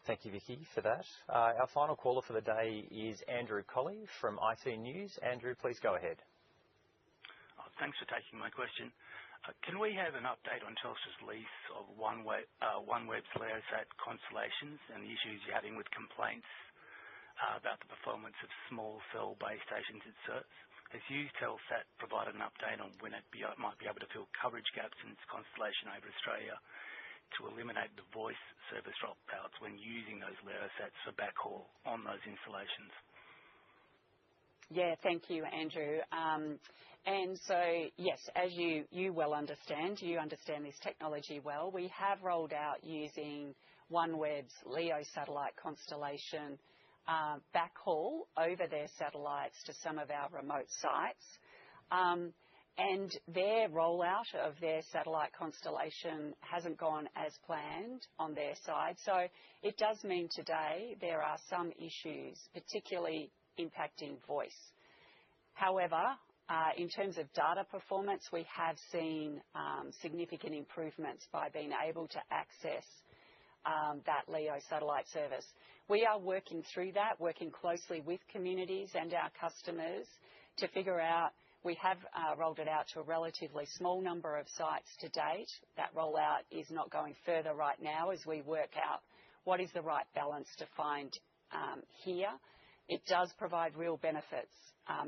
Thank you, Vicky, for that. Our final caller for the day is Andrew Colley from IT News. Andrew, please go ahead. Thanks for taking my question. Can we have an update on Telstra's lease of OneWeb's LeoSat constellations and the issues you're having with complaints about the performance of small cell base stations it serves? Has Telstra provided an update on when it might be able to fill coverage gaps in its constellation over Australia to eliminate the voice service dropouts when using those LeoSats for backhaul on those installations? Yeah, thank you, Andrew. And so, yes, as you well understand, you understand this technology well, we have rolled out using OneWeb's LEO satellite constellation backhaul over their satellites to some of our remote sites. And their rollout of their satellite constellation hasn't gone as planned on their side. So it does mean today there are some issues, particularly impacting voice. However, in terms of data performance, we have seen significant improvements by being able to access that LEO satellite service. We are working through that, working closely with communities and our customers to figure out. We have rolled it out to a relatively small number of sites to date. That rollout is not going further right now as we work out what is the right balance to find here. It does provide real benefits,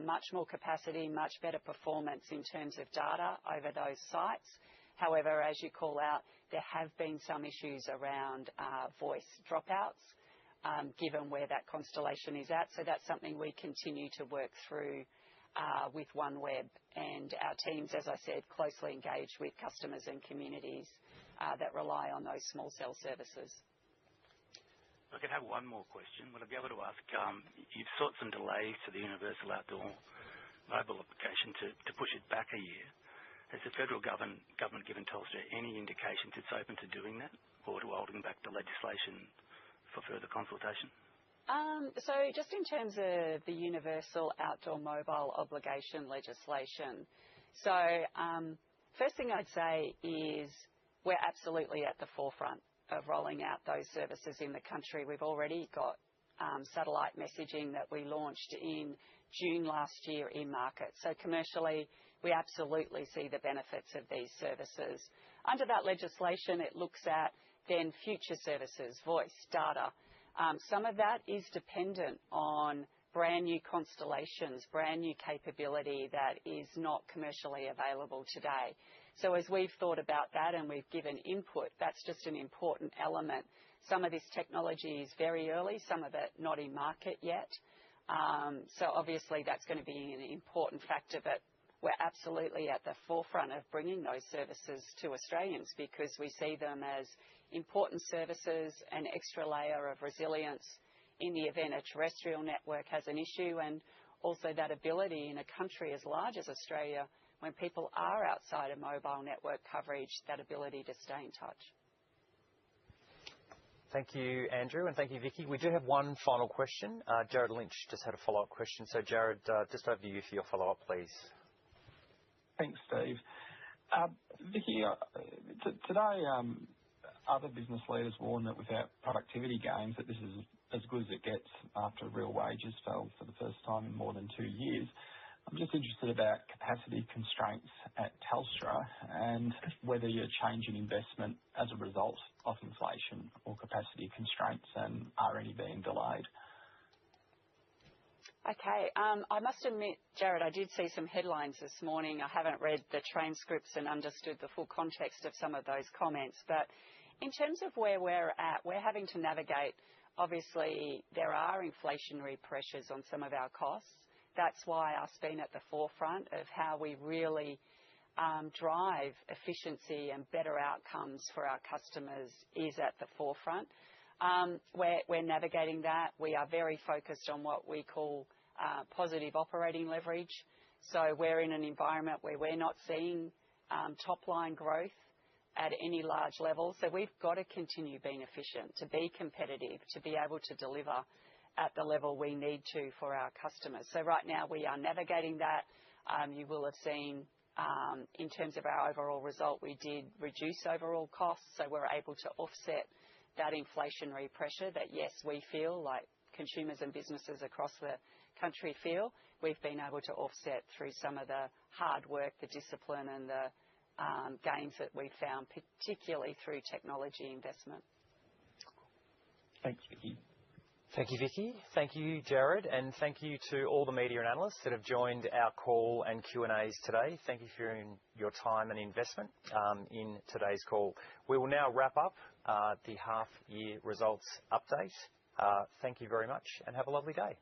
much more capacity, much better performance in terms of data over those sites. However, as you call out, there have been some issues around voice dropouts, given where that constellation is at. So that's something we continue to work through with OneWeb, and our teams, as I said, closely engaged with customers and communities that rely on those small cell services. I could have one more question. Would I be able to ask, you've sought some delays to the Universal Outdoor Mobile application to push it back a year. Has the federal government given Telstra any indications it's open to doing that or to holding back the legislation for further consultation? So just in terms of the Universal Outdoor Mobile obligation legislation, so first thing I'd say is we're absolutely at the forefront of rolling out those services in the country. We've already got satellite messaging that we launched in June last year in market. So commercially, we absolutely see the benefits of these services. Under that legislation, it looks at then future services, voice, data. Some of that is dependent on brand new constellations, brand new capability that is not commercially available today. So as we've thought about that and we've given input, that's just an important element. Some of this technology is very early, some of it not in market yet. So obviously that's going to be an important factor, but we're absolutely at the forefront of bringing those services to Australians because we see them as important services, an extra layer of resilience in the event a terrestrial network has an issue, and also that ability in a country as large as Australia when people are outside of mobile network coverage, that ability to stay in touch. Thank you, Andrew, and thank you, Vicky. We do have one final question. Jared Lynch just had a follow-up question. So, Jared, just over to you for your follow-up, please. Thanks, Steve. Vicky, today, other business leaders warn that without productivity gains, that this is as good as it gets after real wages fell for the first time in more than 2 years. I'm just interested about capacity constraints at Telstra and whether you're changing investment as a result of inflation or capacity constraints, and are any being delayed? Okay. I must admit, Jared, I did see some headlines this morning. I haven't read the transcripts and understood the full context of some of those comments. But in terms of where we're at, we're having to navigate. Obviously, there are inflationary pressures on some of our costs. That's why us being at the forefront of how we really drive efficiency and better outcomes for our customers is at the forefront. We're navigating that. We are very focused on what we call positive operating leverage. So we're in an environment where we're not seeing top-line growth at any large level. So we've got to continue being efficient, to be competitive, to be able to deliver at the level we need to for our customers. So right now we are navigating that. You will have seen in terms of our overall result, we did reduce overall costs. So we're able to offset that inflationary pressure that, yes, we feel like consumers and businesses across the country feel. We've been able to offset through some of the hard work, the discipline and the gains that we've found, particularly through technology investment. Thanks, Vicky. Thank you, Vicky. Thank you, Jared, and thank you to all the media and analysts that have joined our call and Q&As today. Thank you for your time and investment in today's call. We will now wrap up the half-year results update. Thank you very much and have a lovely day.